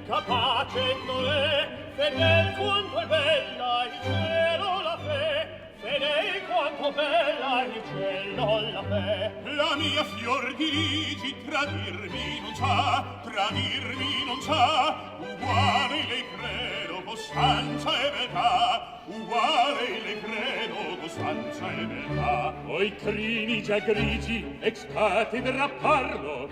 capace non è, fedel quanto è bella il cielo la fe, fedel quanto bella il cielo la fe. La mia fior di ligi tradirmi non sa, uguale le credo costanza e beltà, uguale le credo costanza e beltà. Oi crini già grigi ex cattedra parlo,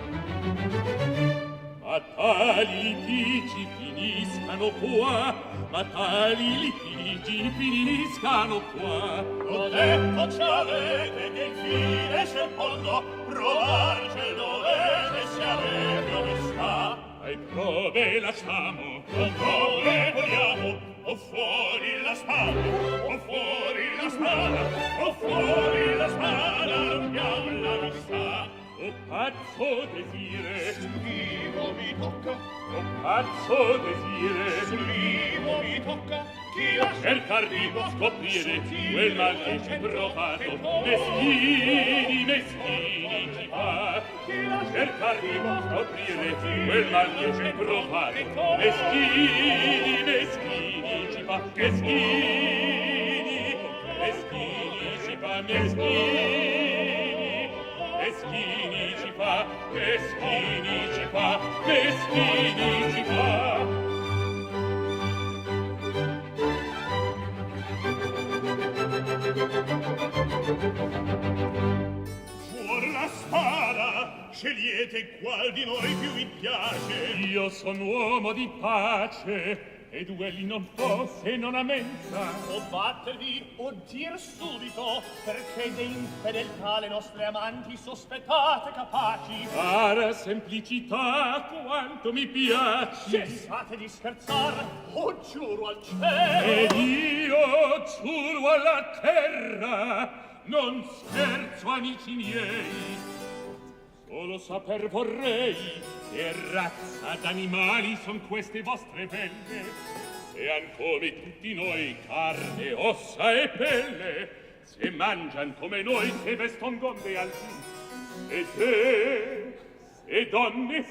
ma tali litigi finiscano qua, ma tali litigi finiscano qua. Ho detto ci avete che infine se posso provarci dovete se avete onestà. Ai prove lasciamo, con prove vogliamo, o fuori la spada, o fuori la spada, o fuori la spada, rompiamo l'amistà. O pazzo desire, schifo mi tocca, o pazzo desire. Sul vivo mi tocca, chi lascia Cercar di scoprire quel mal che ci provato, meschini, meschini ci fa. Cercar di scoprire quel mal che ci provato, meschini, meschini ci fa. Meschini, meschini ci fa, meschini, meschini ci fa, meschini ci fa, meschini ci fa. Fuor la spada, scegliete qual di noi più vi piace. Io son uomo di pace, e duelli non fo se non a mensa. O battervi o dir subito, perché de infedeltà le nostre amanti sospettate capaci. Cara semplicità quanto mi piaci. Cessate di scherzar, o giuro al cielo. Ed io giuro alla terra, non scherzo amici miei. Solo saper vorrei che razza d'animali son queste vostre belle, se han come tutti noi carne, ossa e pelle, se mangian come noi, se veston gonne alti, e te, se donne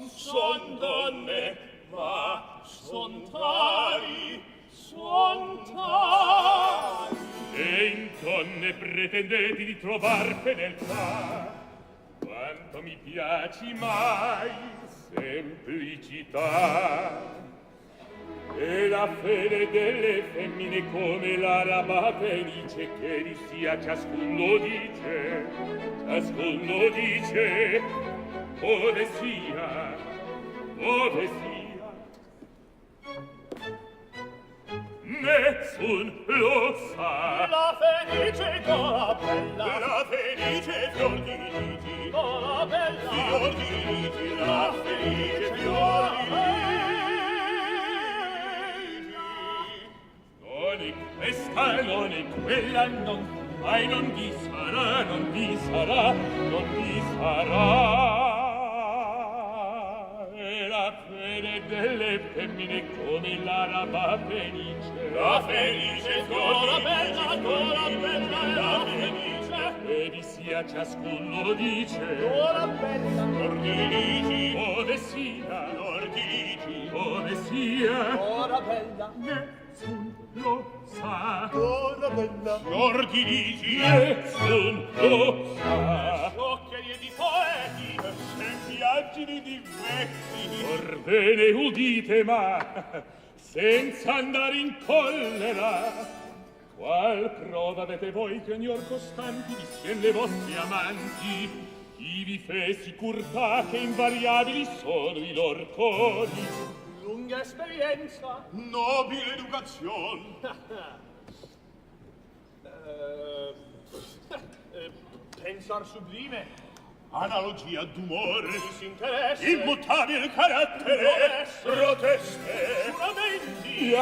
Son donne, ma son tali, son tali. e in donne pretendete di trovar fedeltà. Quanto mi piaci mai, semplicità. E la fede delle femmine come l'araba felice che di sia ciascuno dice, ove sia, ove sia. Nessun lo sa. La felice gola bella, La felice fior di liti, gola bella, fior di liti, la felice fior di liti. Non è questa, non è quella, mai non vi sarà, non vi sarà, non vi sarà. E la fede delle femmine come l'araba felice, la felice gola bella, la felice, e vi sia ciascuno dice, gola bella, ordini, ove sia, ordini, ove sia, gola bella, nessun lo sa, gola bella, ordini, nessun lo sa. Scioccherie di poeti, Sempiaggini di vecchi, orbene udite, ma senza andare in collera. Qual prova avete voi che ogni or costanti vi sien le vostri amanti? Chi vi fe sicurtà che invariabili sono i lor cori? lunga esperienza, Nobile educazione, pensar sublime, analogia d'umore, disinteresse, immutabile carattere, proteste, giuramenti,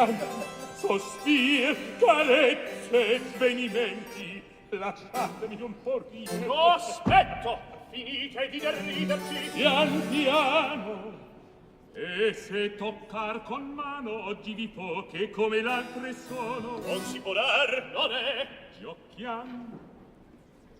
sospir, carezze, svenimenti. Lasciatemi un po' ridere. Cospetto, finite di deriderci. Pian piano. E se toccar con mano oggi vi può che come l'altre sono. Non si può dar, non è. Giochiamo.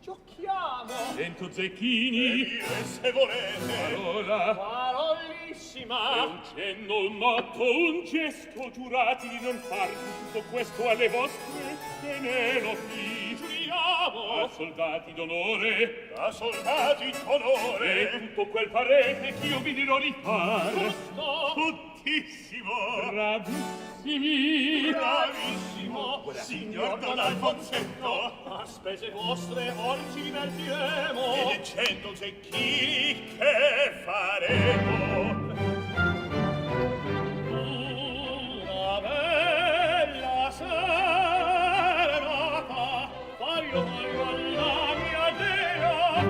Giochiamo. 100 zecchini. Se volete. Parola. Parolissima. Un cenno, un motto, un gesto. Giurati di non far tutto questo alle vostre Penelopi. Giuriamo. A soldati d'onore. A soldati d'onore. E tutto quel parete ch'io vi dirò di far. Giusto. Tuttissimo. Bravissimi. Bravissimo. Signor Don Alfonsetto. A spese vostre or ci divertiremo. E le 100 zecchini che faremo? Una bella serenata, voglio alla mia dea.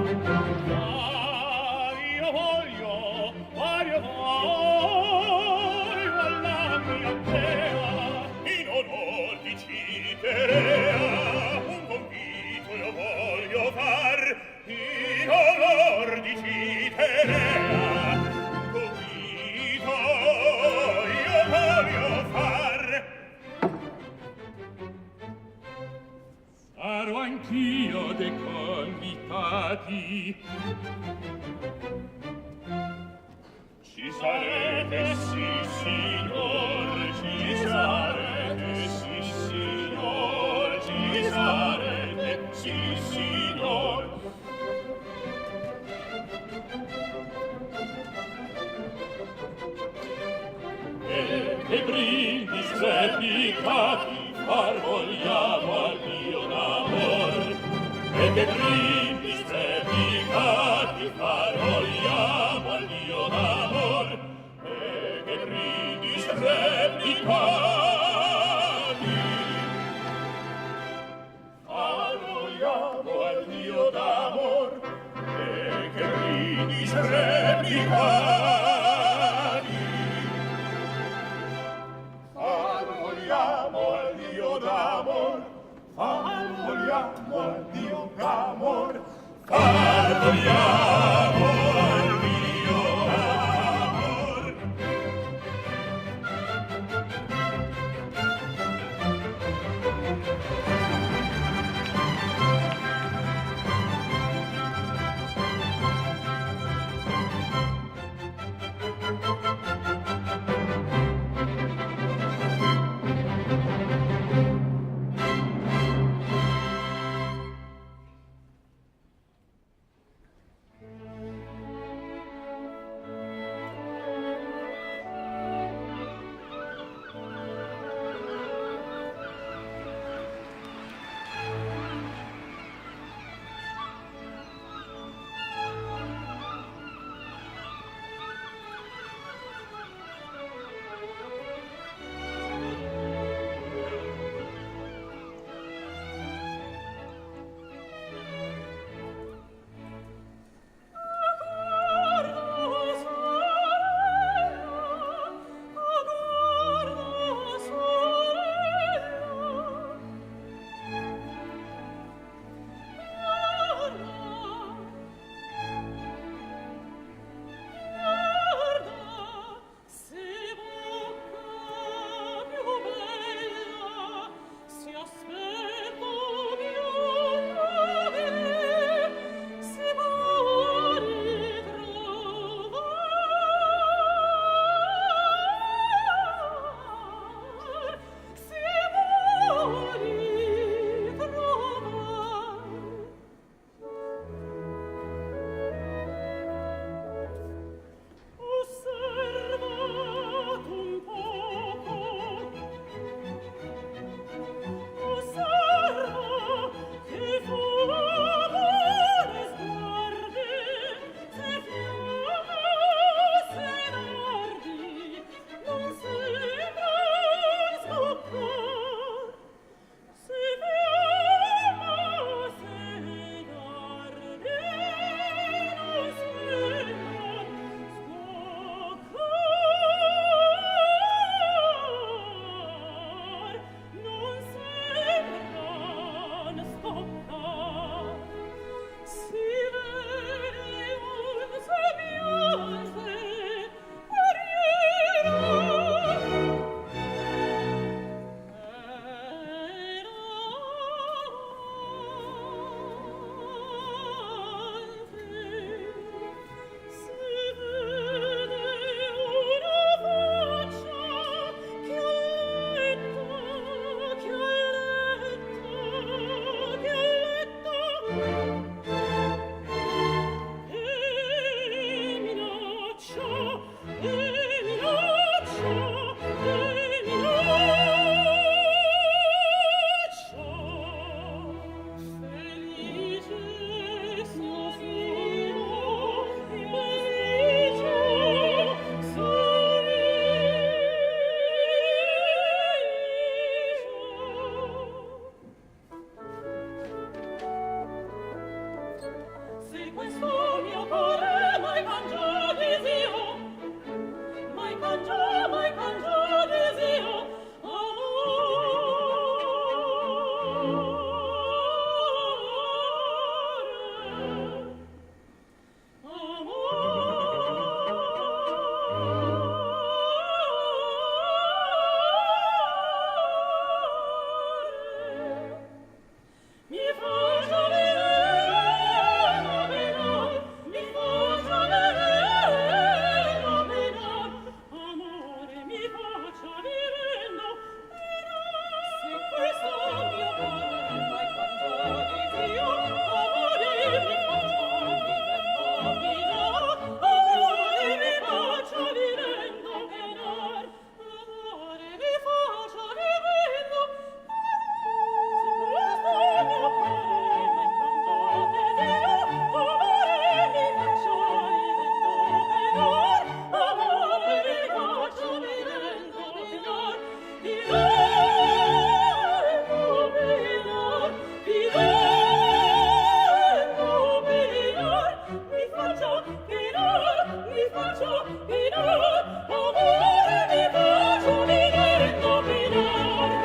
Voglio alla mia dea. In onor di Citerea un convito io voglio far. In onor di Citerea beati. Ci sarete, sì, signor, ci sarete, sì, signor, ci sarete, sì, signor. E che brindis replicati far vogliamo al Dio d'amor. E che brindis replicati far vogliamo al Dio d'amor. E che brindis replicati far vogliamo al Dio d'amor. E che brindis replicati vogliamo al Dio d'amor, far vogliamo al Dio d'amor, far vogliamo al Dio d'amor. pinar, amore mi bacio vivendo pinar.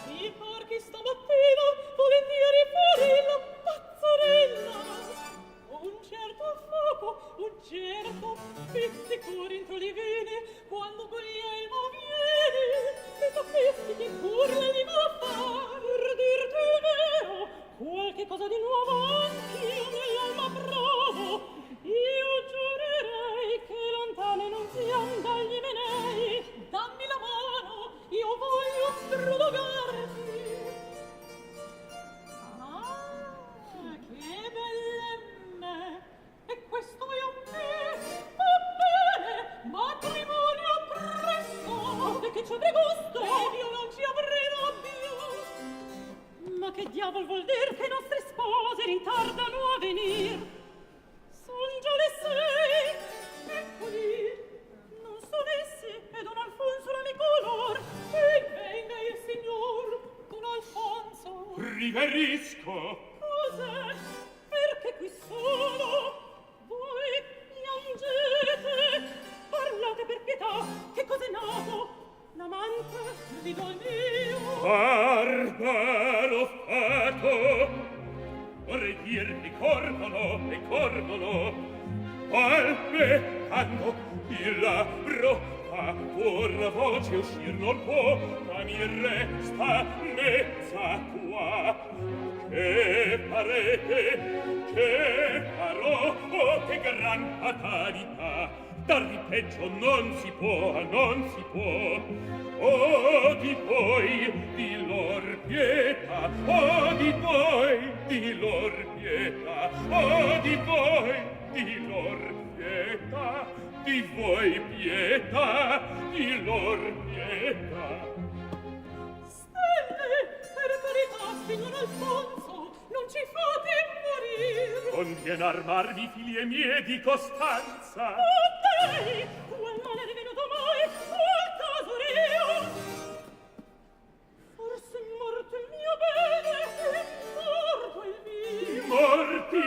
Mi par che stamattina volentieri fuori la pazzarella, un certo fuoco, un certo pizzico dentro li vene, quando Guglielmo viene, e sapessi che burla gli va a far, per dirti il vero, qualche cosa di nuovo anch'io nell'alma provo, io giurerei che lontane non siam dagli menei, dammi la mano, io voglio strudogarti. Ah, che belle! E questo è un me, va bene, matrimonio presto, e che ci avrei gusto, ed io non ci avrei rabbia. Ma che diavol vuol dir che i nostri sposi ritardano a venir? Son già le 6, eccoli, non sono essi, e Don Alfonso l'amico lor, e venga il signor Don Alfonso. Riverisco. Cos'è? Perché qui sono? Voi piangete? Parlate per pietà, che cos'è nato? L'amante, dico il mio. Barbaro fato. Vorrei dirti corrono, palpitando il labbro, ma pur voce uscir non può, ma mi resta mezza qua. Che farete, che farò, oh, che gran fatalità, dar di peggio non si può, oh, di voi, di lor pietà, oh, di voi, di lor pietà, oh, di voi, di lor pietà, di voi pietà, di lor pietà. Stelle, per carità, signor Alfonso, non ci fate morir. Convien armarvi, figlie mie, di costanza. Oh, dai, qual male è venuto mai, qual caso rio? Forse è morto il mio bene, è morto il mio. Morti?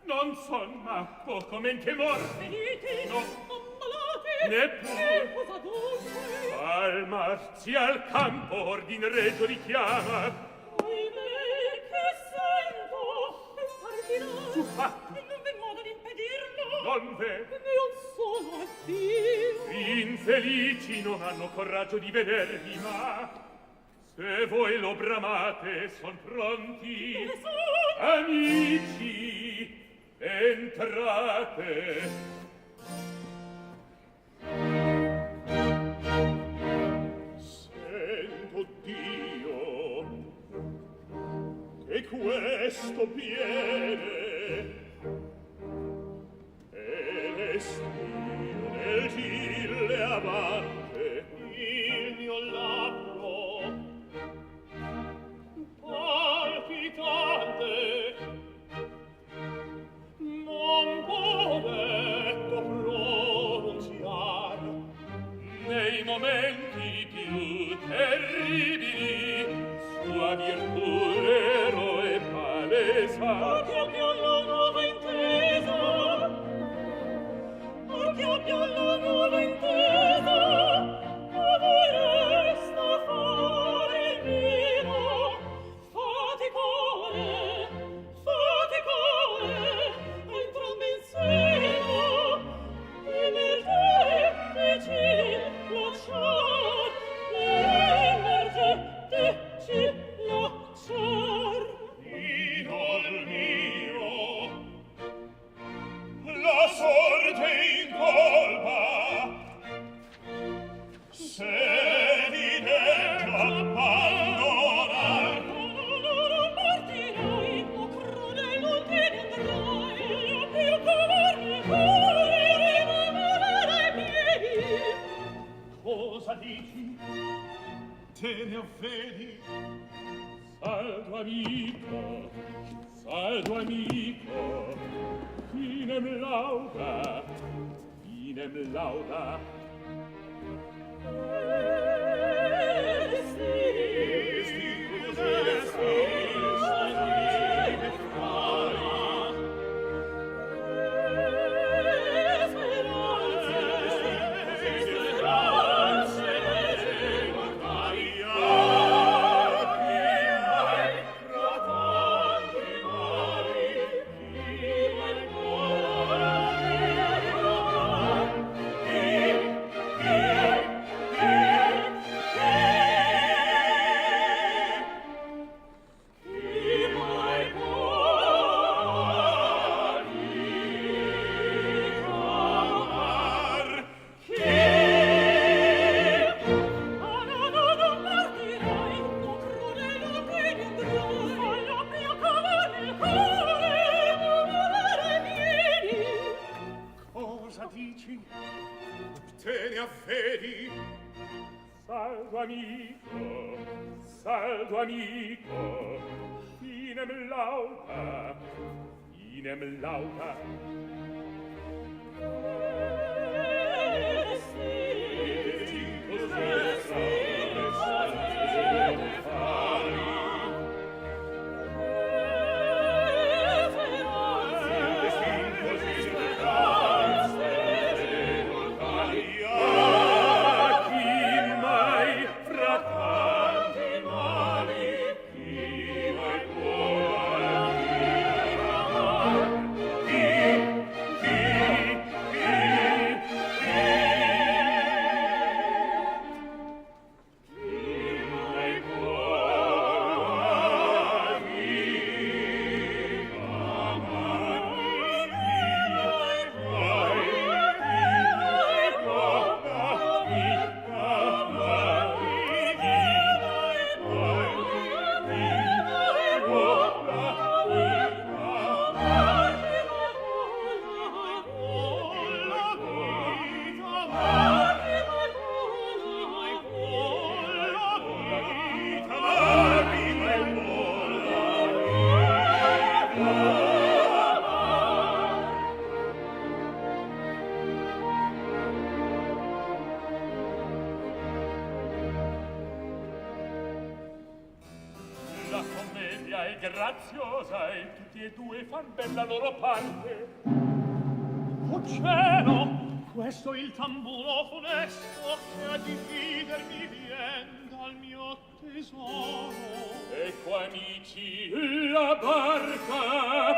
Non son matto, come che morti? Venite, No. ammalate, Neppur. e cosa dunque? Calmarsi al campo, ordine regio richiama. Ahimè, che sento, e partirà. Su fatti. E non v'è modo di impedirlo. Non v'è. Non sono a Dio. Gli infelici non hanno coraggio di vedervi, ma se voi lo bramate, son pronti. Dove sono? Amici, entrate. Sento Dio che questo viene e l'estio del gille avante Il mio labbro palpitante non può detto pronunziar nei momenti più terribili sua virtù l'eroe palesa. che abbia la nuova intesa, che abbia la nuova intesa, a voi resta fare il mio. Faticone, entrambi in seno, emergeteci lasciar, emergeteci lasciar. Idol mio, la sorte incolpa, se di dentro abbandona. Non partirai, o crudele non te ne andrai, più covarde cuore rimuovere i piedi. Cosa dici? Te ne avvedi? Saldo amico, finem lauda, finem lauda. Amico, finem lauda, finem lauda. Graziosa e tutti e due fan bella loro parte. Oh cielo, questo il tamburo funesto che a dividermi vien dal mio tesoro. Ecco amici la barca.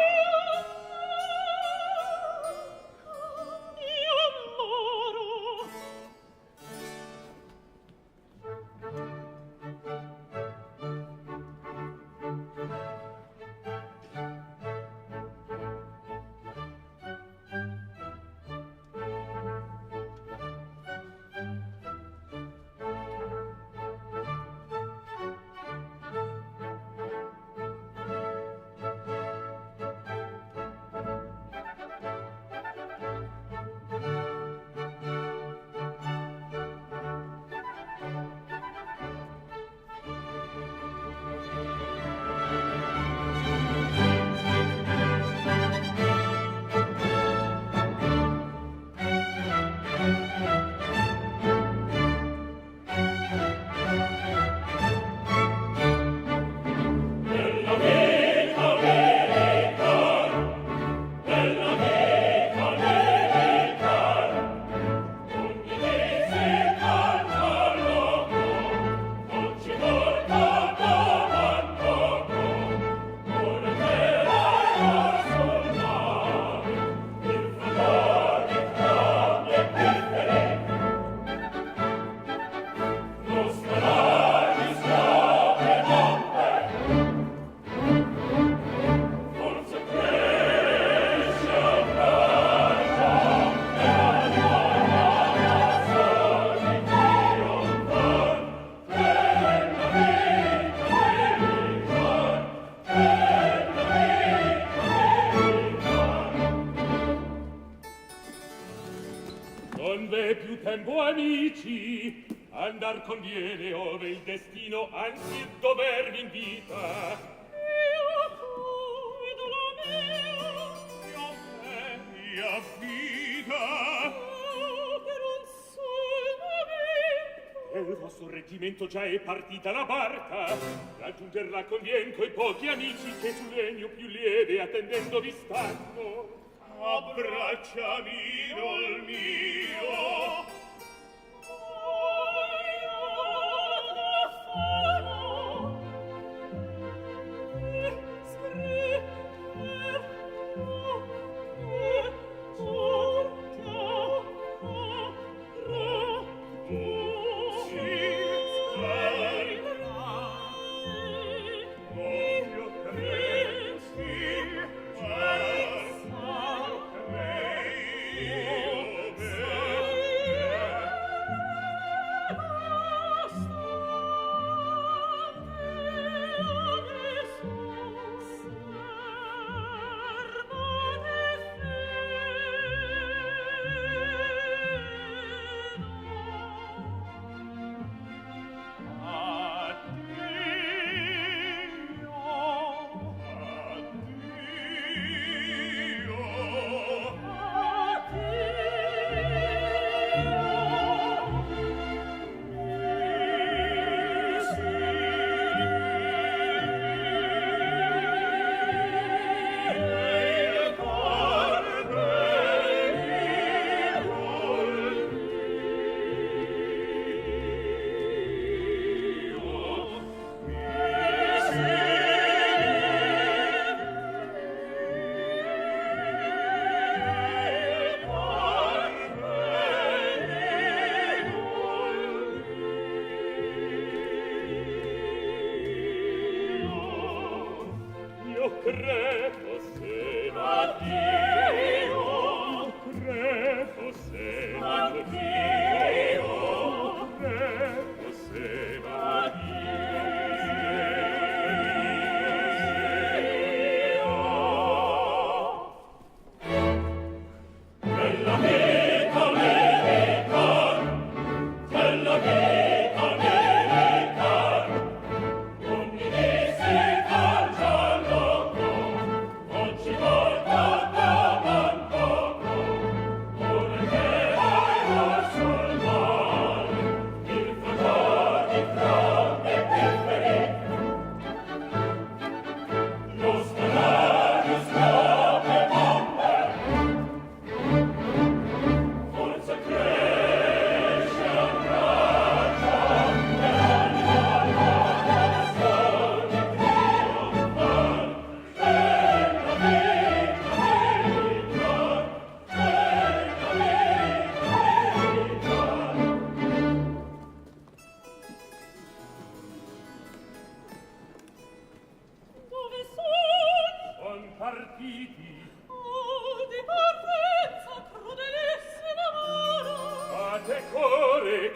Amici, andar conviene ove il destino anzi il dover vi invita. Io cuido la mia mia vita. Del vostro reggimento già è partita la barca, raggiungerà convien coi pochi amici che sul legno più lieve attendendovi stanno. Abbracciami, idol mio.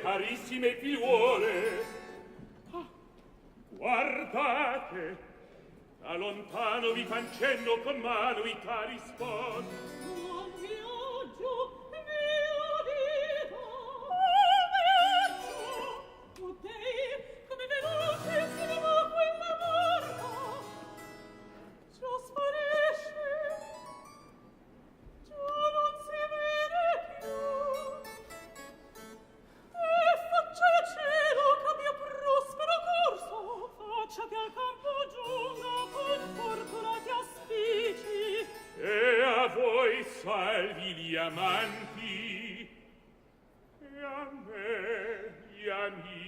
Carissime figliuole, guardate, da lontano vi fan cenno con mano i cari sposi. Buon viaggio, mia vita, oh Dei, come veloce si ne va quella barca, già sparisce, già non si vede più. Faccia cielo che abbia prospero corso, faccia che al campo giunga con fortunati auspici. E a voi salvi gli amanti, e a me gli amici.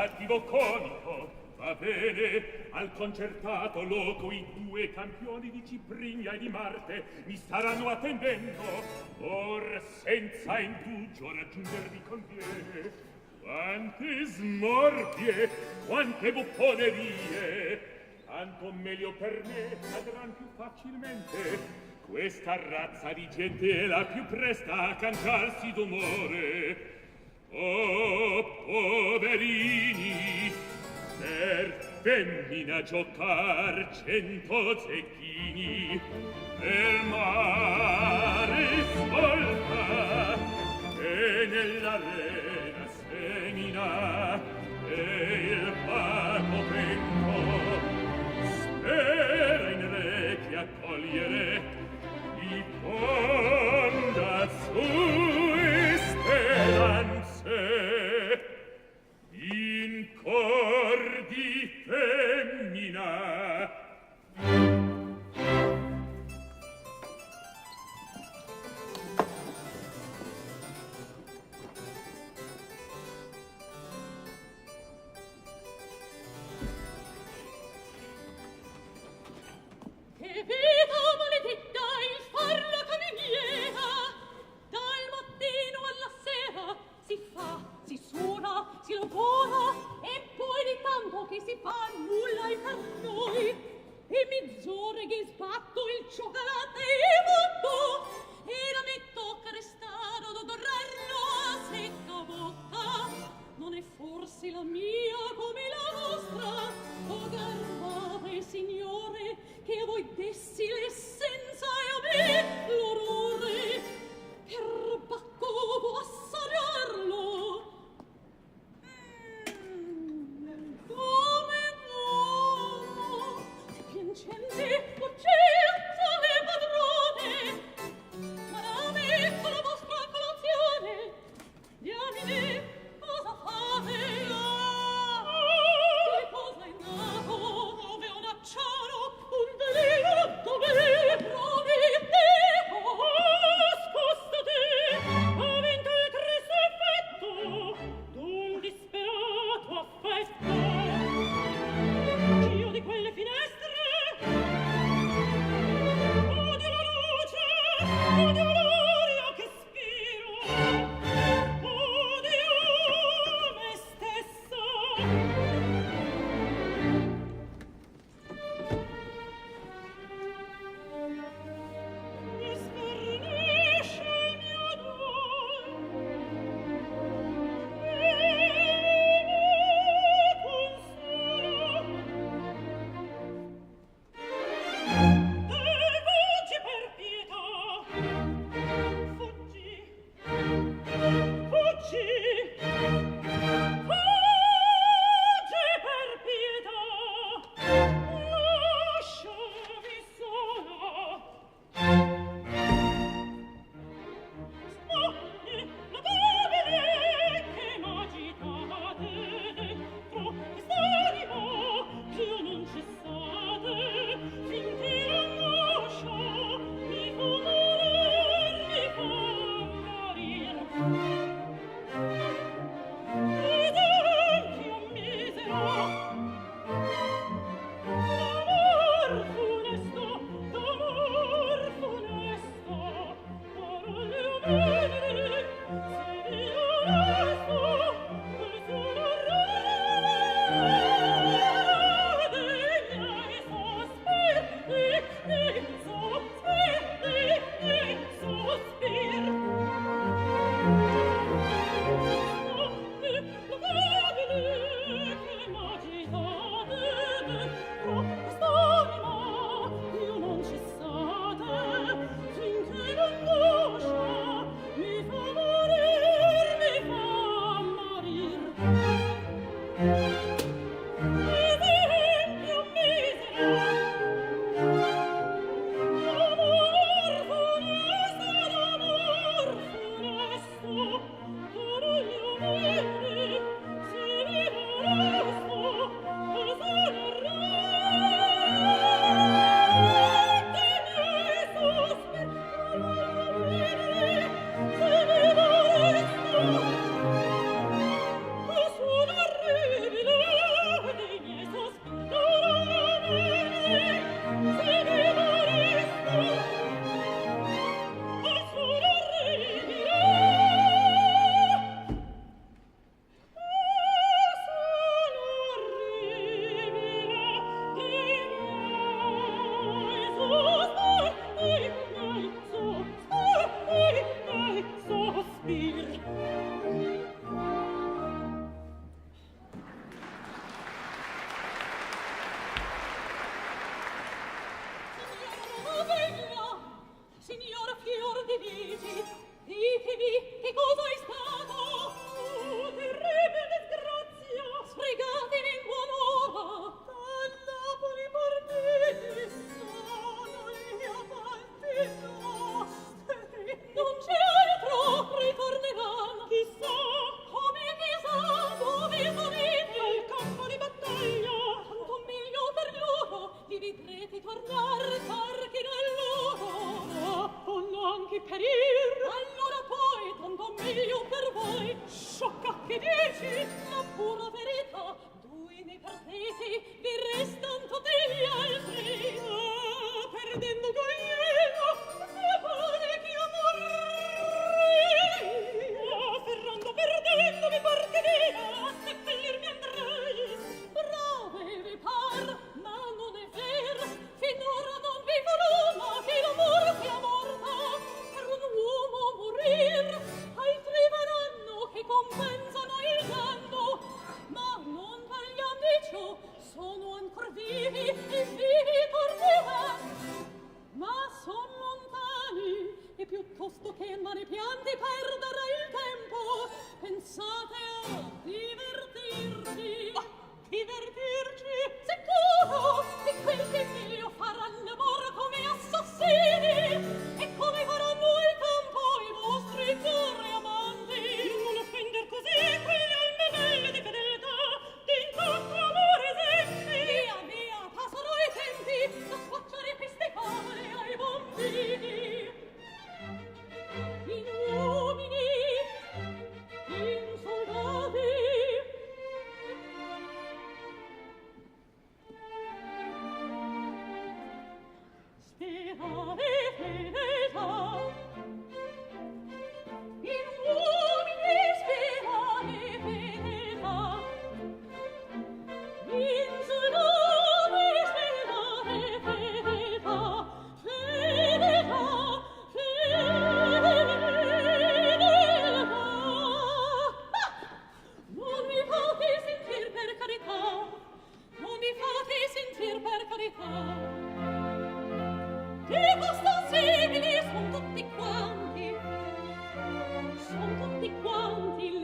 cattivo comico, va bene, al concertato loco i due campioni di Ciprigna e di Marte mi staranno attendendo, or senza indugio raggiungervi conviene. Quante smorfie, quante buffonerie, tanto meglio per me cadran più facilmente. Questa razza di gente è la più presta a cangiarsi d'umore. Oh, poverini, per femmina giocar 100 zecchini, nel mare svolta e nell'arena semina, e il vago vento spera in rechi accogliere i fonda sue speranze in cor di femmina. Che vita maledetta il far la cameriera, dal mattino alla sera si fa, si suona, si lavora, e poi di tanto che si fa nulla è per noi. E mezz'ore che sbatto il cioccolato e butto, e la me tocca restare ad odorarlo a secca bocca. Non è forse la mia come la vostra? Oh, guardate, signore, che a voi dessi l'essenza e a me l'orrore. Per bacco può assaggiarlo. Come buono, piacente, dolcezza e padrone. Ma da me con la vostra colazione, diamine, cosa fate? Che cosa è nato? Dove un acciaro, un veleno, dove promettevo? Scostate, ha vinto il triste effetto d'un disperato affetto. Io di quelle finestre odio la luce, odio l'aria che spiro, odio me stessa. Mi sfornisce il mio dol e mi consola. E voggi per pietà fior fior di vigi, ditemi che cosa è stato. Oh, terribile disgrazia, sbrigatevi in buon'ora. Da Napoli partiti, sono gli amanti nostri. Non c'è altro, ritorneranno. Chissà, come chissà, dove salite? Al campo di battaglia. Tanto meglio per loro, li vedrete tornare carchi nell'oro. Appunto anche perir. Allora poi, tanto meglio per voi. Sciocca che dici? La pura verità. Due ne perdete, vi restan tutti gli altri. Ah, perdendo Gaglieno, mia pare che io morrei. Ah, Ferrando perdendo mi porti via, a seppellirmi andrei. Brave vi par, ma non è vero. Finora non vi farò che l'amor sia morta per un uomo morir. Altri verranno che compensano il danno, ma non vogliam di ciò, sono ancor vivi e vivi torneranno. Ma son lontani e piuttosto che in mani pianti perdere il tempo, pensate a divertirvi. Ma divertirci? Sicuro! E quel che meglio faranno amor come assassini, e come faranno il campo i vostri cari amanti. Non offender così quegli almenelli di fedeltà, d'incontro amore esempi. Via, via, passano i tempi da squacciare queste favole ai bambini. In uomini, in soldati, sperare fedeltà. In uomini sperare fedeltà. In soldati sperare fedeltà. Fedeltà, fedeltà. Non mi fate sentir per carità, non mi fate sentir per carità. Che costa simili son tutti quanti,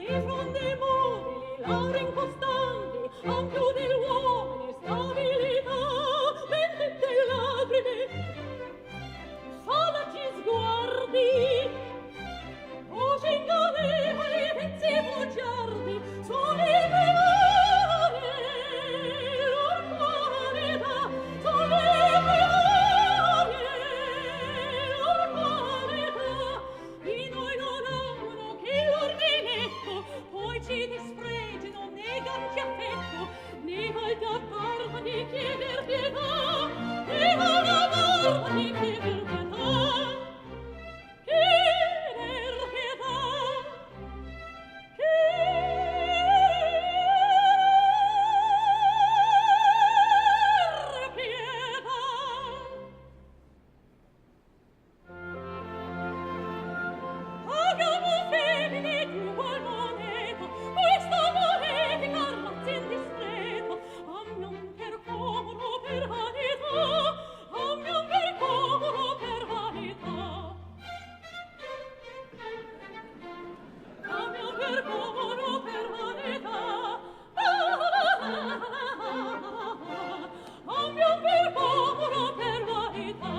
le fronde mobili, le lauree incostanti, anche dell'uomo stabilità, vendette lacrime, falaci sguardi, voci ingannevoli, pezzi bugiardi, sono le memorie, lor qualità, sono le memorie, lor qualità. Di noi non amano che l'ordinetto, poi ci dispregino, negan ci affetto, ne volta barba di chieder pietà, ne volta barba di chieder pietà. Chieder pietà, chieder pietà. Abbiamo femmine di ugual moneta, questa moneta carrozza indiscreta, ammion per comoro per vanità, ammion per comoro per vanità. Ammion per comoro per vanità, ammion per comoro per vanità.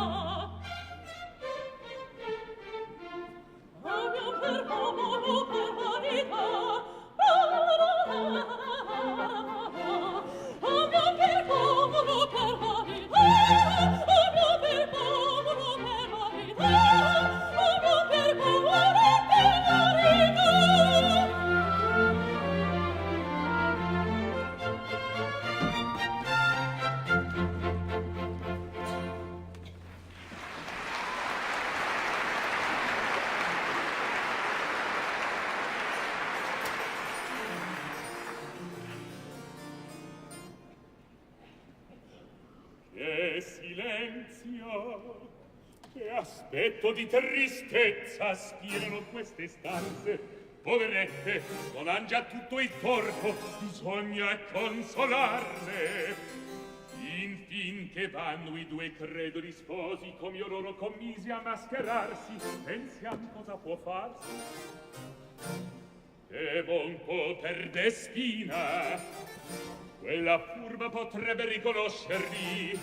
Ammion per comoro per vanità, ammion per comoro per vanità, ammion per comoro per vanità, ammion per comoro per vanità. Che silenzio, che aspetto di tristezza spiegano queste stanze. Poverette, non han già tutto il torto, bisogna consolarle. In fin Finché vanno i due credoli sposi, com'io loro commisi a mascherarsi, pensiam cosa può farsi. Devo un po' per despina, quella furba potrebbe riconoscerli,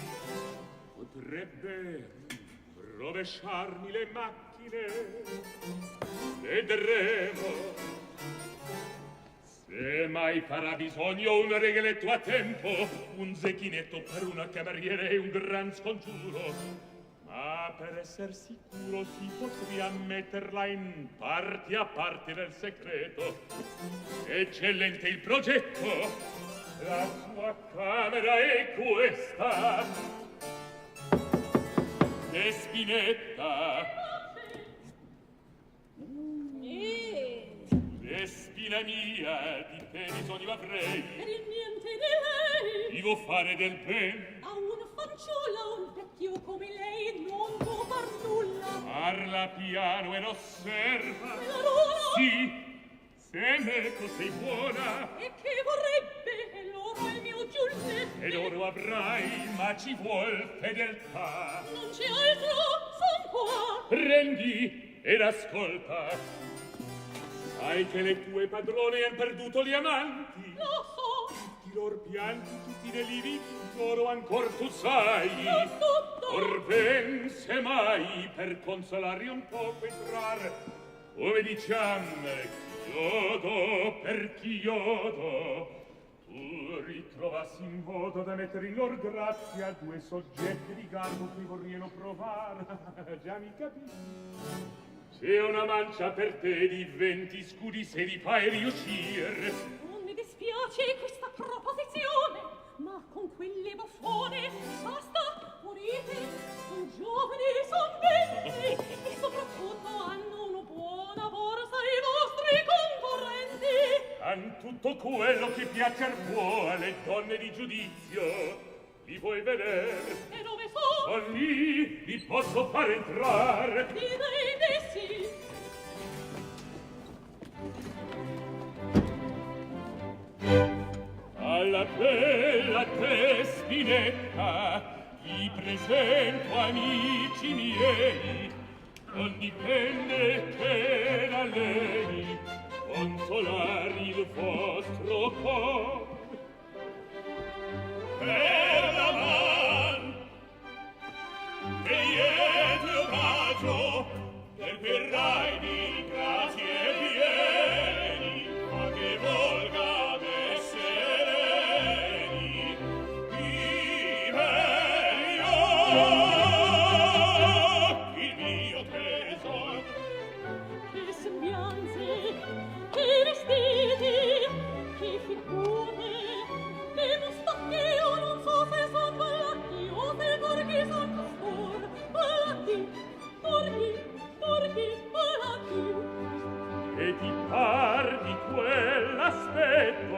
potrebbe rovesciarmi le macchine. Vedremo. Se mai farà bisogno un regaletto a tempo, un zecchinetto per una cameriera e un gran scongiuro, ma per esser sicuro si potria metterla in parti a parte del segreto. Eccellente il progetto, la sua camera è questa. Despinetta, Despina mia, di te bisogno avrei. Per il niente di lei. Vivo fare del ben. A una fanciulla, un vecchio come lei, non può far nulla. Parla piano e osserva. L'oro. Sì, se meco sei buona. E che vorrebbe? L'oro è il mio giullette. E l'oro avrai, ma ci vuol fedeltà. Non c'è altro, son qua. Prendi ed ascolta. Sai che le tue padrone han perduto gli amanti? Lo so. Tutti lor pianti, tutti delivi, loro ancor tu sai. So tutto. Or ben se mai per consolarli un poco entrar, come diciam, chiodo per chiodo, tu ritrovassi in modo da mettere in lor grazia due soggetti di garbo che vorriano provar. Già mi capisci? C'è una mancia per te di 20 scudi se li fai riuscire. Non mi dispiace questa proposizione, ma con quelle buffone basta, morite, son giovani, son belli e soprattutto hanno una buona borsa i vostri concorrenti. Han tutto quello che piacer può alle donne di giudizio. Li vuoi vedere? E dove sono? Son lì, li posso far entrare. Direi di sì. Alla bella Despinetta vi presento amici miei, non dipende che da lei consolar il vostro cor. Per la man che liete omaggio del verrai di grazie pieni, ma che volga me sereni vive il mio tesoro. Che sembianze, che vestiti, che figure, che mustacchi, io non so se son ballati o se borghi son costor. Ballati, borghi, ballati. E ti par di quell'aspetto?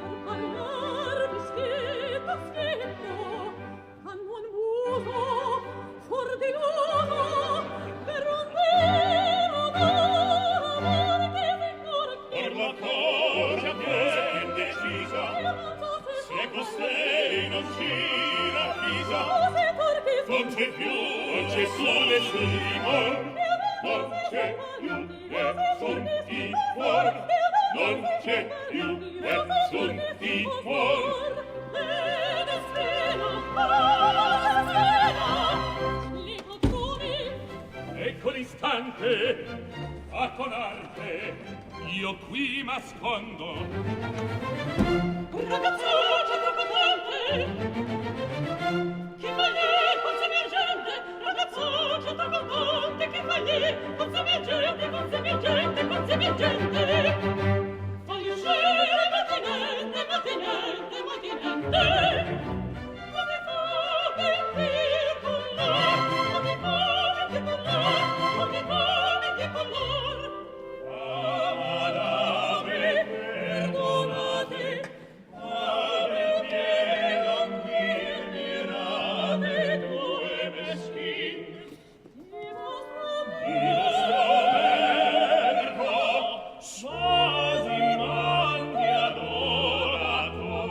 Per parlar di schietto, hanno al muso, fuor di l'uso, per un vero d'amor che figura Per la cosa che indecisa, se costei non si ravvisa, non c'è più, non c'è più nessun timor, non c'è più nessun timor, non c'è più nessun timor. Ecco l'istante, a con arte, io qui m'ascondo. Ragazzuccia troppo tante, che fai lì, consumi gente? Ragazzuccia troppo tante, che fai lì, consumi gente, consumi gente, consumi gente. Fai uscire mattinente, mattinente, mattinente. Come fa per dir con l'or, come fa per dir con l'or, come fa per dir con l'or. Amadame, perdonate, ave mie non vi mirate due meschini. Di vostro verbo, quasi manchi adorator,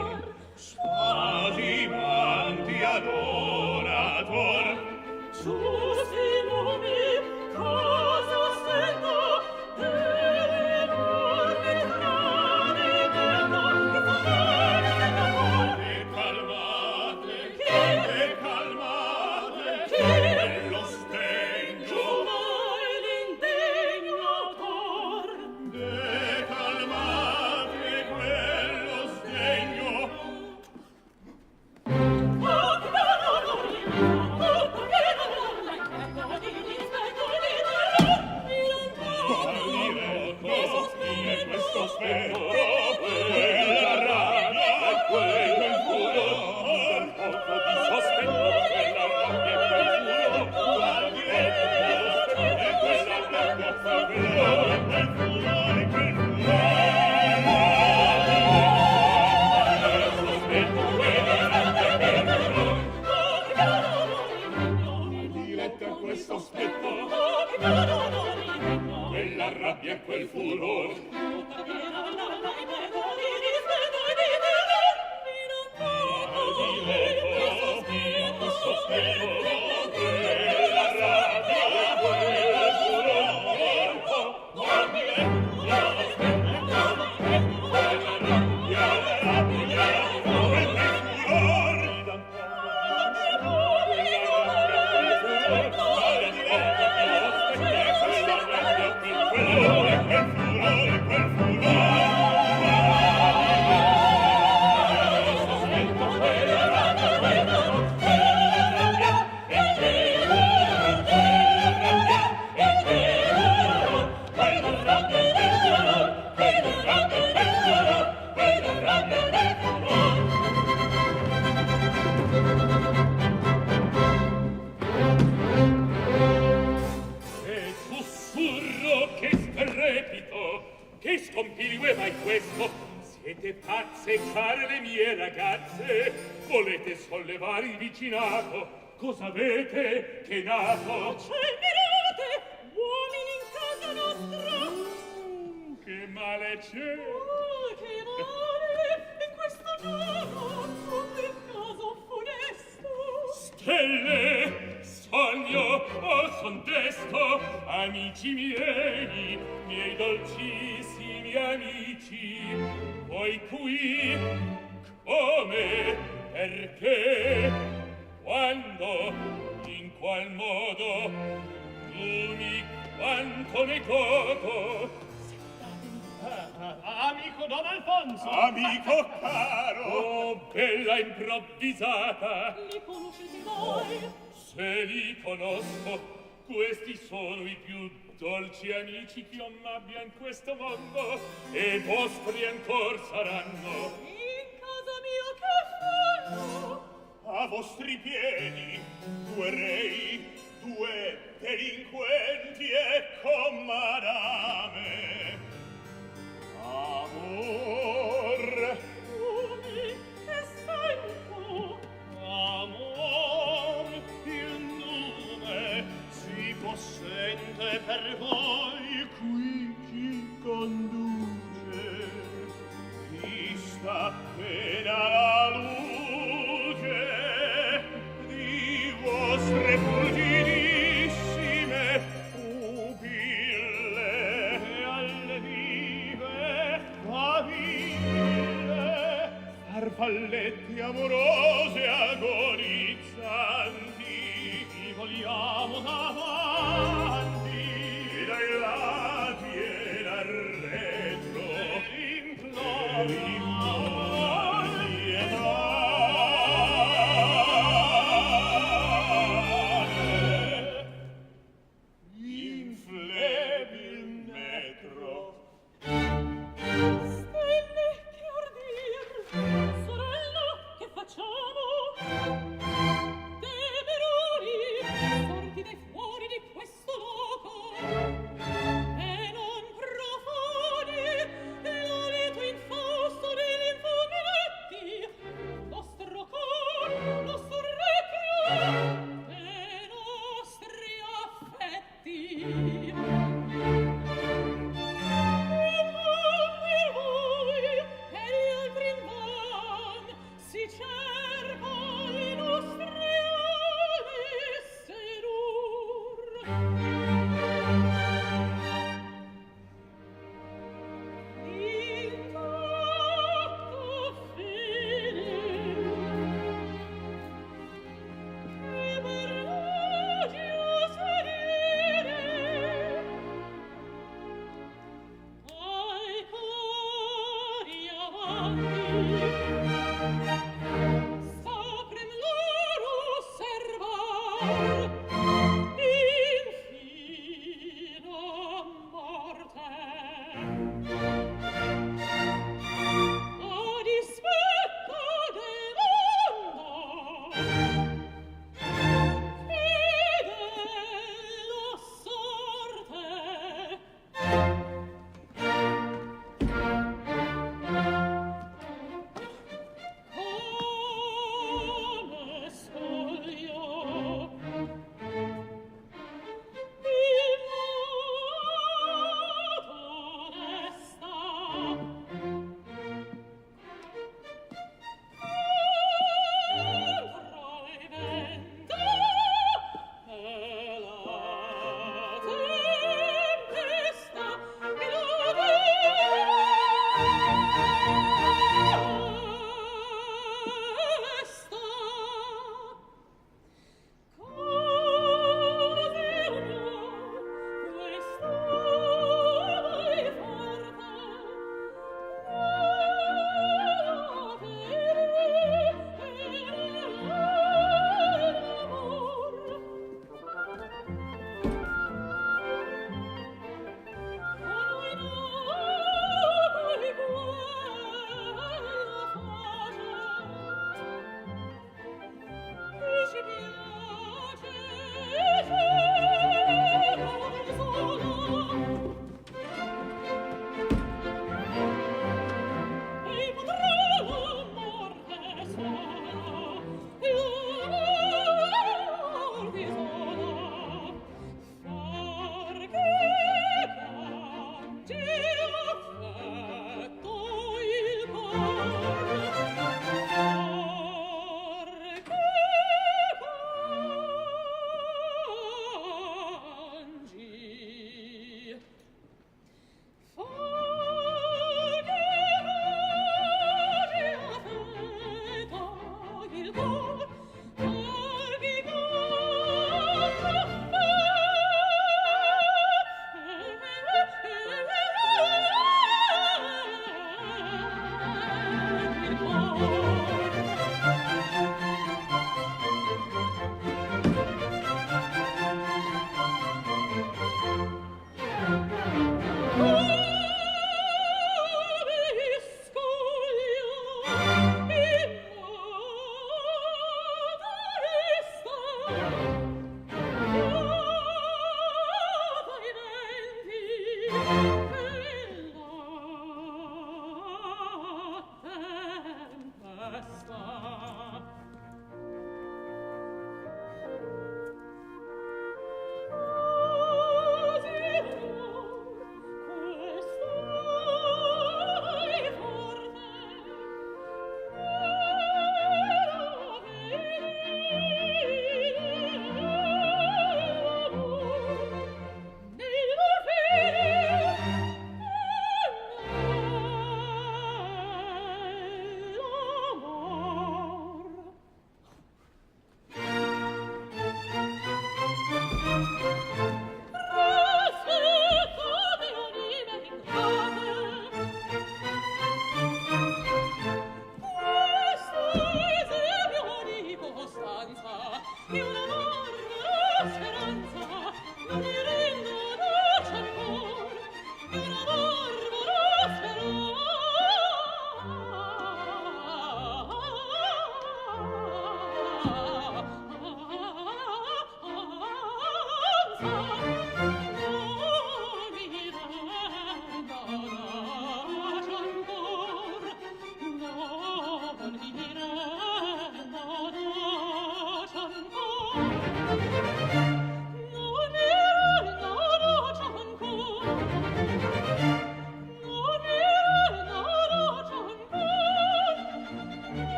quella rabbia e quel furor, che scompiglio è mai questo? Siete pazze, care le mie ragazze? Volete sollevare il vicinato? Cosa avete che nato? Accenderate, uomini in casa nostra! Che male c'è? Che male! In questo giorno, nel caso funesto! Stelle, sogno o son desto, amici miei dolcissimi amici, voi qui, come, perché, quando, in qual modo, l'uni quanto ne godo. Amico Don Alfonso! Amico caro! Oh, bella improvvisata! Li conoscete voi? Se li conosco, questi sono i più dolci amici che io abbia in questo mondo, e vostri ancor saranno. In casa mia che fanno? A vostri piedi, due rei, due delinquenti e madame. Amor, Umi, che sento? Amor, il nome si possente per voi qui chi conduce? Chi sta appena la luce di vostre fulgidissime pupille e alle vive faville farfalletti amorose agonizzanti vi vogliamo davanti e dai lati e dal retro implori inflebil metro. Stelle, che ardir! Sorella, che facciamo?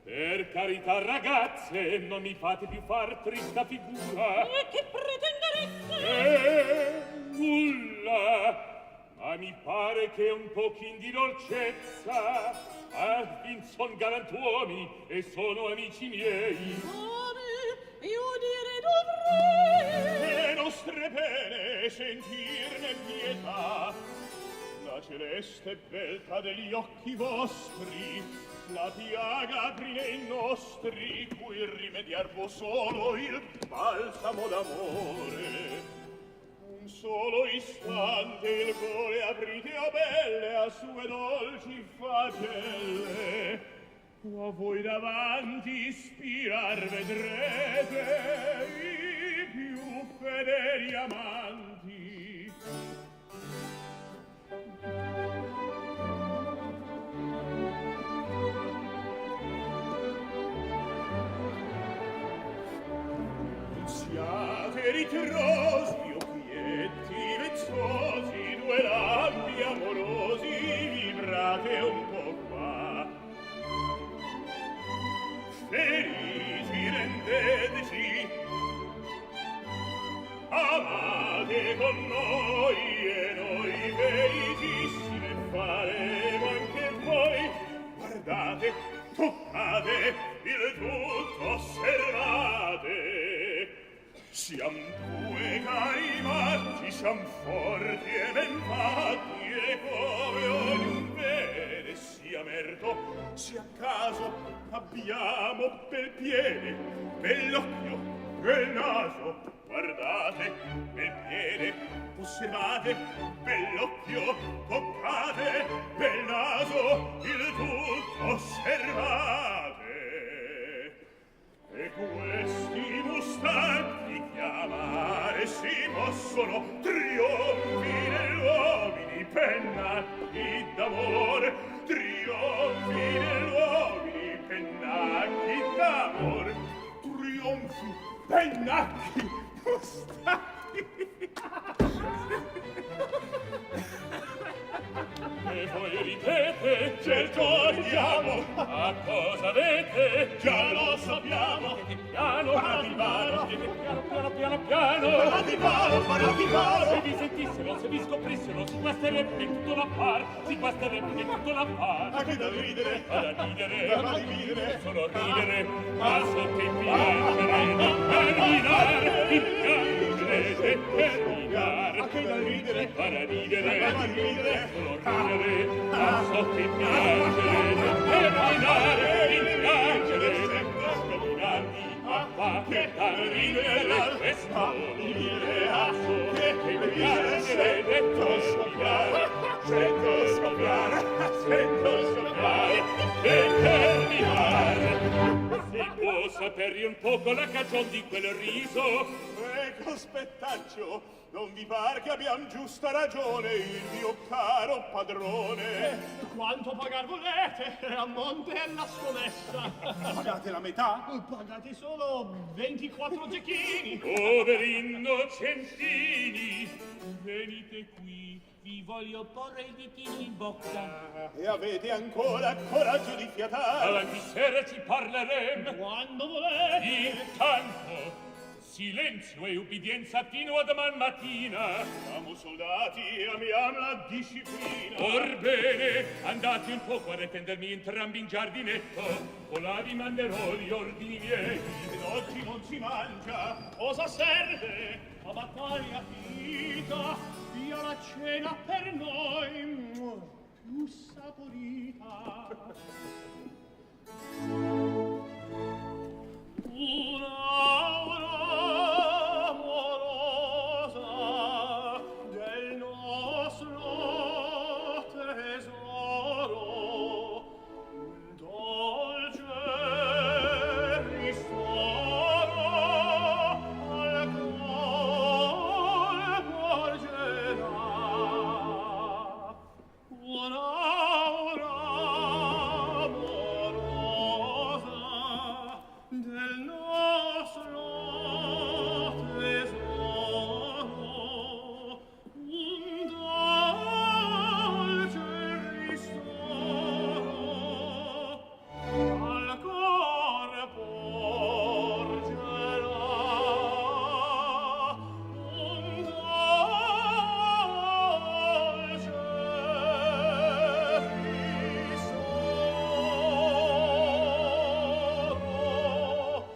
Per carità, ragazze, non mi fate più far trista figura. E che pretendereste? Nulla. Ma mi pare che un pochin di dolcezza. Son galantuomini e sono amici miei. Io dire dovrei. Le nostre pene sentirne pietà. La celeste beltà degli occhi vostri, la piaga nei nostri, cui rimediar può solo il balsamo d'amore. Un solo istante il cuore aprite a belle, a sue dolci facelle. A voi davanti spirar vedrete i più fedeli amanti. Siate ritrosi, o quietti, vezzosi, due lampi amorosi, vibrate un po' qua. Felici rendeteci, amate con noi e noi felicissime faremo anche voi. Guardate, toccate, il tutto osservate. Siam due cari matti, siam forti e ben fatti, e come ognun vede, sia merto, sia caso, abbiamo bel piede, bell'occhio, bel naso. Guardate, bel piede, osservate, bell'occhio, toccate, bel naso, il tutto osservate. E questi mustanti chiamare si possono trionfi nell'uomini, pennacchi d'amore, trionfi nell'uomini, pennacchi d'amore, trionfi, pennacchi, mustanti. E voi ripete, Certo andiamo, a cosa avete? già lo sappiamo, Piano, arrivare, piano, piano, piano piano. Parati palo. Se vi sentissero, se vi scoprissero, si guasterebbe tutto l'affar, si guasterebbe tutto l'affar. Ma che da ridere? Da ridere, Da ridere. solo ridere, ma sotto il piangere, non terminare, il piangere e terminare. Ma che da ridere? Da ridere, Da ridere. solo ridere, ma sotto il piangere, non terminare, il piangere e terminare. Ma che da ridere, questo ridere, sotto il piangere e terminare. Sento scoppiare E terminare. Si può sapere un poco la cagion di quel riso? Ecco, spettaccio, non vi par che abbiam giusta ragione, il mio caro padrone? Quanto pagar volete? A monte è la scommessa. Pagate la metà? Pagate solo 24 zecchini. Poveri innocentini, venite qui, vi voglio porre il ditino in bocca. E avete ancora coraggio di fiatare? Avanti sera ci parleremo. Quando volete. Intanto, silenzio e ubbidienza fino a domani mattina. Siamo soldati e amiamo la disciplina. Orbene, andate un poco a retendermi entrambi in giardinetto, o là vi manderò gli ordini miei. Ed oggi non si mangia. Cosa serve? A battaglia finita. Via la cena per noi. Più saporita. Un'aura amorosa del nostro tesoro, un dolce ristoro al cuore porgerà. Un'aura amorosa del nostro tesoro, un dolce ristoro al cuore porgerà, un dolce ristoro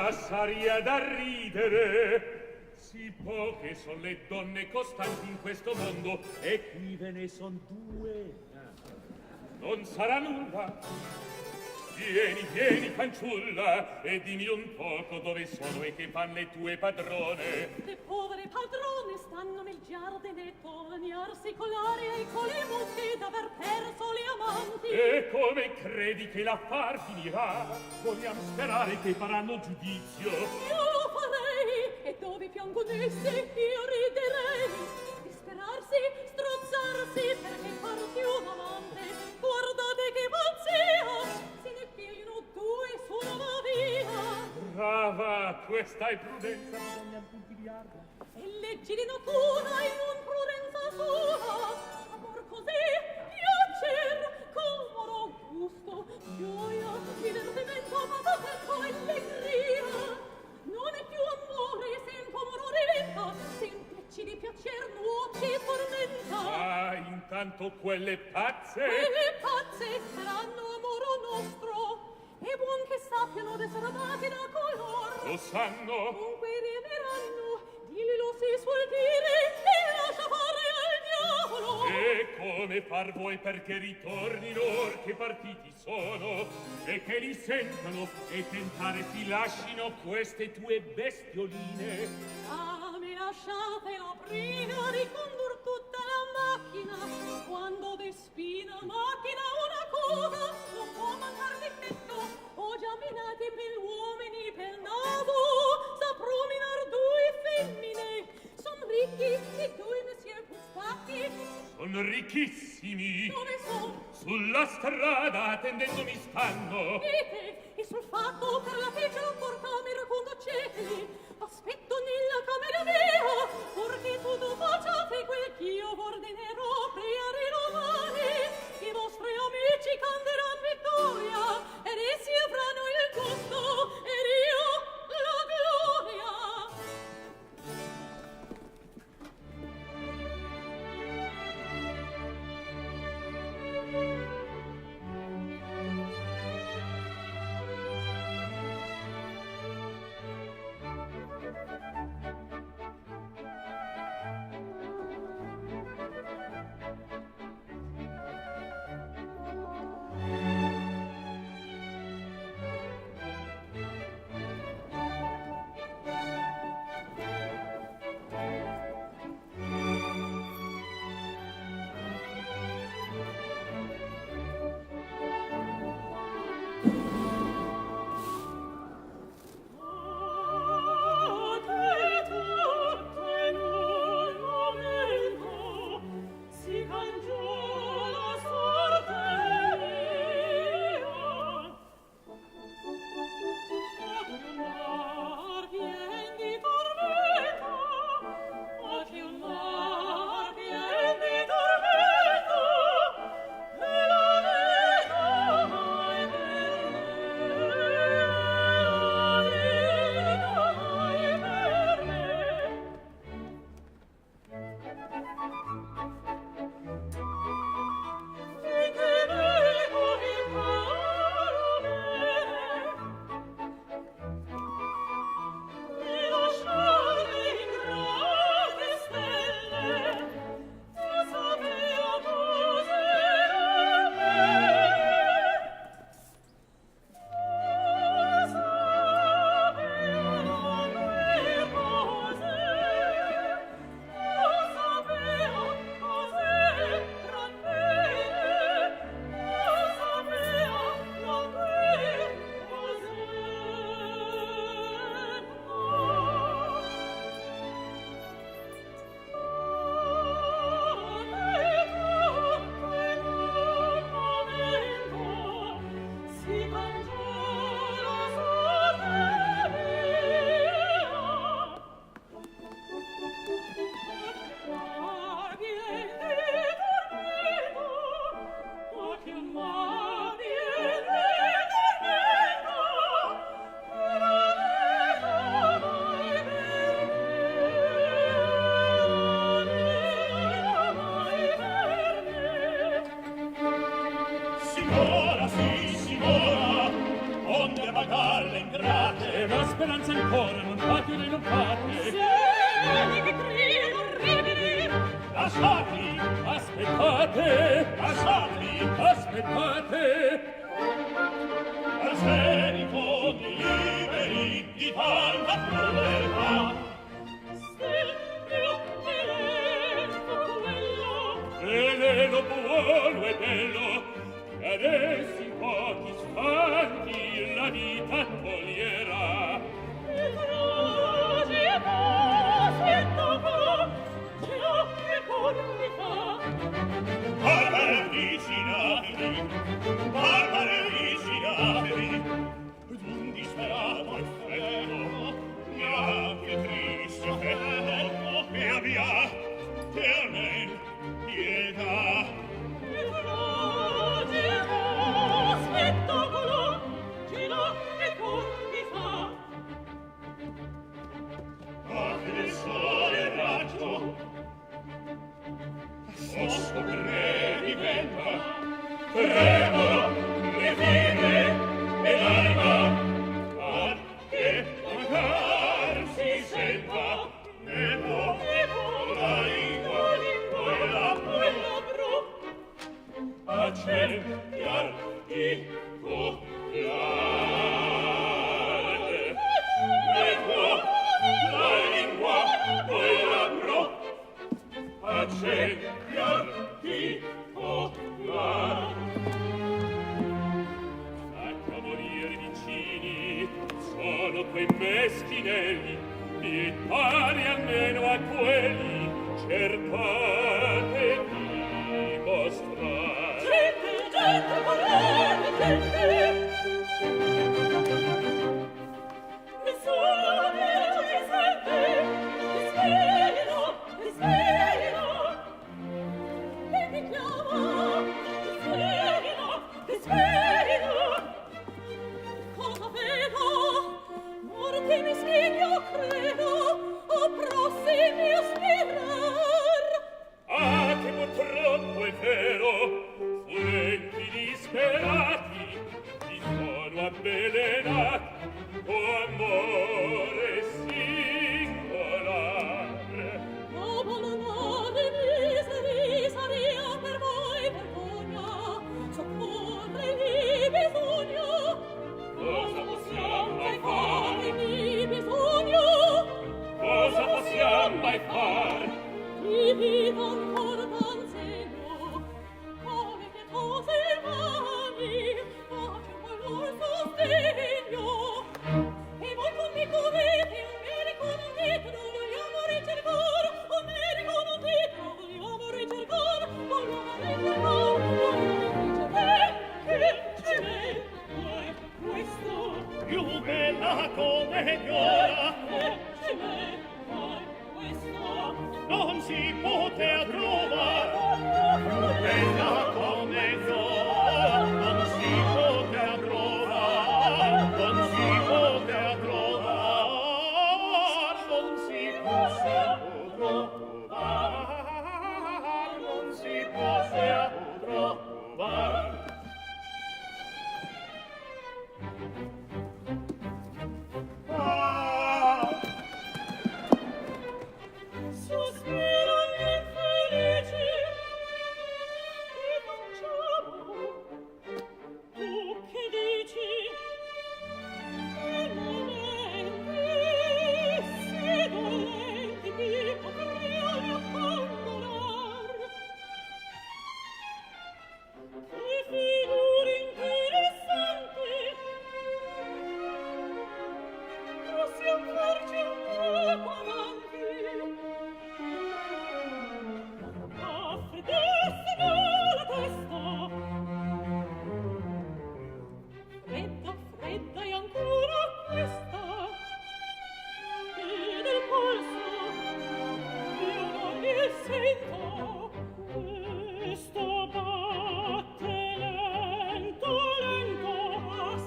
passaria da ridere. Sì poche son le donne costanti in questo mondo, e qui ve ne son due. Non sarà nulla. Vieni, vieni, fanciulla, e dimmi un poco dove sono e che fan le tue padrone. Le povere padrone stanno nel giardinetto a bagnarsi con l'aria e con le mucche d'aver perso le amanti. E come credi che l'affar finirà? Vogliamo sperare che faranno giudizio. Io lo farei, e dove piangono essi io riderei. Disperarsi, strozzarsi, perché farti un amante. Guardate che pazzia! Se ne pigliano due su una via. Brava, questa è prudenza, bisogna puntigliarla. E leggi di natura e non prudenza sua. Amor così, piacer, comoro, gusto, gioia, divertimento, passatempo, allegria. Non è più amore, sento amor riventa, sentirci di piacer nuoce e tormenta. Ah, intanto quelle pazze Saranno amore nostro, e buon che sappiano d'essere amati da color. lo sanno. Dunque riameranno, dillo si suol dire, e lascia fare al diavolo. E come far vuoi perché ritornino or che partiti sono, e che li sentano e tentare si lascino queste tue bestioline? Ah, mi lasciate la prima di condur tutta la macchina. Quando despina macchina una cosa, non può mancar difetto. Ho già minati per uomini per naso, saprò minar due femmine. Son ricchi e due messier pustati. Sono ricchissimi. Dove son? Sulla strada attendendomi stanno. E sul fatto per la fece la portamera conduceteli. Aspetto nella camera mia, perché tutto facciate quel ch'io ordinerò priare romani. I vostri amici canteran vittoria, ed essi avranno il gusto, ed io la gloria. speranza ancora, non fate né non fate. Se che credo orribili. Lasciateli! Aspettate, Lasciateli! aspettate. Arsenico liberi di tanta crudeltà. Veleno buono e bello, che adesso in pochi istanti la vita toglierà. Barbare vicinateli, barbare vicinateli, d'un disperato e freddo, mi ha più triste freddo, e abbia, che almen pietà. Ah, che sole raggio, posso per me diventa, tremo le vive e l'anima, ah, che mancare si senta, ne può la lingua e la accendiar i cuore. Ne può la lingua e la accendiar i cuore. Sacca morire vicini, sono quei meschinelli, e pari almeno a quelli, cercate di mostrare. Gente, gente, volete, gente! Nessuno ci sente, ti svelo, e mi chiama, ti svelo. Cosa vedo? Morte mi schigno, credo, o prossimi a spirar. Ah, che purtroppo è vero, furenti disperati, si sono avvelenati, o amore singolare. Oh, buonamore, miseria per voi vergogna, soccorremi bisogno. Cosa possiamo mai fare, mi bisogno? Cosa possiamo mai fare? Di vita ancora t'ansegno, come pietosi mani, face poi lor sostegno. E voi con mi correte, un medico non dite, non vogliamo ricercare, un medico non dite, non vogliamo ricercare, vogliamo ricercare, che ci mette questo? Più bella come Gnora, Che ci mette questo? non si potea trovare. Più bella come Gnora, non si potea trovare. Non si potea trovare. Non si potea trovare. Non si potea trovare. Ah! Sospiro gli infelici, e facciamo? Tu che dici? E momenti, sì dolenti, mi potrei abbandonar. Che figure interessanti, possiamo farci un poco avanti. Affreddissimo la testa, fredda, fredda e ancora questa, e del polso io non mi sento. Questo batte lento, lento,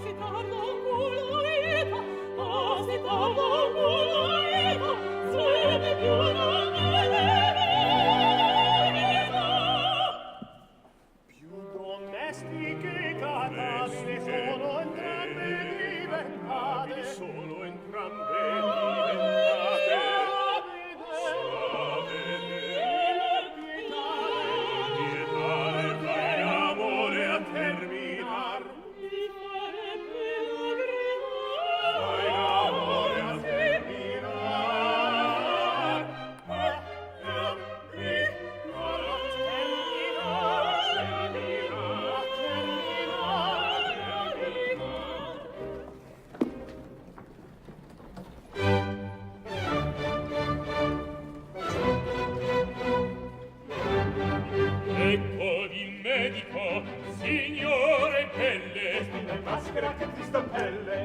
si tarda un culo vita, si tarda un culo vita, se ne più non ne deve. Più domestiche cataste sono entrambe diventate. Sono entrambe grande diventate. Pietare fai amore a terminar. Fai amore a terminar. Ecco il medico, signore Pelle, La maschera che ti stampelle.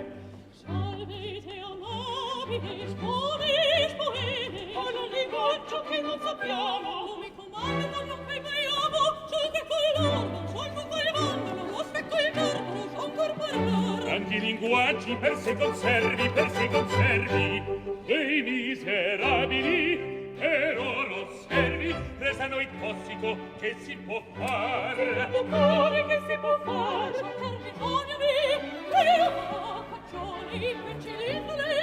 Salvete amabili, spone, con un linguaggio che non sappiamo. Mi comando, non preghiamo, sol che col loro, sol che col mondo, non mostra col corpo, son corpo. tanti linguaggi per se conservi, dei miserabili per oro servi, presano il tossico che si può fare. Bucare che si può fare, per bisogno di Dio, faccione, pencilindole,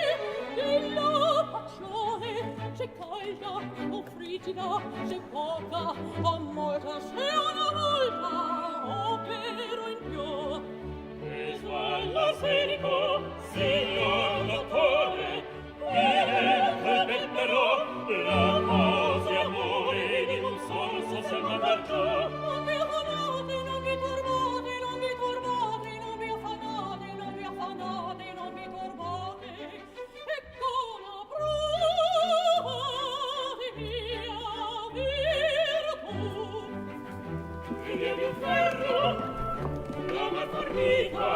della faccione, se calda o frigida, se poca o molta, se una volta o però in più. All'arsenico, signor dottore, viene però la cose amore di un solo se mandar giù. Non vi affannate, non vi turbate, non vi turbate, non vi affannate, non vi affannate, non vi turbate. Ecco la prova di mia virtù. Figlia di un ferro, l'uomo formica.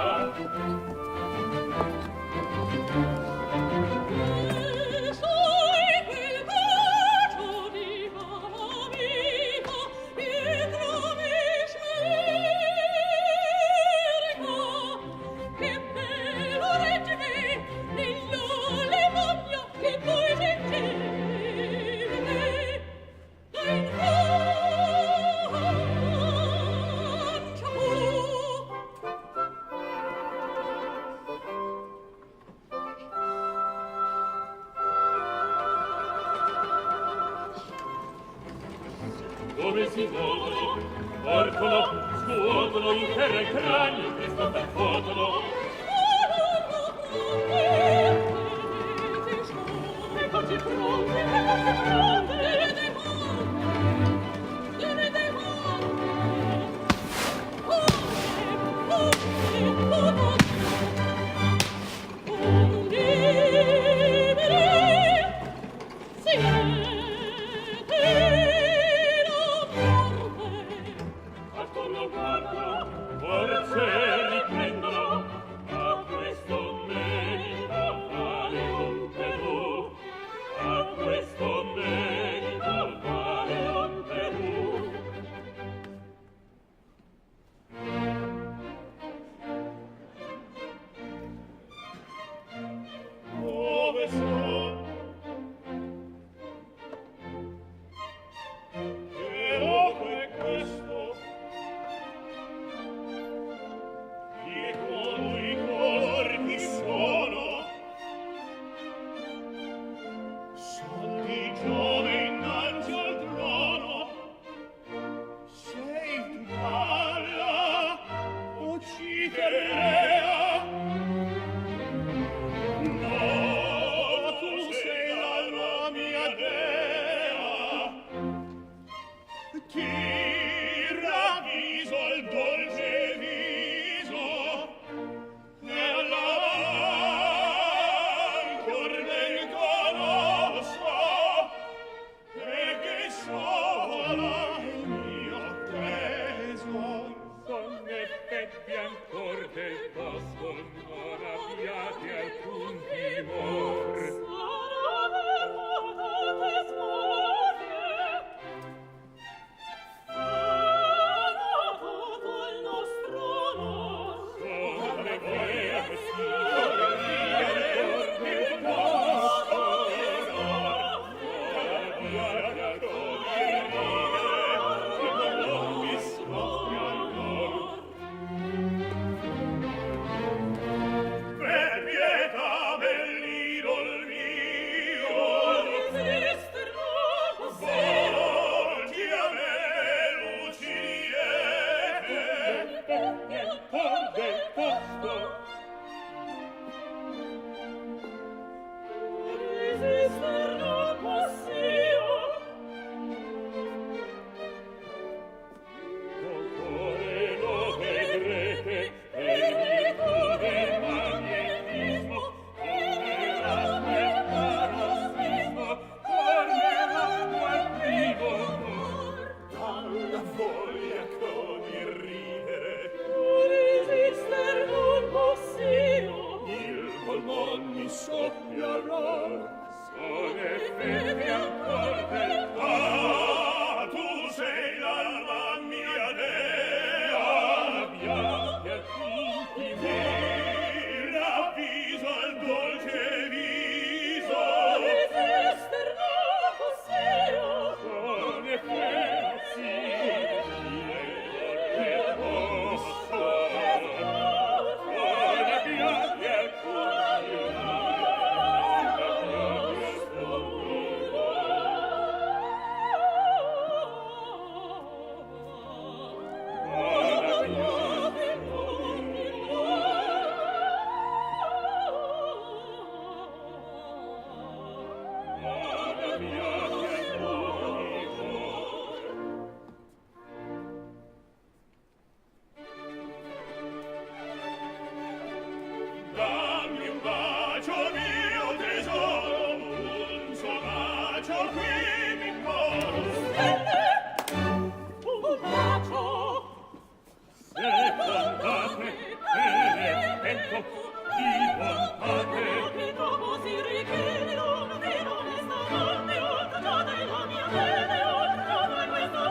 Dove si muovono, portano, scuotono in terra i crani che sto percuotono. Eccoci pronti, eccoci pronti, Forse riprendono a questo medico vale un Perù, a questo medico vale un Perù. Dove sono? Che loco è questo? Che colui corpi sono? Son di Giove innanzi al trono. Sei tu palla, ucciderea. No, tu sei la mia dea. Ti ravviso il dolce viso e all'ancor ben conosco e che sola il mio teso. Son effetti ancor del vostro Sono effetti ancor del Ah, tu sei l'alma mia dea, abbiate al fin mi ravviso al dolce viso. Resister non possiamo. Sono effetti del posto. Ora abbiate al Dammi un bacio mio tesoro, un suo bacio qui mi impone. Un bacio. Se contate per effetto di bontate, Che dopo si richiede l'uomo che non è stante, oltre ciò della mia fede, oltre ciò di questo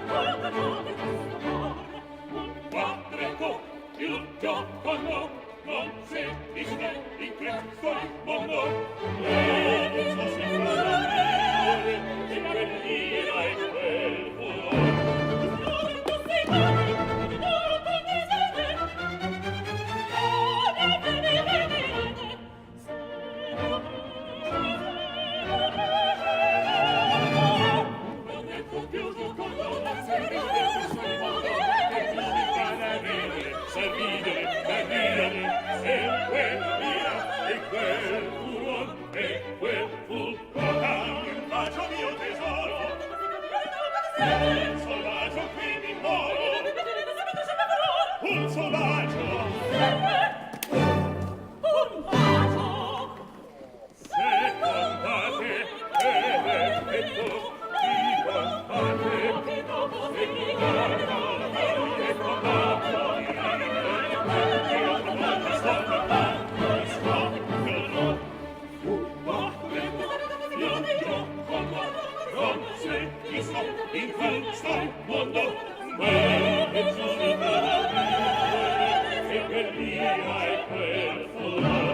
cuore, oltre ciò di questo cuore. Un quattro il gioco no, non si dice in questo mondo. E il suo singolo amore, e quell'ira e quel furore. Servire, per ridere, e quell'ira e quel furore, e quel furore. Dammi un bacio mio tesoro, un suo bacio qui mi impone. Un suo bacio. Un bacio. Se contate per effetto di bontate, Che dopo si e richiede in questo mondo, e ciò si farà, e quell'ira e quel furore.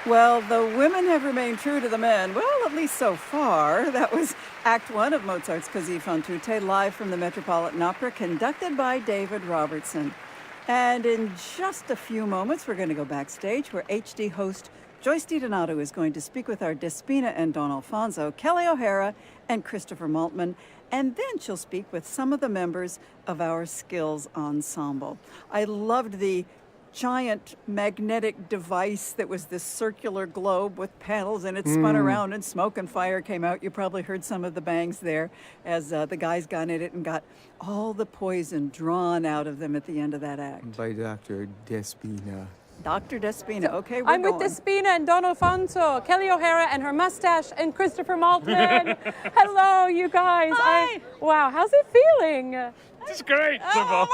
Well, the women have remained true to the men. Well, at least so far. That was Act One of Mozart's Così tutte, live from the Metropolitan Opera, conducted by David Robertson. And in just a few moments, we're going to go backstage where HD host Joyce DiDonato is going to speak with our Despina and Don Alfonso, Kelly O'Hara, and Christopher Maltman. And then she'll speak with some of the members of our Skills Ensemble. I loved the giant magnetic device that was this circular globe with panels, and it spun around and smoke and fire came out. You probably heard some of the bangs there as the guys got in it and got all the poison drawn out of them at the end of that act. By Dr. Despina. Dr. Despina. Okay, we're I'm going. with Despina and Don Alfonso, Kelly O'Hara and her mustache, and Christopher Maltman. Hello, you guys. Hi. Wow, how's it feeling? It's great, so far.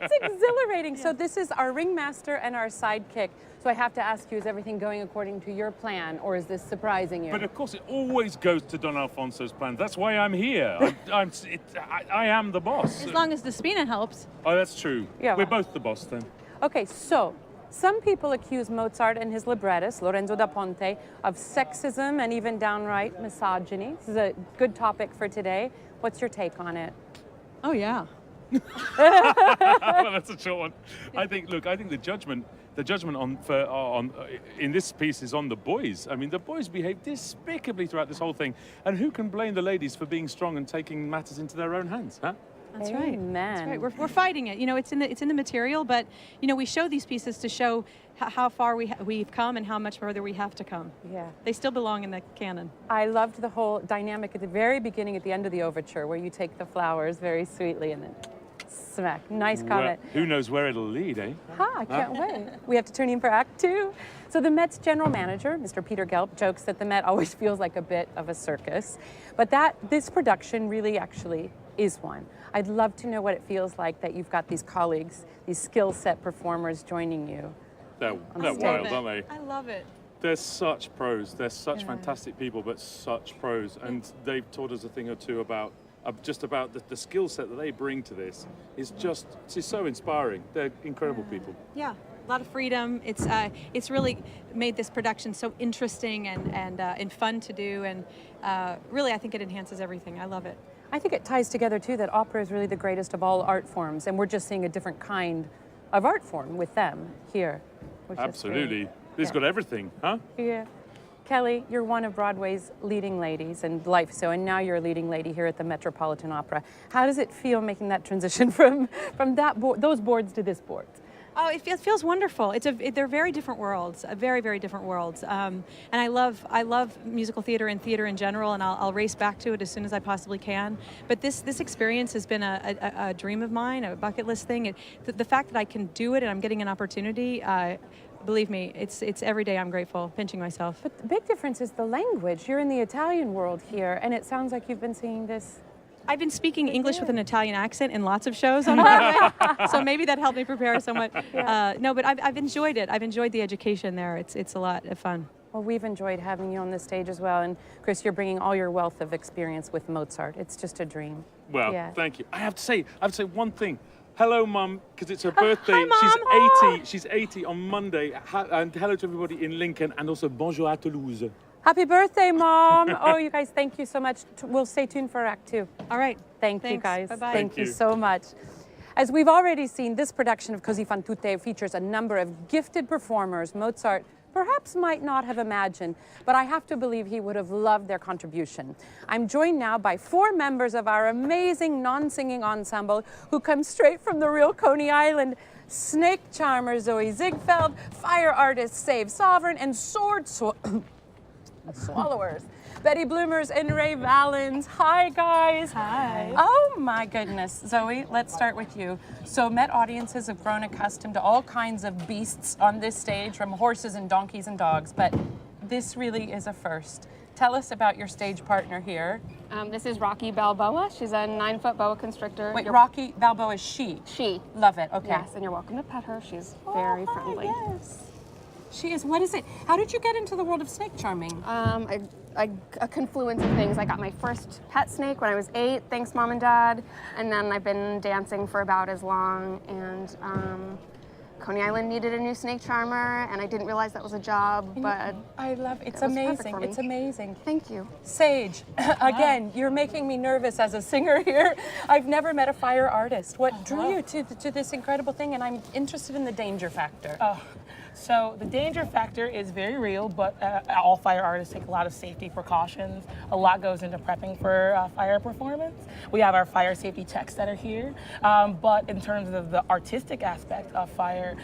It's exhilarating. So this is our ringmaster and our sidekick. So I have to ask you, is everything going according to your plan, or is this surprising you? But of course, it always goes to Don Alfonso's plan. That's why I'm here. I am the boss. As long as Despina helps. Oh, that's true. Yeah, We're well. both the boss then. Okay, so some people accuse Mozart and his librettist, Lorenzo da Ponte, of sexism and even downright misogyny. This is a good topic for today. What's your take on it? Oh, yeah. Well, that's a short one. I think the judgment in this piece is on the boys. I mean, the boys behave despicably throughout this whole thing. And who can blame the ladies for being strong and taking matters into their own hands, huh? That's right. Amen. That's right. We're fighting it. You know, it's in the material, but you know, we show these pieces to show how far we've come and how much further we have to come. Yeah. They still belong in the canon. I loved the whole dynamic at the very beginning, at the end of the overture, where you take the flowers very sweetly and then smack. Nice comment. Well, who knows where it'll lead, eh? I can't wait. We have to tune in for Act 2. So the Met's general manager, Mr. Peter Gelb, jokes that the Met always feels like a bit of a circus, but this production really actually is one. I'd love to know what it feels like that you've got these colleagues, these skill set performers joining you. They're wild, aren't they? I love it. They're such pros. They're such fantastic people, but such pros. And they've taught us a thing or two about just about the skill set that they bring to this. It's so inspiring. They're incredible people. Yeah, a lot of freedom. It's really made this production so interesting and fun to do, and really I think it enhances everything. I love it. I think it ties together too that opera is really the greatest of all art forms, and we're just seeing a different kind of art form with them here. Which Absolutely. Is This got everything, huh? yeah. Kelly, you're one of Broadway's leading ladies in life, and now you're a leading lady here at the Metropolitan Opera. How does it feel making that transition from those boards to this board? Oh, it feels wonderful. They're very different worlds, very, very different worlds. And I love musical theater and theater in general, and I'll race back to it as soon as I possibly can. But this experience has been a dream of mine, a bucket list thing. The fact that I can do it and I'm getting an opportunity, believe me, it's every day I'm grateful, pinching myself. But the big difference is the language. You're in the Italian world here, and it sounds like you've been singing this. I've been speaking English with an Italian accent in lots of shows on Broadway, so maybe that helped me prepare somewhat. No, but I've enjoyed it. I've enjoyed the education there. It's a lot of fun. Well, we've enjoyed having you on the stage as well, and Chris, you're bringing all your wealth of experience with Mozart. It's just a dream. Well, Yeah. thank you. I have to say one thing. Hello, Mum, because it's her birthday. Hi, Mom. She's 80 on Monday. And hello to everybody in Lincoln, and also bonjour à Toulouse. Happy birthday, Mom! Oh, you guys, thank you so much. We'll stay tuned for Act 2. All right. Thank you, Thanks. guys. Bye-bye. Thank you you. so much. As we've already seen, this production of Così tutte features a number of gifted performers Mozart perhaps might not have imagined, but I have to believe he would have loved their contribution. I'm joined now by 4 members of our amazing non-singing ensemble who come straight from the real Coney Island. Snake charmer Zoe Ziegfeld, fire artist Save Sovereign, and swallowers Betty Bloomers and Ray Valens. Hi, guys. Hi. Oh, my goodness. Zoe, let's start with you. So Met audiences have grown accustomed to all kinds of beasts on this stage, from horses and donkeys and dogs, but this really is a first. Tell us about your stage partner here. This is Rocky Balboa. She's a 9-foot boa constrictor. Wait, Rocky Balboa is she? She. Love it, okay. Yes, and you're welcome to pet her. She's very friendly. Yes. She is. What is it? How did you get into the world of snake charming? A confluence of things. I got my first pet snake when I was 8, thanks Mom and Dad, and then I've been dancing for about as long, and Coney Island needed a new snake charmer, and I didn't realize that was a job, but I love it. It's it was perfect amazing. for me. It's amazing. Thank you. Sage, again, you're making me nervous as a singer here. I've never met a fire artist. What drew you to this incredible thing? And I'm interested in the danger factor. So the danger factor is very real, but all fire artists take a lot of safety precautions. A lot goes into prepping for fire performance. We have our fire safety techs that are here, but in terms of the artistic aspect of fire,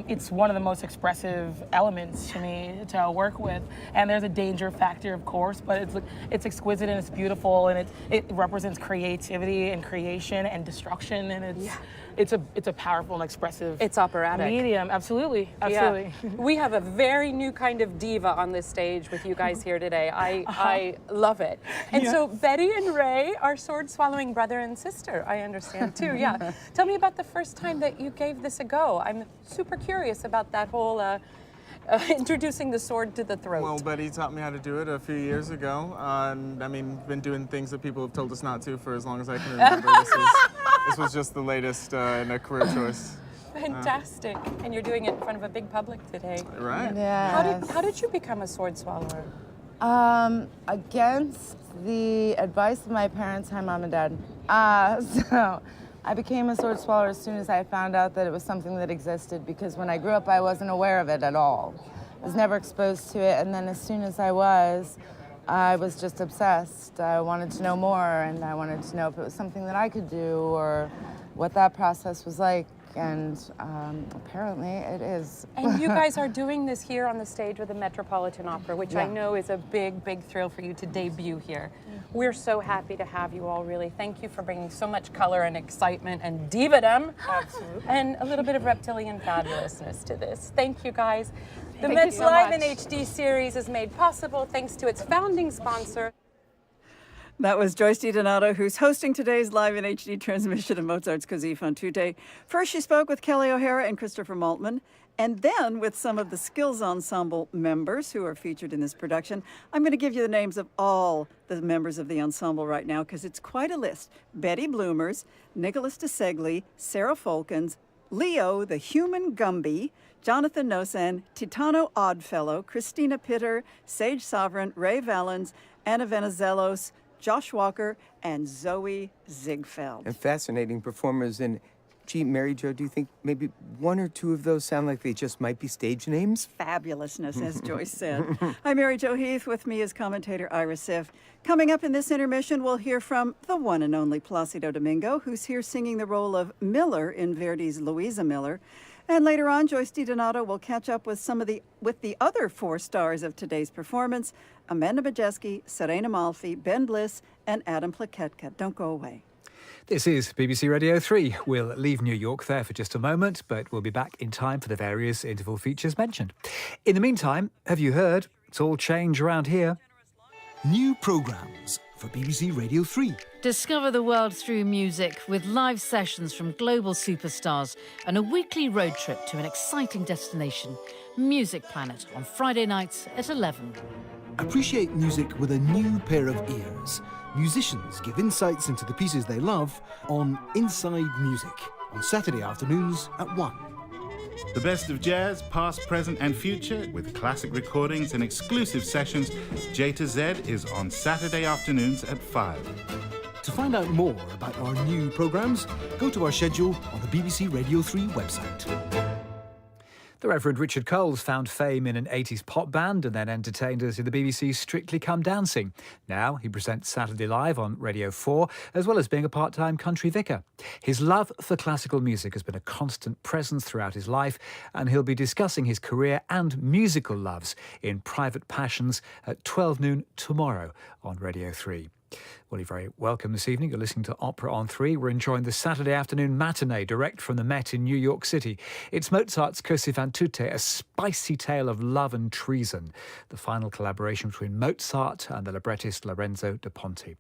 it's one of the most expressive elements to me to work with. And there's a danger factor, of course, but it's exquisite and it's beautiful, and it represents creativity and creation and destruction, and it's a powerful and expressive. It's operatic. Medium, absolutely. Yeah. We have a very new kind of diva on this stage with you guys here today. I love it. And so Betty and Ray are sword-swallowing brother and sister, I understand too. Yeah. Tell me about the first time that you gave this a go. I'm super curious about that whole introducing the sword to the throat. Well, Betty taught me how to do it a few years ago. And I mean, been doing things that people have told us not to for as long as I can remember. This was just the latest in a career choice. Fantastic. And you're doing it in front of a big public today. Right. Yes. How did you become a sword swallower? Against the advice of my parents, hi Mom and Dad. So I became a sword swallower as soon as I found out that it was something that existed, because when I grew up I wasn't aware of it at all. I was never exposed to it, and then as soon as I was just obsessed. I wanted to know more, and I wanted to know if it was something that I could do or what that process was like. And apparently it is. And you guys are doing this here on the stage with the Metropolitan Opera, which I know is a big, big thrill for you to debut here. We're so happy to have you all, really. Thank you for bringing so much color and excitement and divadom and a little bit of reptilian fabulousness to this. Thank you, guys. The Met's Live in HD series is made possible thanks to its founding sponsor. That was Joyce DiDonato, who's hosting today's Live in HD transmission of Mozart's Così fan tutte. First, she spoke with Kelly O'Hara and Christopher Maltman, and then with some of the Skills Ensemble members who are featured in this production. I'm going to give you the names of all the members of the ensemble right now, because it's quite a list. Betty Bloomers, Nicholas DeSegli, Sarah Folkens, Leo, the Human Gumby, Jonathan Nosan, Titano Oddfellow, Christina Pitter, Sage Sovereign, Ray Valens, Anna Venizelos, Josh Walker, and Zoe Ziegfeld. And fascinating performers. And gee, Mary Jo, do you think maybe one or two of those sound like they just might be stage names? Fabulousness, as Joyce said. I'm Mary Jo Heath. With me is commentator Ira Sif. Coming up in this intermission, we'll hear from the one and only Placido Domingo, who's here singing the role of Miller in Verdi's Louisa Miller. And later on, Joyce DiDonato will catch up with the other 4 stars of today's performance: Amanda Majeski, Serena Malfi, Ben Bliss, and Adam Plaketka. Don't go away. This is BBC Radio 3. We'll leave New York there for just a moment, but we'll be back in time for the various interval features mentioned. In the meantime, have you heard? It's all change around here. New programmes for BBC Radio 3. Discover the world through music with live sessions from global superstars and a weekly road trip to an exciting destination, Music Planet, on Friday nights at 11. Appreciate music with a new pair of ears. Musicians give insights into the pieces they love on Inside Music on Saturday afternoons at 1. The best of jazz, past, present and future, with classic recordings and exclusive sessions. J to Z is on Saturday afternoons at 5. To find out more about our new programmes, go to our schedule on the BBC Radio 3 website. The Reverend Richard Coles found fame in an 80s pop band and then entertained us in the BBC's Strictly Come Dancing. Now he presents Saturday Live on Radio 4, as well as being a part-time country vicar. His love for classical music has been a constant presence throughout his life, and he'll be discussing his career and musical loves in Private Passions at 12 noon tomorrow on Radio 3. Well, you're very welcome this evening. You're listening to Opera on 3. We're enjoying the Saturday afternoon matinee direct from the Met in New York City. It's Mozart's Così fan tutte, a spicy tale of love and treason, the final collaboration between Mozart and the librettist Lorenzo da Ponte.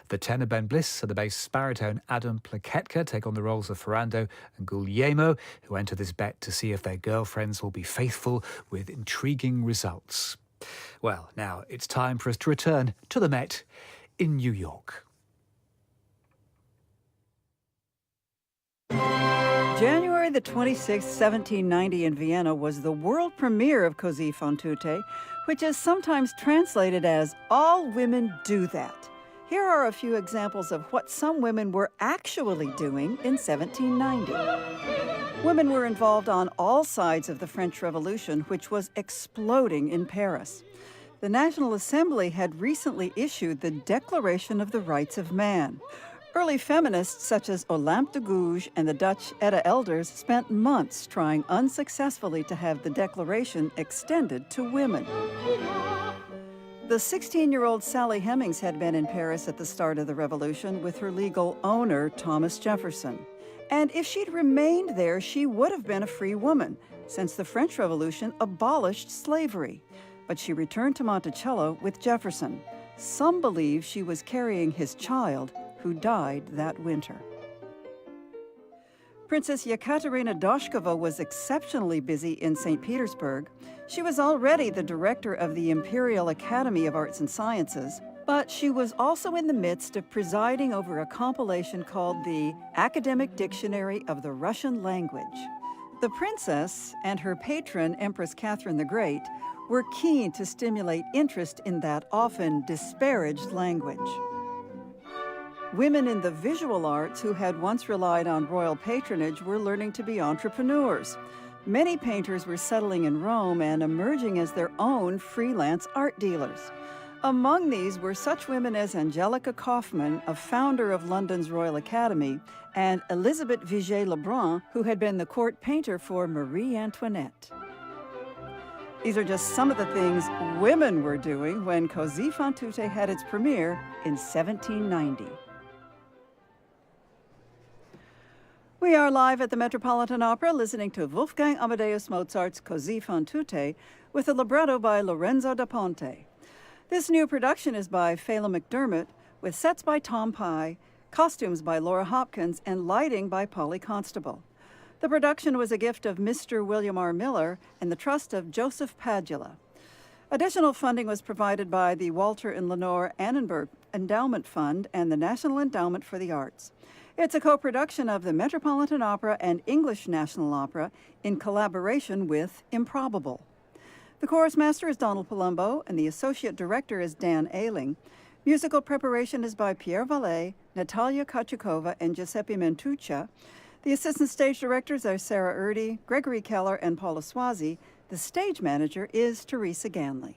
The tenor Ben Bliss and the bass baritone Adam Plaketka take on the roles of Ferrando and Guglielmo, who enter this bet to see if their girlfriends will be faithful with intriguing results. Well, now it's time for us to return to the Met in New York. January the 26th, 1790 in Vienna was the world premiere of Così fan tutte, which is sometimes translated as "all women do that." Here are a few examples of what some women were actually doing in 1790. Women were involved on all sides of the French Revolution, which was exploding in Paris. The National Assembly had recently issued the Declaration of the Rights of Man. Early feminists such as Olympe de Gouges and the Dutch Etta Elders spent months trying unsuccessfully to have the Declaration extended to women. The 16-year-old Sally Hemings had been in Paris at the start of the Revolution with her legal owner, Thomas Jefferson. And if she'd remained there, she would have been a free woman, since the French Revolution abolished slavery. But she returned to Monticello with Jefferson. Some believe she was carrying his child, who died that winter. Princess Yekaterina Doshkova was exceptionally busy in St. Petersburg. She was already the director of the Imperial Academy of Arts and Sciences, but she was also in the midst of presiding over a compilation called the Academic Dictionary of the Russian Language. The princess and her patron, Empress Catherine the Great, were keen to stimulate interest in that often disparaged language. Women in the visual arts who had once relied on royal patronage were learning to be entrepreneurs. Many painters were settling in Rome and emerging as their own freelance art dealers. Among these were such women as Angelica Kauffman, a founder of London's Royal Academy, and Elizabeth Vigée-Lebrun, who had been the court painter for Marie Antoinette. These are just some of the things women were doing when Così fan tutte had its premiere in 1790. We are live at the Metropolitan Opera listening to Wolfgang Amadeus Mozart's Così fan tutte with a libretto by Lorenzo da Ponte. This new production is by Phelan McDermott with sets by Tom Pye, costumes by Laura Hopkins, and lighting by Polly Constable. The production was a gift of Mr. William R. Miller and the trust of Joseph Padula. Additional funding was provided by the Walter and Lenore Annenberg Endowment Fund and the National Endowment for the Arts. It's a co-production of the Metropolitan Opera and English National Opera in collaboration with Improbable. The chorus master is Donald Palumbo, and the associate director is Dan Ailing. Musical preparation is by Pierre Vallet, Natalia Kachukova, and Giuseppe Mentuccia. The assistant stage directors are Sarah Erdy, Gregory Keller, and Paula Swazi. The stage manager is Teresa Ganley.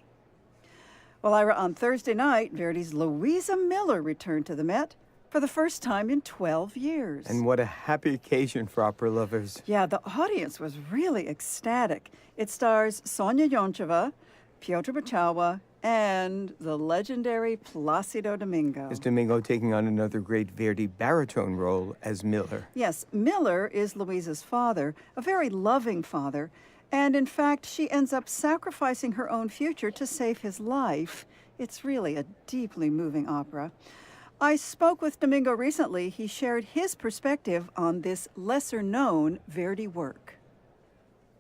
Well, Ira, on Thursday night, Verdi's Louisa Miller returned to the Met for the first time in 12 years. And what a happy occasion for opera lovers. Yeah, the audience was really ecstatic. It stars Sonia Yoncheva, Piotr Bachawa, and the legendary Placido Domingo. Is Domingo taking on another great Verdi baritone role as Miller? Yes, Miller is Louisa's father, a very loving father, and in fact, she ends up sacrificing her own future to save his life. It's really a deeply moving opera. I spoke with Domingo recently. He shared his perspective on this lesser-known Verdi work.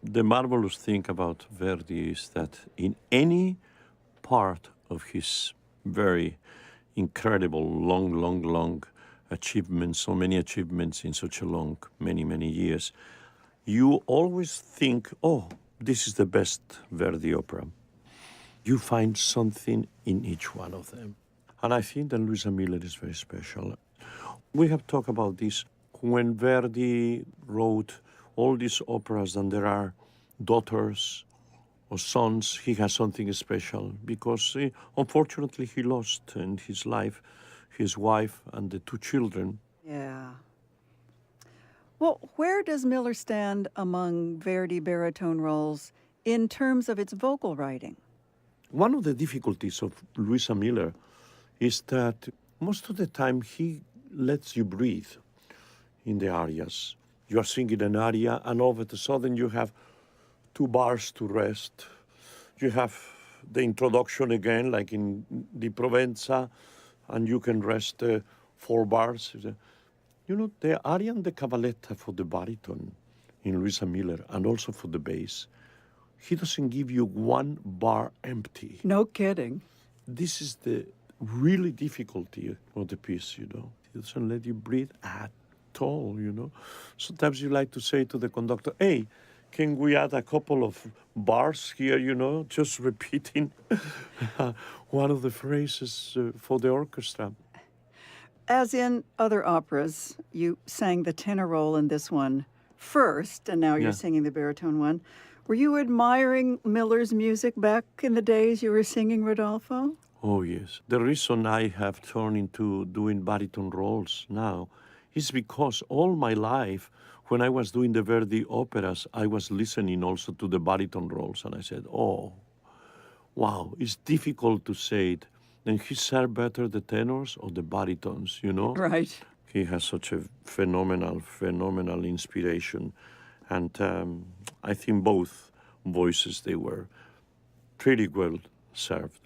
The marvelous thing about Verdi is that in any part of his very incredible, long achievements, so many achievements in such a long, many years, you always think, oh, this is the best Verdi opera. You find something in each one of them. And I think that Louisa Miller is very special. We have talked about this. When Verdi wrote all these operas and there are daughters or sons, he has something special because unfortunately he lost in his life his wife and the two children. Yeah. Well, where does Miller stand among Verdi baritone roles in terms of its vocal writing? One of the difficulties of Louisa Miller is that most of the time he lets you breathe in the arias. You are singing an aria, and all of a sudden you have 2 bars to rest. You have the introduction again, like in Di Provenza, and you can rest 4 bars. You know, the aria and the cavalletta for the baritone in Louisa Miller, and also for the bass, he doesn't give you 1 bar empty. No kidding. This is the really difficulty of the piece, you know. It doesn't let you breathe at all, you know. Sometimes you like to say to the conductor, hey, can we add a couple of bars here, you know, just repeating one of the phrases for the orchestra. As in other operas, you sang the tenor role in this one first, and now you're singing the baritone one. Were you admiring Miller's music back in the days you were singing Rodolfo? Oh, yes. The reason I have turned into doing baritone roles now is because all my life, when I was doing the Verdi operas, I was listening also to the baritone roles, and I said, oh, wow, it's difficult to say it. And he served better the tenors or the baritones, you know? Right. He has such a phenomenal inspiration. And I think both voices, they were pretty well served.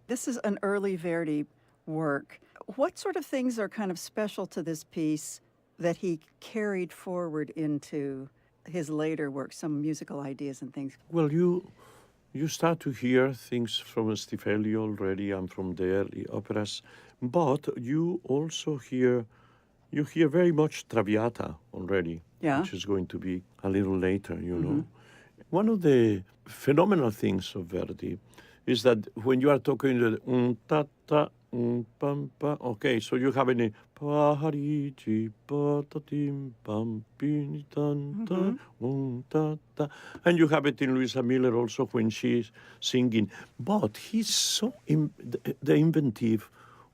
This is an early Verdi work. What sort of things are kind of special to this piece that he carried forward into his later work, some musical ideas and things? Well, you start to hear things from Stifelli already and from the early operas, but you also hear very much Traviata already, which is going to be a little later, you know. One of the phenomenal things of Verdi is that when you are talking the ta-ta, pam, pa, okay, so you have any Parigi, patatim, pam, pini, tan, ta, ta, and you have it in Luisa Miller also when she's singing. But he's so, the inventive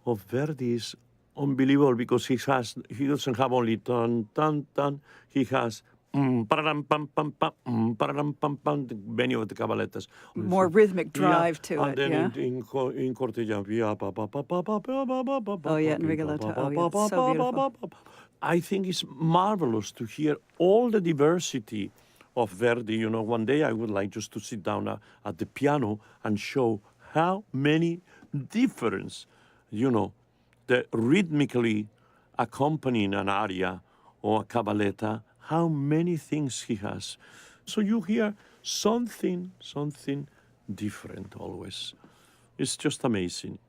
of Verdi is unbelievable because he doesn't have only tan, tan, tan, he has pararam, pam, pam, pam, pararam, pam, pam, many of the caballetas. More rhythmic drive to and it, then in Cortellano, oh, yeah, in Rigoletto, oh, yeah, it's so beautiful. I think it's marvelous to hear all the diversity of Verdi. You know, one day I would like just to sit down at the piano and show how many difference, you know, the rhythmically accompanying an aria or a cabaletta, how many things he has. So you hear something different always. It's just amazing.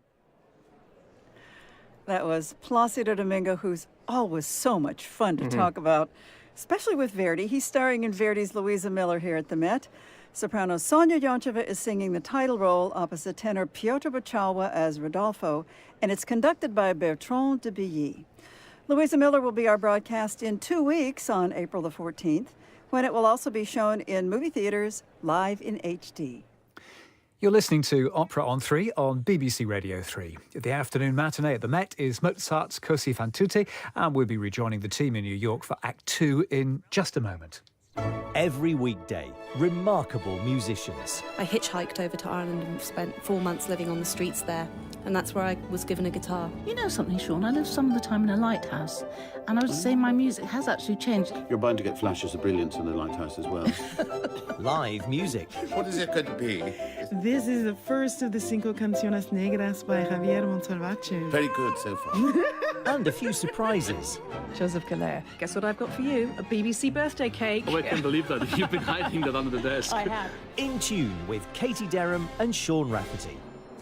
That was Placido Domingo, who's always so much fun to talk about, especially with Verdi. He's starring in Verdi's Louisa Miller here at the Met. Soprano Sonia Yoncheva is singing the title role opposite tenor Piotr Bachalwa as Rodolfo, and it's conducted by Bertrand de Billy. Louisa Miller will be our broadcast in 2 weeks on April the 14th, when it will also be shown in movie theaters live in HD. You're listening to Opera on 3 on BBC Radio 3. The afternoon matinee at the Met is Mozart's Così fan tutte, and we'll be rejoining the team in New York for Act 2 in just a moment. Every weekday, remarkable musicians. I hitchhiked over to Ireland and spent 4 months living on the streets there, and that's where I was given a guitar. You know something, Sean? I lived some of the time in a lighthouse, and I would say my music has actually changed. You're bound to get flashes of brilliance in the lighthouse as well. Live music. What is it going to be? This is the first of the Cinco Canciones Negras by Javier Montalvache. Very good so far. And a few surprises. Joseph Calais. Guess what I've got for you? A BBC birthday cake. Oh, I can't believe that. You've been hiding that under the desk. I have. In Tune with Katie Derham and Sean Rafferty.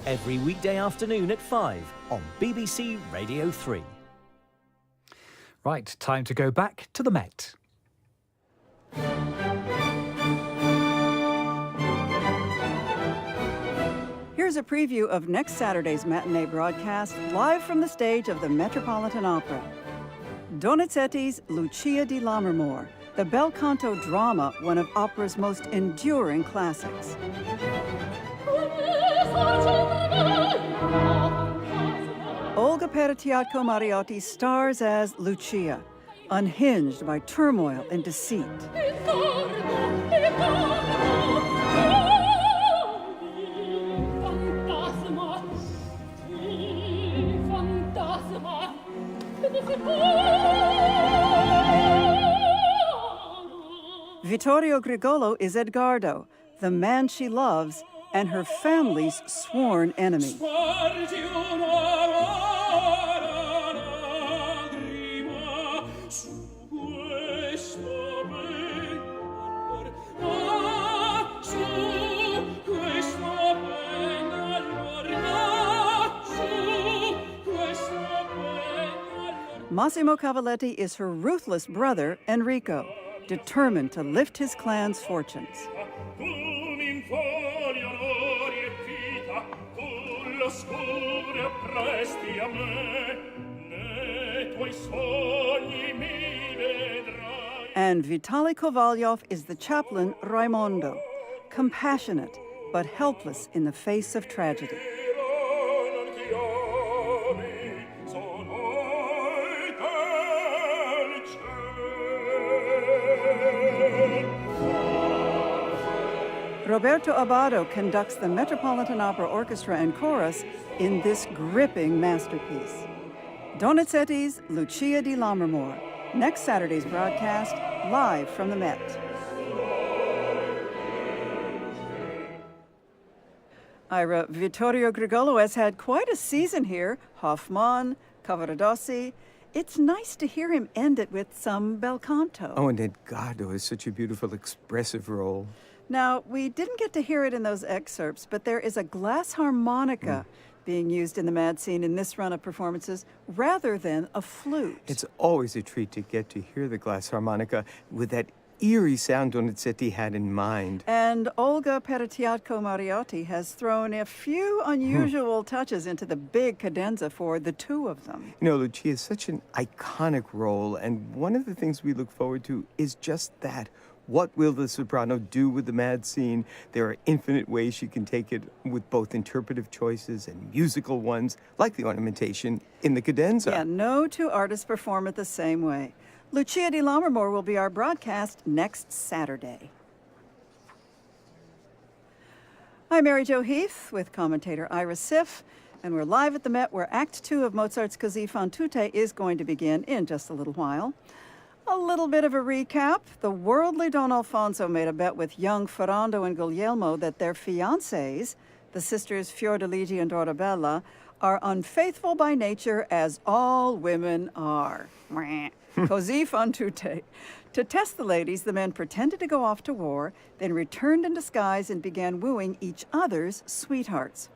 Every weekday afternoon at 5 on BBC Radio 3. Right, time to go back to the Met. Here's a preview of next Saturday's matinee broadcast, live from the stage of the Metropolitan Opera. Donizetti's Lucia di Lammermoor, the bel canto drama, one of opera's most enduring classics. Olga Peretiatko Mariotti stars as Lucia, unhinged by turmoil and deceit. Vittorio Grigolo is Edgardo, the man she loves and her family's sworn enemy. Massimo Cavalletti is her ruthless brother, Enrico, determined to lift his clan's fortunes. And Vitaly Kovalyov is the chaplain Raimondo, compassionate but helpless in the face of tragedy. Roberto Abbado conducts the Metropolitan Opera Orchestra and Chorus in this gripping masterpiece. Donizetti's Lucia di Lammermoor, next Saturday's broadcast, live from the Met. Ira, Vittorio Grigolo has had quite a season here. Hoffmann, Cavaradossi. It's nice to hear him end it with some bel canto. Oh, and Edgardo is such a beautiful, expressive role. Now, we didn't get to hear it in those excerpts, but there is a glass harmonica being used in the Mad Scene in this run of performances rather than a flute. It's always a treat to get to hear the glass harmonica with that eerie sound Donizetti had in mind. And Olga Peretiatko Mariotti has thrown a few unusual touches into the big cadenza for the two of them. You know, Lucia is such an iconic role, and one of the things we look forward to is just that. What will the soprano do with the Mad Scene? There are infinite ways she can take it with both interpretive choices and musical ones, like the ornamentation in the cadenza. Yeah, no two artists perform it the same way. Lucia di Lammermoor will be our broadcast next Saturday. I'm Mary Jo Heath with commentator Ira Siff, and we're live at the Met where Act 2 of Mozart's Così fan tutte is going to begin in just a little while. A little bit of a recap. The worldly Don Alfonso made a bet with young Ferrando and Guglielmo that their fiancés, the sisters Fiordiligi and Dorabella, are unfaithful by nature as all women are. Così fan tutte. To test the ladies, the men pretended to go off to war, then returned in disguise and began wooing each other's sweethearts.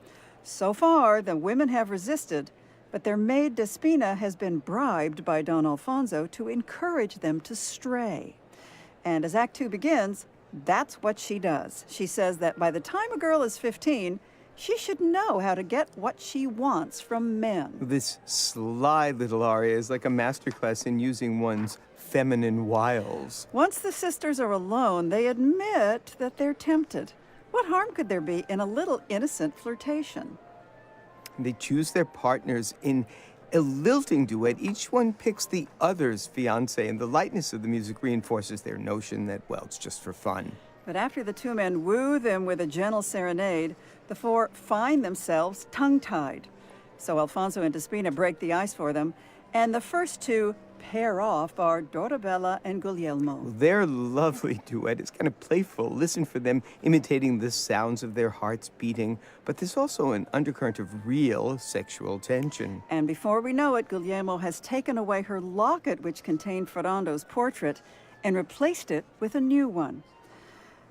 So far, the women have resisted, but their maid Despina has been bribed by Don Alfonso to encourage them to stray. And as Act 2 begins, that's what she does. She says that by the time a girl is 15, she should know how to get what she wants from men. This sly little aria is like a masterclass in using one's feminine wiles. Once the sisters are alone, they admit that they're tempted. What harm could there be in a little innocent flirtation? They choose their partners in a lilting duet. Each one picks the other's fiancé, and the lightness of the music reinforces their notion that, well, it's just for fun. But after the two men woo them with a gentle serenade, the four find themselves tongue-tied. So Alfonso and Despina break the ice for them, and the first two pair off are Dorabella and Guglielmo. Their lovely duet is kind of playful. Listen for them imitating the sounds of their hearts beating, but there's also an undercurrent of real sexual tension. And before we know it, Guglielmo has taken away her locket, which contained Ferrando's portrait, and replaced it with a new one.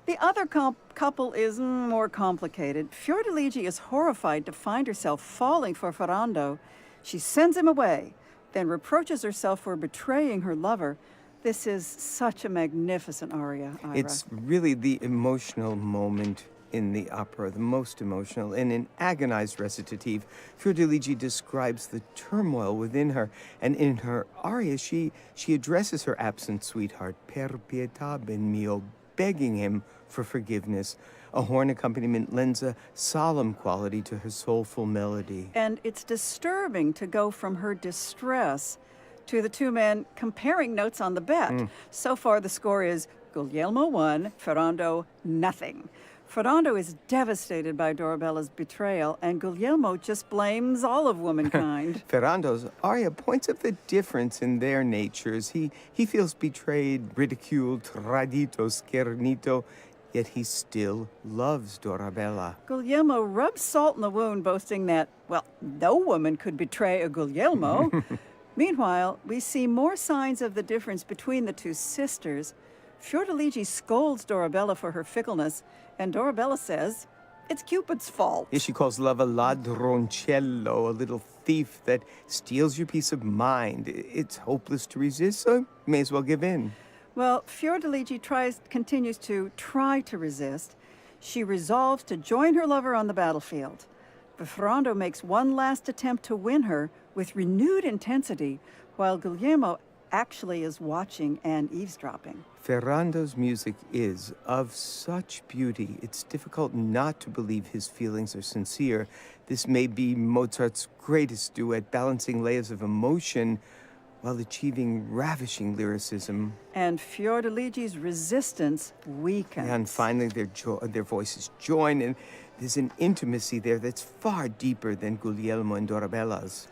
The other couple is more complicated. Fiordiligi is horrified to find herself falling for Ferrando. She sends him away, then reproaches herself for betraying her lover. This is such a magnificent aria, Ira. It's really the emotional moment in the opera, the most emotional. In an agonized recitative, Fiordiligi describes the turmoil within her, and in her aria, she addresses her absent sweetheart, Per pietà ben mio, begging him for forgiveness. A horn accompaniment lends a solemn quality to her soulful melody. And it's disturbing to go from her distress to the two men comparing notes on the bet. So far, the score is Guglielmo 1, Ferrando nothing. Ferrando is devastated by Dorabella's betrayal, and Guglielmo just blames all of womankind. Ferrando's aria points up the difference in their natures. He feels betrayed, ridiculed, tradito, schernito, yet he still loves Dorabella. Guglielmo rubs salt in the wound, boasting that, well, no woman could betray a Guglielmo. Meanwhile, we see more signs of the difference between the two sisters. Fiordiligi scolds Dorabella for her fickleness, and Dorabella says it's Cupid's fault. She calls love a ladroncello, a little thief that steals your peace of mind. It's hopeless to resist, so you may as well give in. Well, Fiordiligi continues to try to resist. She resolves to join her lover on the battlefield. But Ferrando makes one last attempt to win her with renewed intensity, while Guglielmo actually is watching and eavesdropping. Ferrando's music is of such beauty, it's difficult not to believe his feelings are sincere. This may be Mozart's greatest duet, balancing layers of emotion while achieving ravishing lyricism. And Fiordeligi's resistance weakens. And finally, their voices join, and there's an intimacy there that's far deeper than Guglielmo and Dorabella's.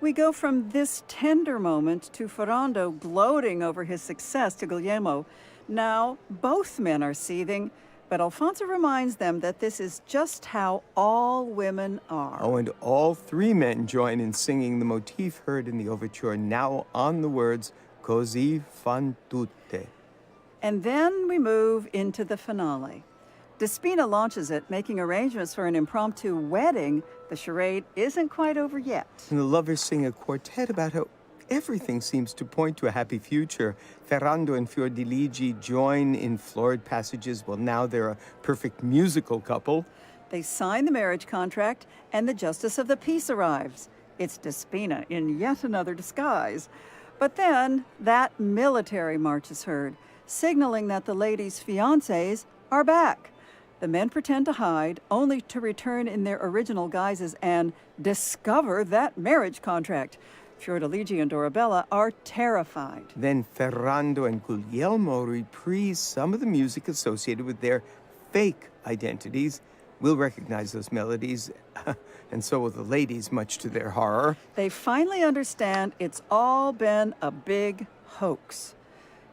We go from this tender moment to Ferrando gloating over his success to Guglielmo. Now, both men are seething, but Alfonso reminds them that this is just how all women are. Oh, and all three men join in singing the motif heard in the overture, now on the words, Così fan tutte. And then we move into the finale. Despina launches it, making arrangements for an impromptu wedding. The charade isn't quite over yet. And the lovers sing a quartet about how everything seems to point to a happy future. Ferrando and Fiordiligi join in florid passages. Well, now they're a perfect musical couple. They sign the marriage contract, and the justice of the peace arrives. It's Despina in yet another disguise. But then that military march is heard, signaling that the ladies' fiancés are back. The men pretend to hide, only to return in their original guises and discover that marriage contract. Fiordiligi and Dorabella are terrified. Then Ferrando and Guglielmo reprise some of the music associated with their fake identities. We'll recognize those melodies, and so will the ladies, much to their horror. They finally understand it's all been a big hoax.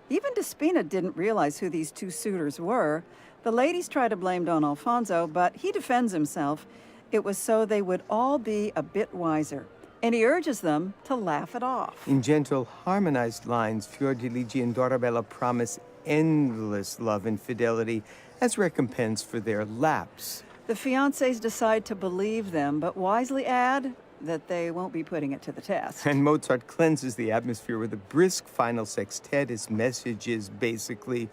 Even Despina didn't realize who these two suitors were. The ladies try to blame Don Alfonso, but he defends himself. It was so they would all be a bit wiser, and he urges them to laugh it off. In gentle, harmonized lines, Fiordiligi and Dorabella promise endless love and fidelity as recompense for their lapse. The fiancés decide to believe them, but wisely add that they won't be putting it to the test. And Mozart cleanses the atmosphere with a brisk final sextet. His message is basically,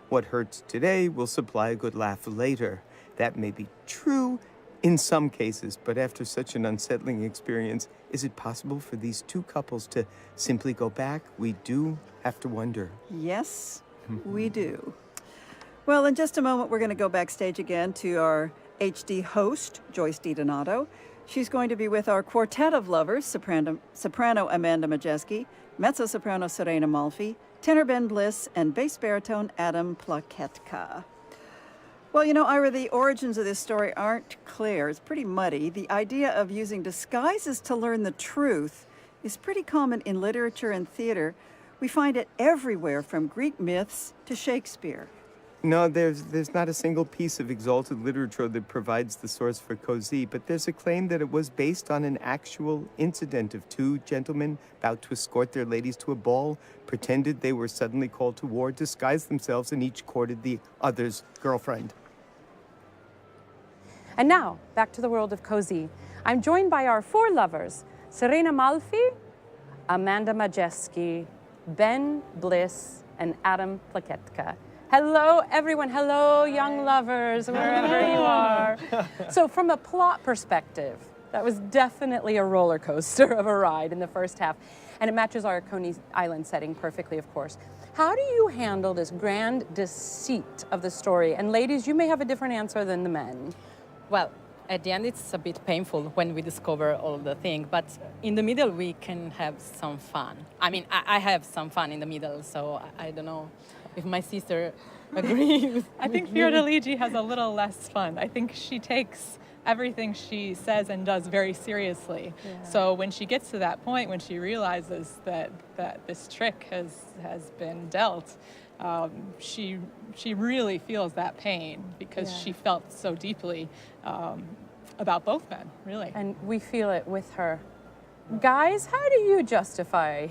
what hurts today will supply a good laugh later. That may be true in some cases, but after such an unsettling experience, is it possible for these two couples to simply go back? We do have to wonder. Yes, we do. Well, in just a moment, we're going to go backstage again to our HD host, Joyce DiDonato. She's going to be with our quartet of lovers, soprano Amanda Majeski, mezzo-soprano Serena Malfi, tenor Ben Bliss, and bass baritone Adam Plaketka. Well, you know, Ira, the origins of this story aren't clear. It's pretty muddy. The idea of using disguises to learn the truth is pretty common in literature and theater. We find it everywhere, from Greek myths to Shakespeare. No, there's not a single piece of exalted literature that provides the source for Così, but there's a claim that it was based on an actual incident of two gentlemen about to escort their ladies to a ball, pretended they were suddenly called to war, disguised themselves, and each courted the other's girlfriend. And now, back to the world of Così. I'm joined by our four lovers, Serena Malfi, Amanda Majeski, Ben Bliss, and Adam Plaketka. Hello, everyone. Hello, young lovers, wherever you are. So from a plot perspective, that was definitely a roller coaster of a ride in the first half. And it matches our Coney Island setting perfectly, of course. How do you handle this grand deceit of the story? And ladies, you may have a different answer than the men. Well, at the end, it's a bit painful when we discover all the thing, but in the middle, we can have some fun. I mean, I have some fun in the middle, so I don't know if my sister agrees. I think Fiordiligi has a little less fun. I think she takes everything she says and does very seriously. Yeah. So when she gets to that point, when she realizes that this trick has been dealt, she really feels that pain because she felt so deeply about both men, really. And we feel it with her. Guys, how do you justify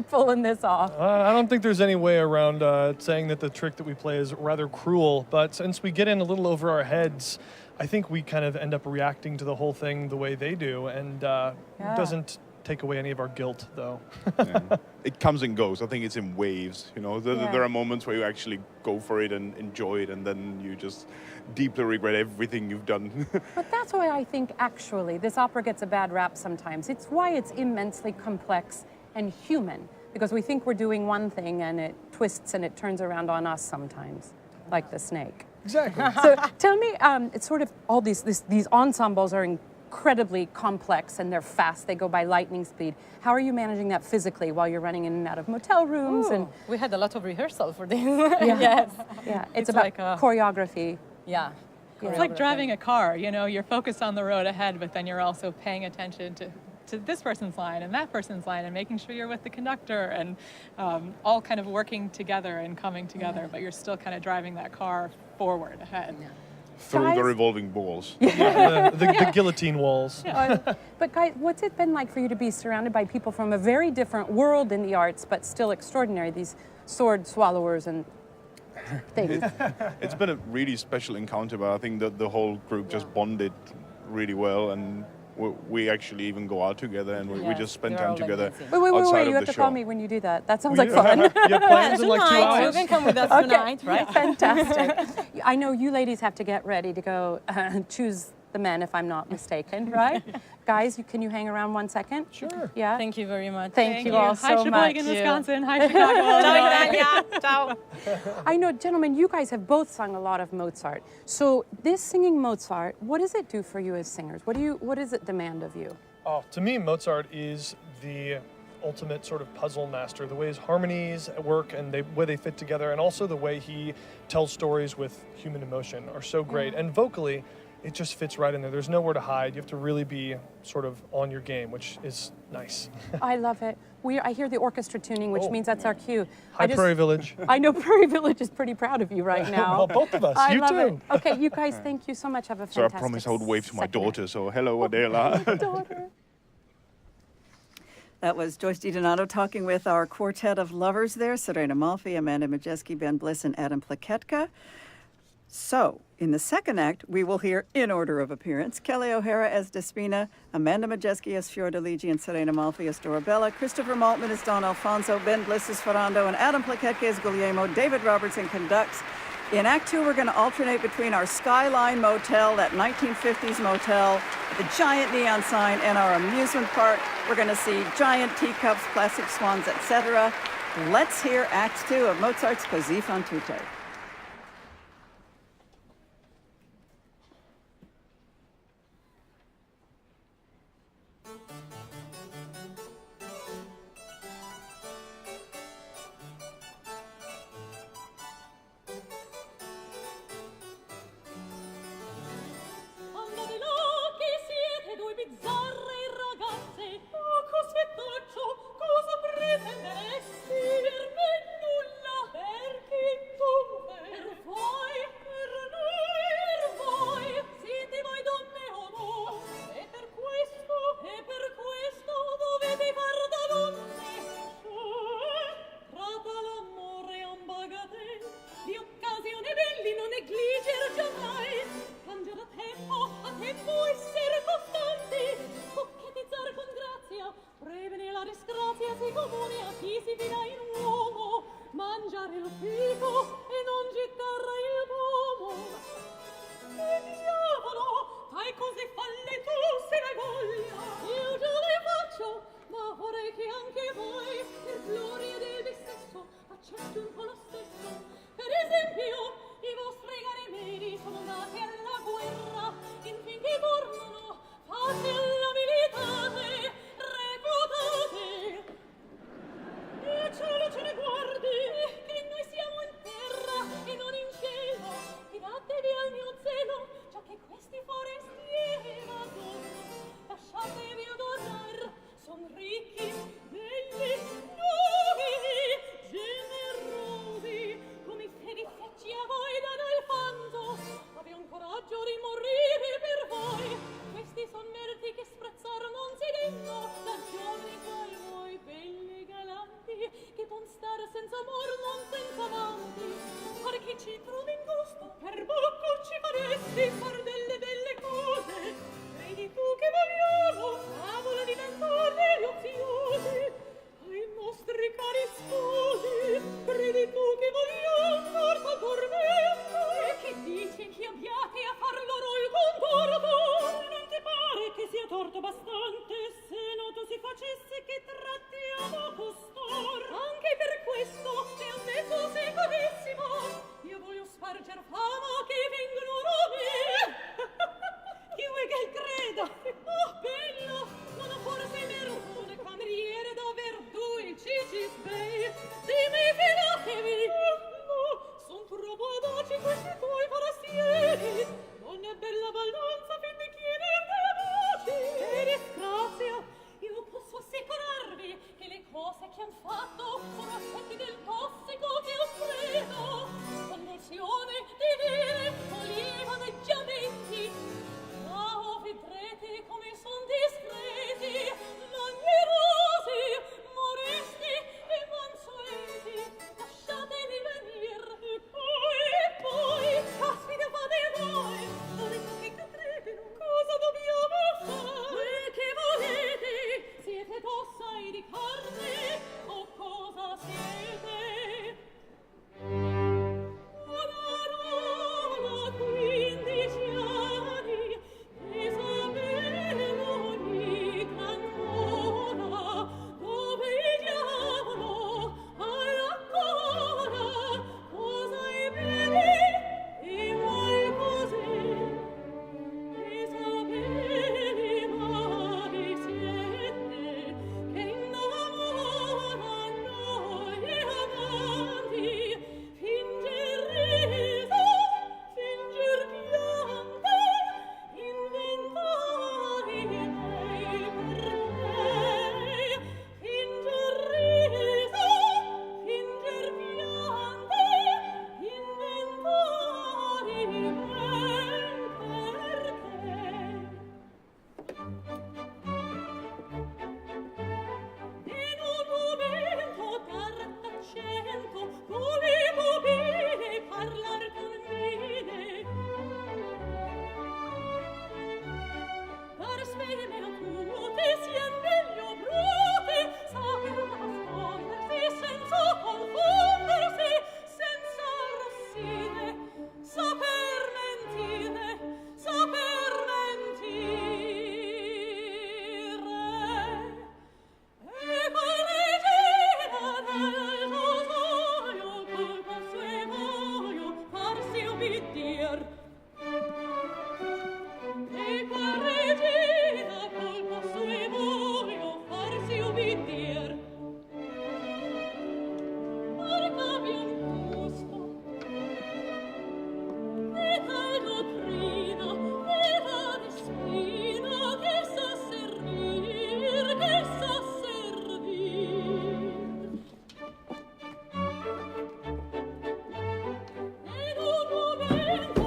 pulling this off? I don't think there's any way around saying that the trick that we play is rather cruel, but since we get in a little over our heads, I think we kind of end up reacting to the whole thing the way they do, and it doesn't take away any of our guilt, though. Yeah. It comes and goes. I think it's in waves, you know. There are moments where you actually go for it and enjoy it, and then you just deeply regret everything you've done. But that's why I think, actually, this opera gets a bad rap sometimes. It's why it's immensely complex and human. because we think we're doing one thing and it twists and it turns around on us sometimes, like the snake. Exactly. So tell me, it's sort of all these ensembles are incredibly complex and they're fast. They go by lightning speed. How are you managing that physically while you're running in and out of motel rooms? Ooh, And we had a lot of rehearsal for this. yeah. Yes. Yeah, it's about like choreography. Yeah. It's like driving a car, you know, you're focused on the road ahead, but then you're also paying attention to this person's line and that person's line and making sure you're with the conductor and all kind of working together and coming together, but you're still kind of driving that car forward ahead. Through the revolving balls. The guillotine walls. But guys, what's it been like for you to be surrounded by people from a very different world in the arts, but still extraordinary, these sword swallowers and things? It's been a really special encounter, but I think that the whole group just bonded really well, and we actually even go out together, and we just spend time together. Wait, you have to call me when you do that. That sounds like fun. You have plans in like 2 hours? You can come with us tonight, right? Fantastic. I know you ladies have to get ready to go choose the men, if I'm not mistaken, right? Guys, can you hang around 1 second? Sure. Yeah. Thank you very much. Thank you all so Hi, much. Sheboygan, Wisconsin. Hi, Chicago. Ciao. I know, gentlemen, you guys have both sung a lot of Mozart. So this singing Mozart, what does it do for you as singers? What does it demand of you? Oh, to me, Mozart is the ultimate sort of puzzle master. The way his harmonies work and the way they fit together, and also the way he tells stories with human emotion are so great. And vocally, it just fits right in there. There's nowhere to hide. You have to really be sort of on your game, which is nice. I love it. I hear the orchestra tuning, which means that's our cue. Hi, Prairie Village. I know Prairie Village is pretty proud of you right now. Well, both of us. I You love too. It. Okay, you guys, thank you so much. Have a So I fantastic promised I would wave to my second daughter, so hello, Adela. daughter. That was Joyce DiDonato talking with our quartet of lovers there, Serena Malfi, Amanda Majeski, Ben Bliss, and Adam Plaketka. So, in the second act, we will hear, in order of appearance, Kelly O'Hara as Despina, Amanda Majeski as Fiordiligi, and Serena Malfi as Dorabella, Christopher Maltman as Don Alfonso, Ben Bliss as Ferrando, and Adam Plaketka as Guglielmo. David Robertson conducts. In Act 2, we're going to alternate between our Skyline Motel, that 1950s motel, the giant neon sign, and our amusement park. We're going to see giant teacups, plastic swans, etc. Let's hear Act 2 of Mozart's Così fan tutte. Bastante se no tu si facesse che trattiamo costor questi tuoi forestieri, non è bella ballonza fin di chieder te voci. E disgrazia, io posso assicurarvi che le cose che han fatto sono effetti del tossico che ho preso, convulsione di dire, olivaneggiamenti. Ma vedrete come son discreti, magnerosi, modesti e mansueti. Lasciateli venir, e poi, caspita fate voi, volete che cadrete, cosa dobbiamo fare? Quel che volete, siete d'ossa e di carne, o cosa siete? Una roba 15 anni, e sapevo di gran ora, dove il diavolo ancora, cosa i vedi e vuoi così? E sapevi mai siete che innamorano gli amanti, fingir riso, fingir pianto, inventare lei per lei, fingir riso, fingir pianto, inventare lei in un momento dar d'accento, volevo bene parlar con me. Dar sveglie acute, sien meglio brute, saper nascondersi senza confondersi, senza arrossire, saper mentire, saper mentire. E correggere nel rosario, col consuevoio, farsi ubbidir. E correggere col consuevoio, farsi ubbidir. Porca bien gusto, e tal dottrina, e va di spina, che sa servir, che sa servir. In un momento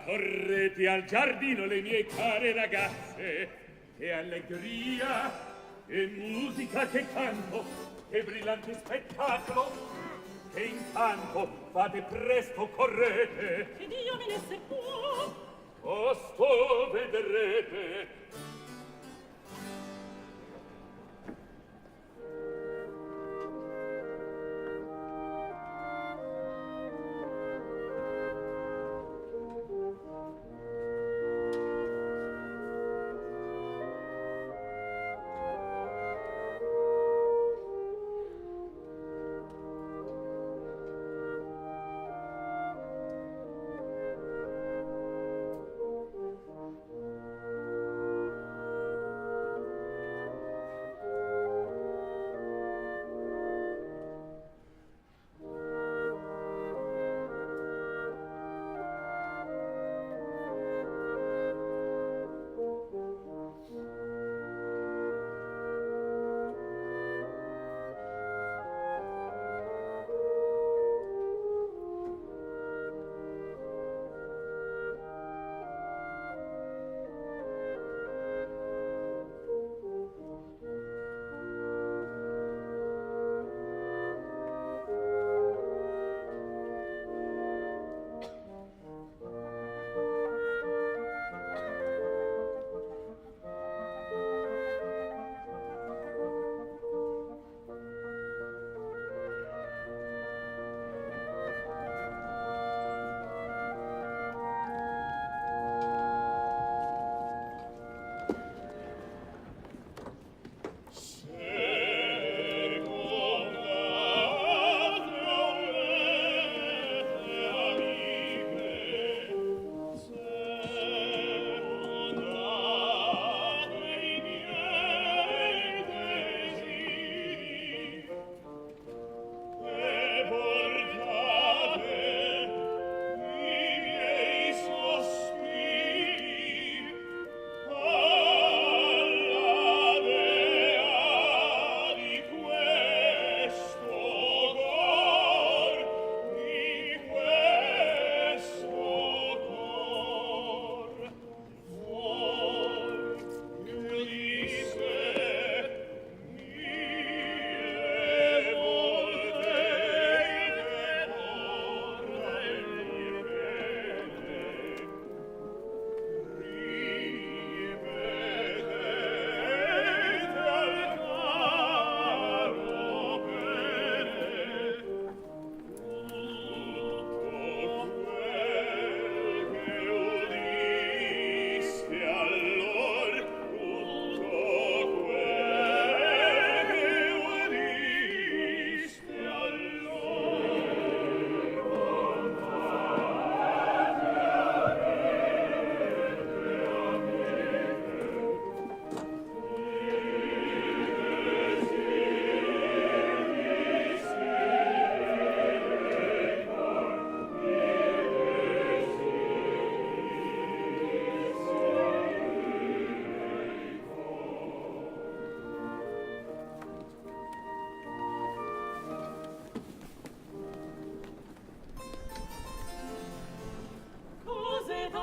Correte al giardino le mie care ragazze, che allegria, che musica, che canto, che brillante spettacolo, che incanto, fate presto, correte, che Dio me ne se può, tosto vedrete.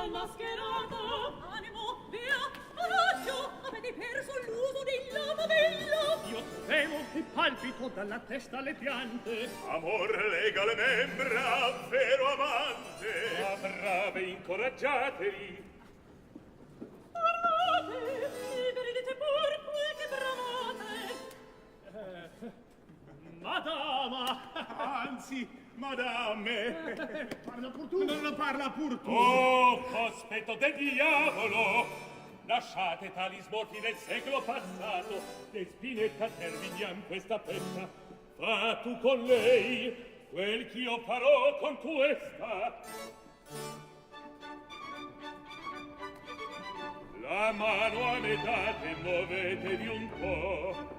dal mascherato. Animo, via, coraggio, avete perso l'uso della modella. Io tremo e palpito dalla testa alle piante. Amor lega le membra, vero amante. Ma brave, incoraggiatevi. Parlate, liberi dite pur quel che bramate. Madama! Anzi, madame. Parla pur tu. Non parla pur tu. Oh, cospetto del diavolo! Lasciate tali smorti del secolo passato, che Spinetta terminiam questa festa. Fa tu con lei quel ch'io farò con questa. La mano a metà e muovetevi un po'.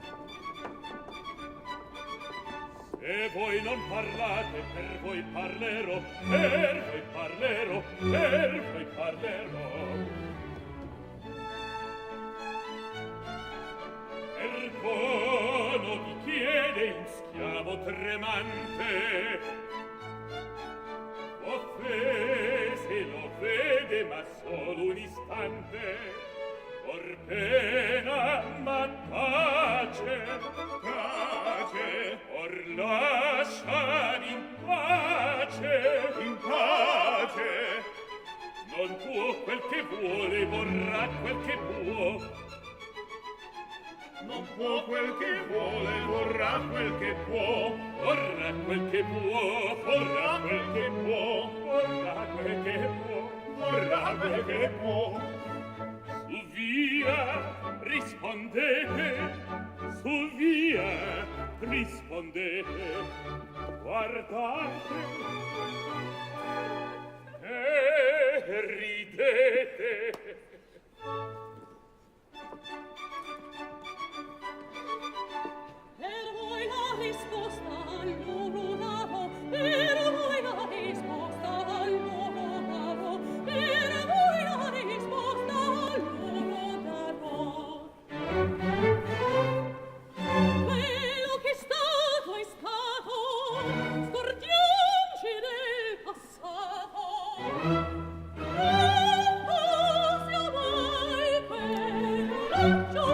Se voi non parlate, per voi parlerò, per voi parlerò, per voi parlerò. Ercono vi chiede in schiavo tremante. Offese lo vede, ma solo un istante. Or pena, ma tace, tace. Or lasciami in pace, in pace. Non può quel che vuole, vorrà quel che può. Non può quel che vuole, vorrà quel che può. Vorrà quel che può, vorrà quel che può. Vorrà quel che può, vorrà quel che può. Su via, rispondete. Su via, rispondete. Guardate e ridete. Per voi la risposta al loro davo, per voi la risposta al loro davo, per voi la risposta al loro davo. Quello che è stato, scordiamoci del passato. Non sia mai peggio.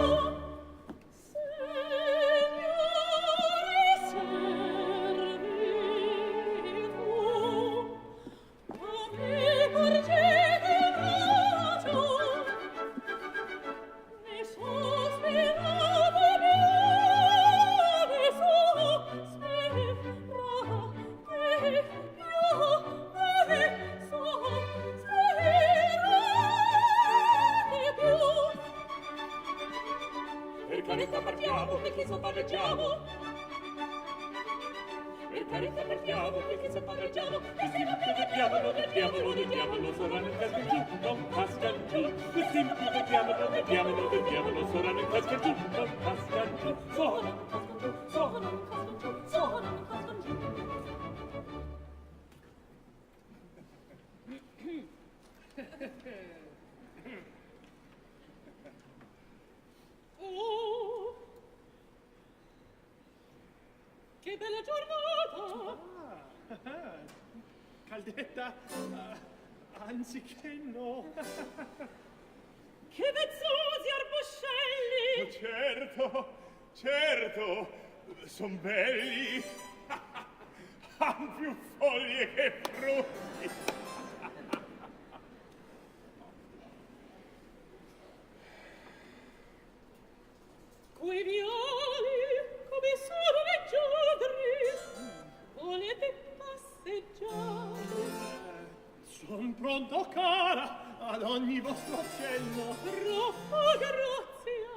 Per carità partiamo, perché s'appareggiamo. Per carità partiamo, perché s'appareggiamo. E se non del diavolo, del diavolo, del diavolo, saranno in casca giù, non cascan giù. Questi impi del diavolo, del diavolo, del diavolo, saranno in casca giù, non cascan giù. Sono in casca giù, sono in casca giù, sono in casca giù. Oh, che bella giornata! Caldetta, anzi che no. Che vezzosi arboscelli! Certo, certo, son belli. Han più foglie che frutti. Quei violi come sono leggiadri, volete passeggiare? Son pronto, cara, ad ogni vostro accenno. Troppo grazia!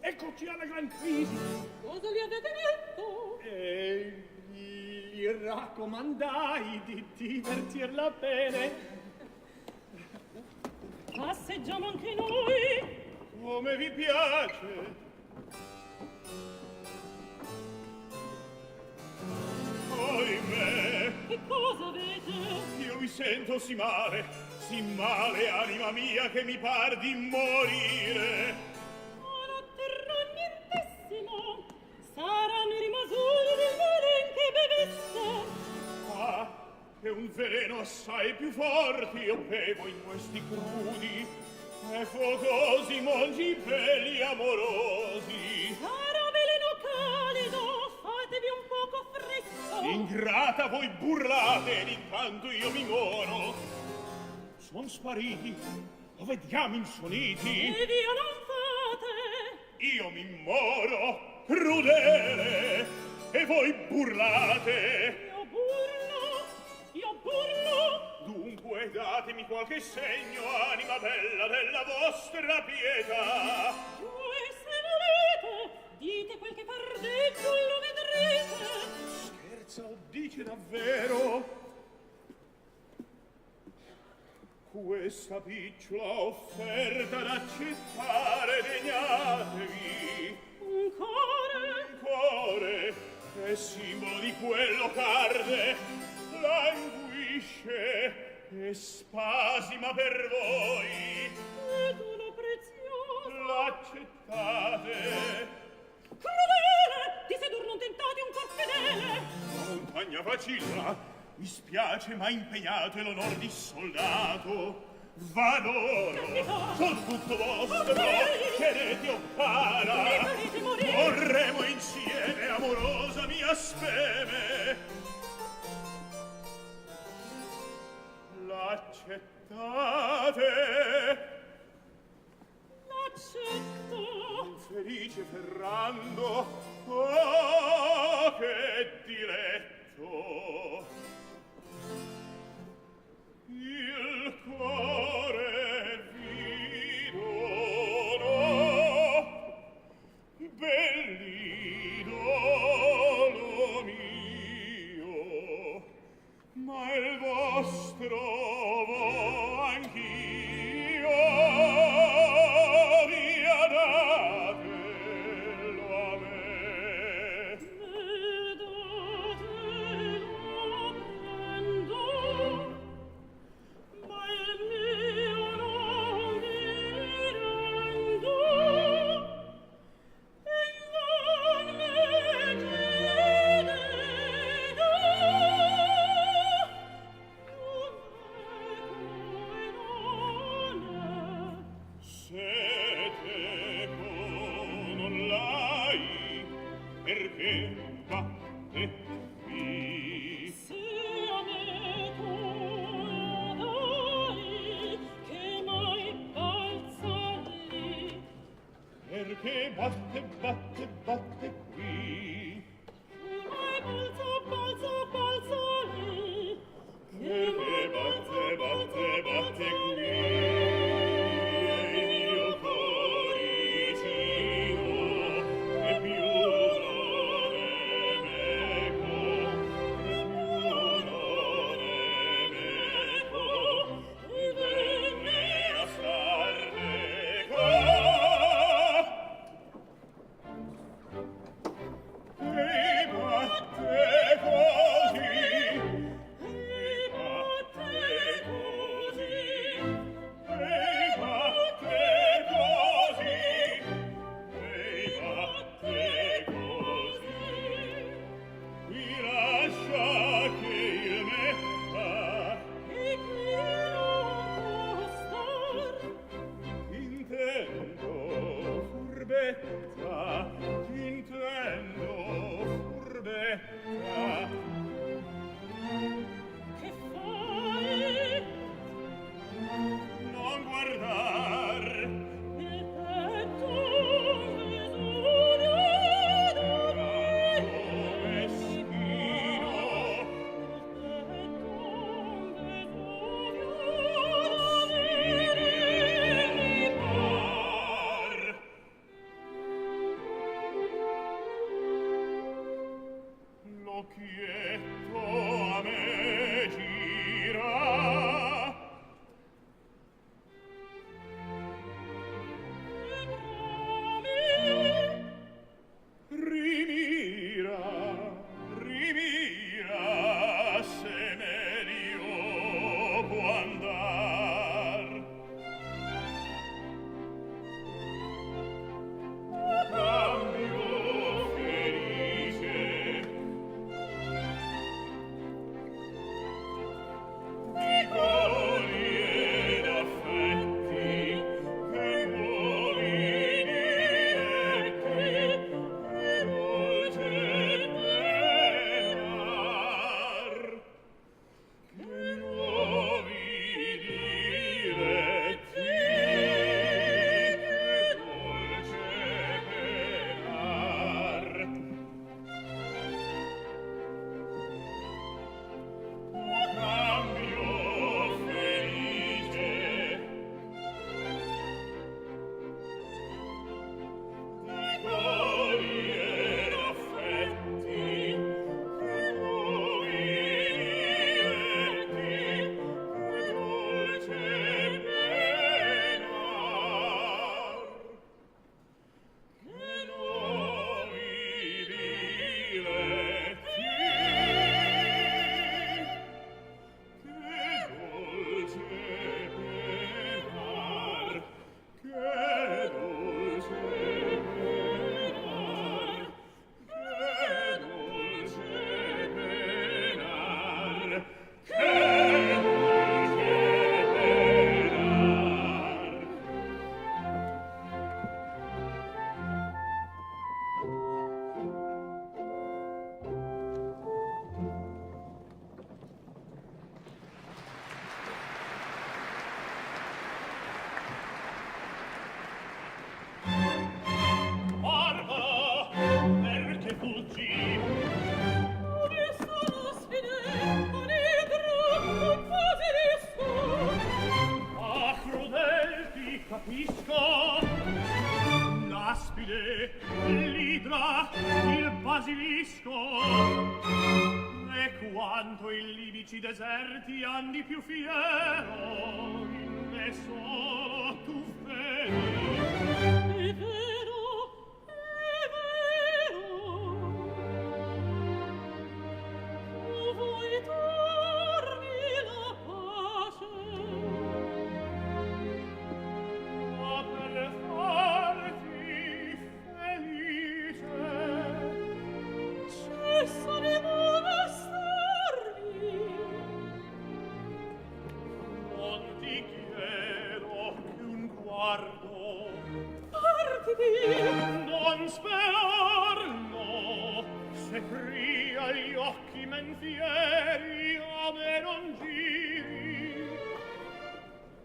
Eccoci alla gran crisi. Cosa gli avete detto? E gli raccomandai di divertirla bene. Passeggiamo anche noi. Come vi piace? Ohimè! Che cosa avete? Io mi sento sì male, anima mia, che mi par di morire. Non otterrò nientissimo. Saranno i rimasugli del velen che bevesse. Ah, è un veleno assai più forti io bevo in questi crudi e focosi mongi belli amorosi. Sarà veleno calido, fatevi un poco fresco. Ingrata voi burlate ed intanto io mi moro. Son spariti, o vediamo insuoniti. E via non fate. Io mi moro, crudele, e voi burlate. Io burlo. Dunque datemi qualche segno, anima bella, della vostra pietà. E se volete, dite quel che fardeggio lo vedrete. Scherza o dice davvero? Questa picciola offerta d'accettare degnatevi. Un cuore è simbolo di quello carde, languisce e spasima per voi. È dono prezioso. L'accettate. Crudele, di sedur non tentate un cor fedele. Montagna facilla, mi spiace, ma impegnato è l'onor di soldato. Vadoro, son tutto vostro, chiedete o cara. Morremo insieme, amorosa mia speme. L'accettate. L'accetto. Infelice Ferrando, oh, che diletto. Il cuore vi dono, bell'idolo mio, ma il vostro vo anch'io via datelo a me. Perché batte qui? Se a me tu dai, che mai balza lì. Perché batte, batte, batte qui? Mai balza lì. Perché batte, batte, batte qui? quanto i libici deserti han di più fiero, in me solo tu vedi. È vero, è vero. Tu vuoi darmi la pace, Ma per farti felice cessa di molestarmi. non ti chiedo che un guardo. Partiti! Non sperar, no, se pria gli occhi men fieri a me non giri.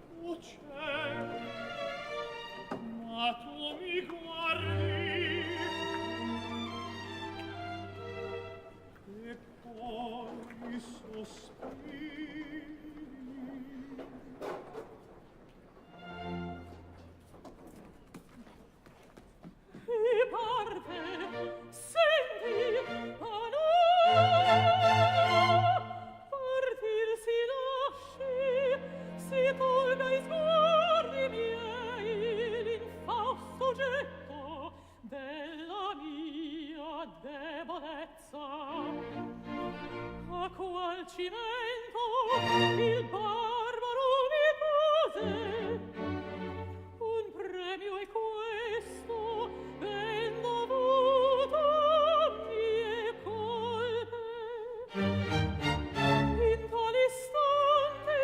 Tu c'è, ma tu mi guardi e poi sospiri. E parte, senti, ah no, partir si lasci, si tolga i sguardi miei l'infausto getto della mia debolezza. A qual cimento il barbaro mi pose, un premio è questo, ben dovuto a mie colpe. In tal istante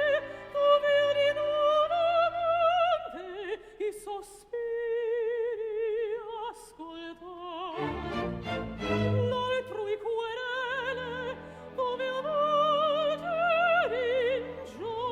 dove udi nuovamente i sospiri ascoltar, l'altrui querele dove a volte ringiovanar.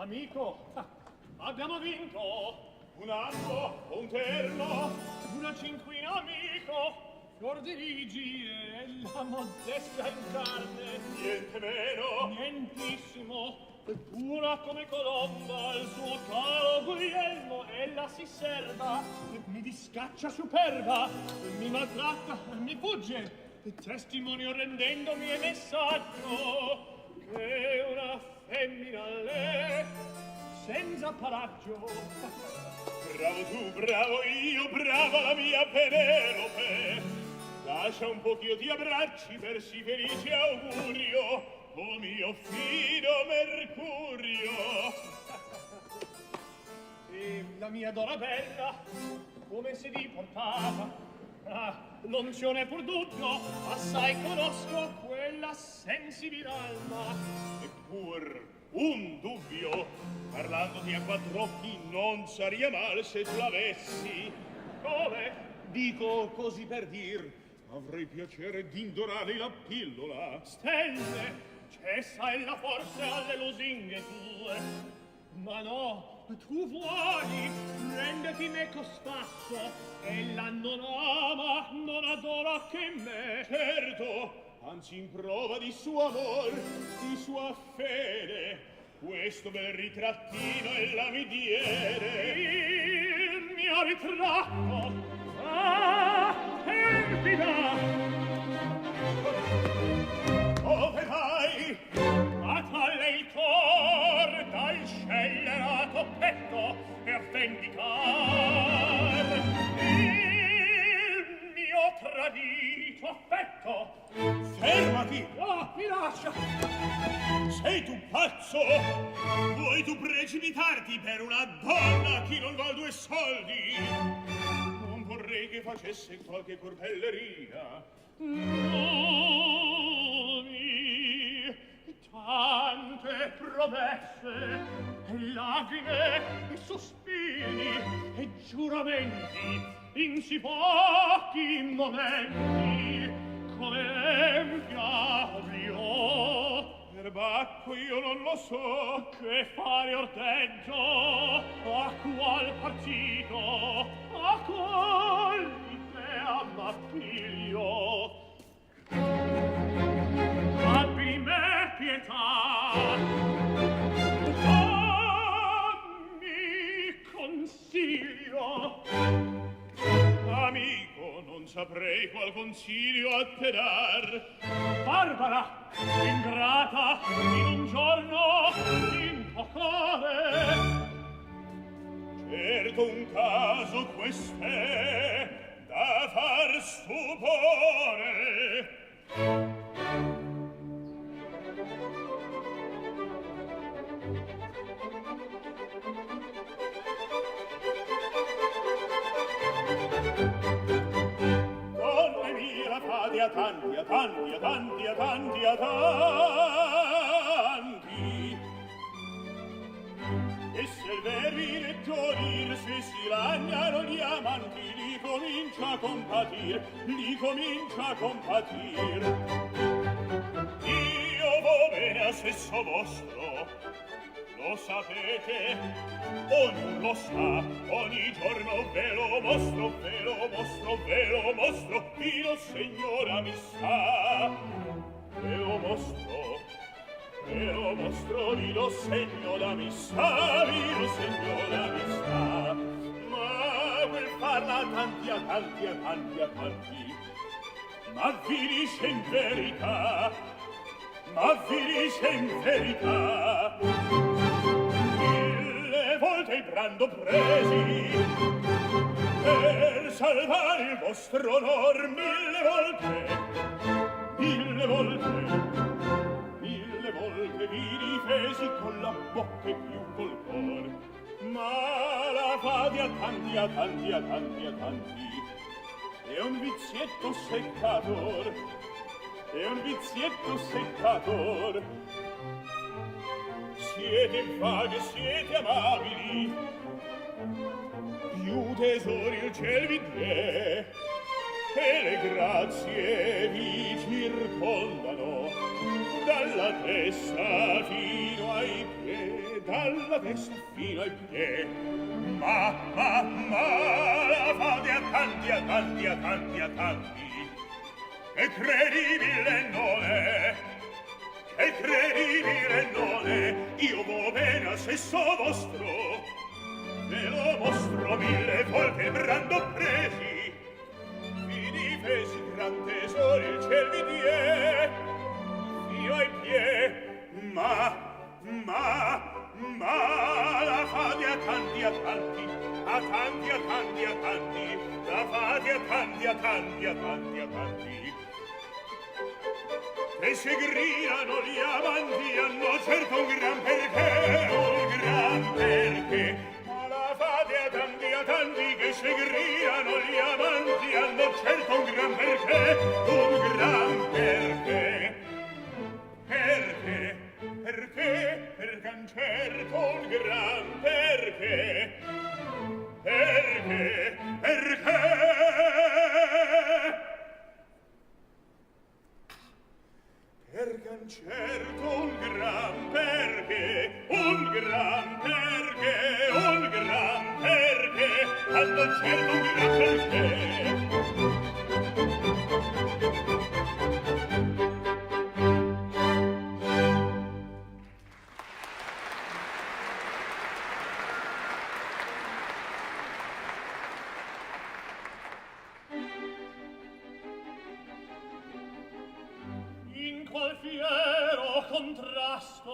Amico, abbiamo vinto! Un anno, un terno, una cinquina, amico! Fior di Ligi e la modesta in carne! Niente meno! Nientissimo! Pura come colomba, il suo caro Guglielmo, ella si serva, mi discaccia superba, mi maltratta, mi fugge, testimonio rendendomi e messaggio che una femmina l'è senza paraggio. Bravo tu, bravo io, brava la mia Penelope, la lascia un poch'io ti abbracci per sì felice augurio, o mio fido Mercurio. E la mia donna bella, come si diportava? Ah, non ce n'è pur dubbio, assai conosco quella sensibile alma. Eppur un dubbio, parlandoti a quattro occhi, non saria mal se tu l'avessi. Come? Dico così per dir, avrei piacere d'indorare la pillola. Stelle, cessa ella forse alle lusinghe tue. Ma no, tu vuoi, renditi meco spasso. Ella non ama, non adora che me. Certo, anzi in prova di suo amor, di sua fede, questo bel ritrattino ella mi diede. Il mio ritratto, ah, perfida! Dove vai? A talle il cor dal scellerato petto per vendicar il mio tradito affetto. Fermati! Oh, mi lascia! Sei tu pazzo? Vuoi tu precipitarti per una donna che non val 2 soldi? Non vorrei che facesse qualche corbelleria. Nomi, tante promesse, lacrime, sospiri e giuramenti in sì pochi momenti, come empia perbacco io non lo so che fare orteggio, a qual partito, a qual idea m'appiglio. Abbi me pietà, dammi consiglio. Amico, non saprei qual consiglio a te dar. Barbara, ingrata, in un giorno impocare. Certo un caso quest'è da far stupore. Donne mie, la fate a tanti, a tanti, a tanti, a tanti, a tanti. E se il veri lettorir se si lagnano gli amanti, li comincia a compatir, li comincia a compatir. Io vo bene a sesso vostro, lo sapete, ognuno lo sa, ogni giorno ve lo mostro, ve lo mostro, ve lo mostro, Dio signora mi sa, ve lo mostro, Dio signora mi sa, Dio signora mi sa, ma quel farla a tanti, a tanti, a tanti, a tanti, ma vi dice in verità, ma vi dice in verità, mille volte il brando presi per salvare il vostro onor, mille volte vi difesi con la bocca e più col cor, ma la fate a tanti, a tanti, a tanti, a tanti, è un vizietto seccator, è un vizietto seccator. Siete vaghe, siete amabili, più tesori il ciel vi dè, e le grazie vi circondano, dalla testa fino ai piedi, dalla testa fino ai piedi. Ma, la fate a tanti, a tanti, a tanti, a tanti, è credibile non è, è credibile non è, io vo bene a sesso vostro, ve lo mostro mille volte il brando presi, vi difesi gran tesori il ciel vi die, fino ai piedi, ma la fate a tanti, a tanti, a tanti, a tanti, a tanti, la fate a tanti, a tanti, a tanti, a tanti, e se gridano gli amanti hanno certo un gran perché. Alla fate a tanti che se gridano gli amanti hanno certo un gran perché. Perché han certo un gran perché. Perché han certo un gran perché, hanno certo un gran perché. In qual fiero contrasto,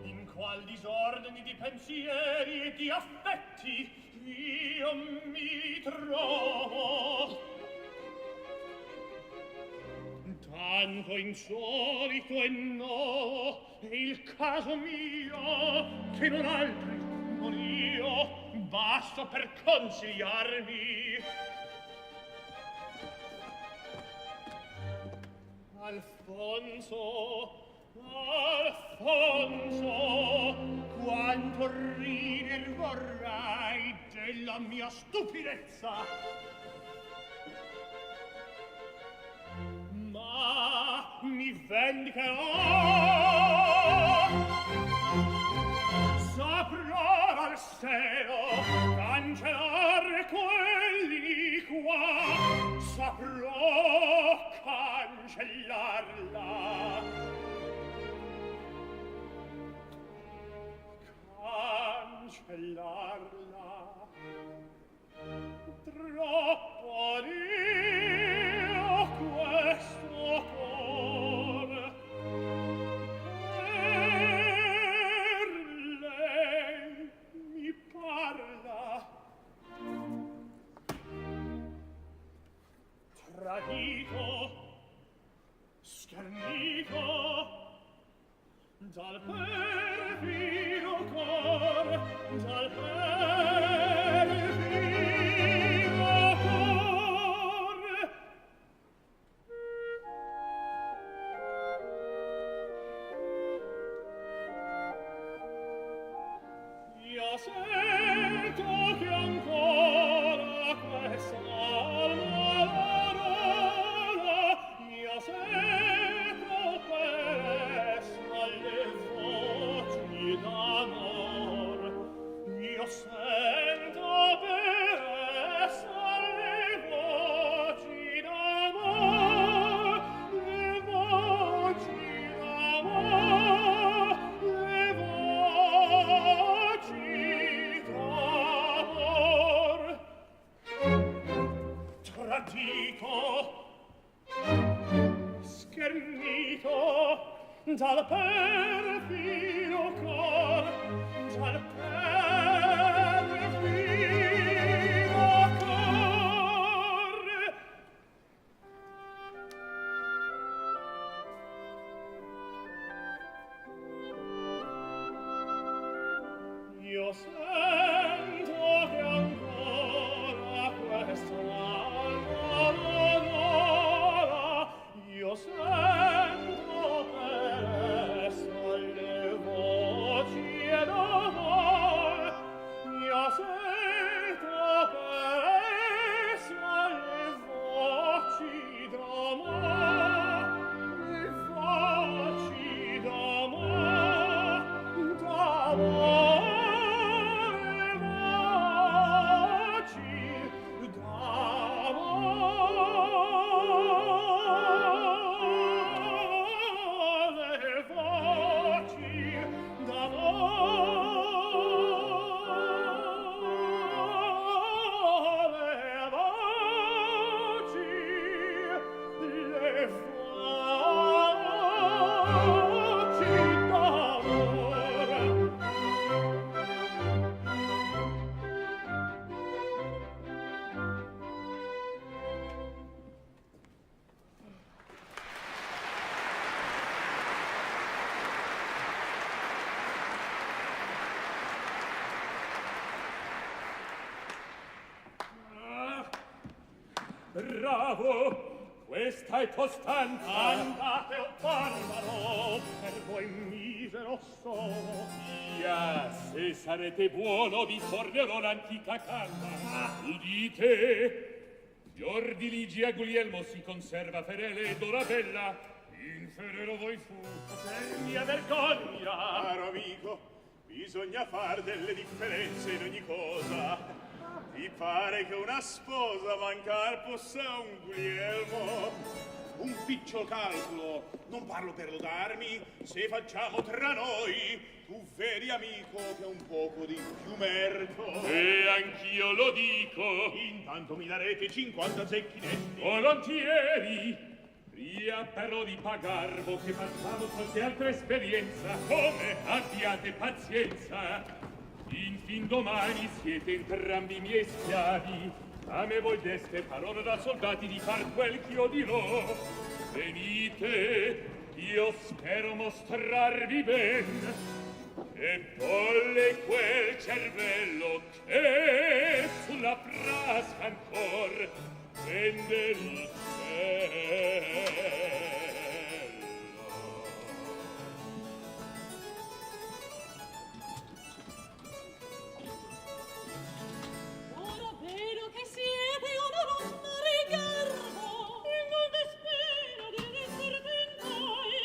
in qual disordine di pensieri e di affetti io mi trovo. Tanto insolito e nuovo è il caso mio, che non altri non io basto per consigliarmi. Alfonso, quanto ridere vorrai della mia stupidezza. Ma mi vendicherò, saprò al seno cancellare quelli qua, saprò cancellarla. Troppo Dio questo cor per lei mi parla. Tradito, schernito dal perfido cor, dal perfido cor. Io sento che ancora quest'alma l'adora, io sento questa le voci d'amor, io sento per essa le voci d'amor, le voci d'amor, le voci d'amor. Tradito, schernito dal perfido cor, dal perfido cor. Io sento che ancora quest'alma l'onora, io sento per essa le voci d'amor, Bravo! Questa è costanza! Andate, o barbaro, per voi misero sono. Via, se sarete buono vi fornerò l'antica canna. Udite, fior di Ligia Guglielmo si conserva ferele ed ora bella. Inferero voi fu. Per mia vergogna! Caro amico, bisogna far delle differenze in ogni cosa. Ti pare che una sposa mancar possa un Guglielmo? Un picciolo calcolo, non parlo per lodarmi, se facciamo tra noi, tu vedi amico che un poco di più merito. E anch'io lo dico. Intanto mi darete 50 zecchinetti. Volontieri. Pria però di pagarvo che facciamo qualche altra esperienza. Come? Abbiate pazienza. Infin domani siete entrambi miei schiavi. A me voi deste parole da soldati di far quel ch'io dirò. Venite, io spero mostrarvi ben. E polle quel cervello che sulla frasca ancor prende il cielo. Ora vedo che siete una donna rigardo e non despero di esser tentai.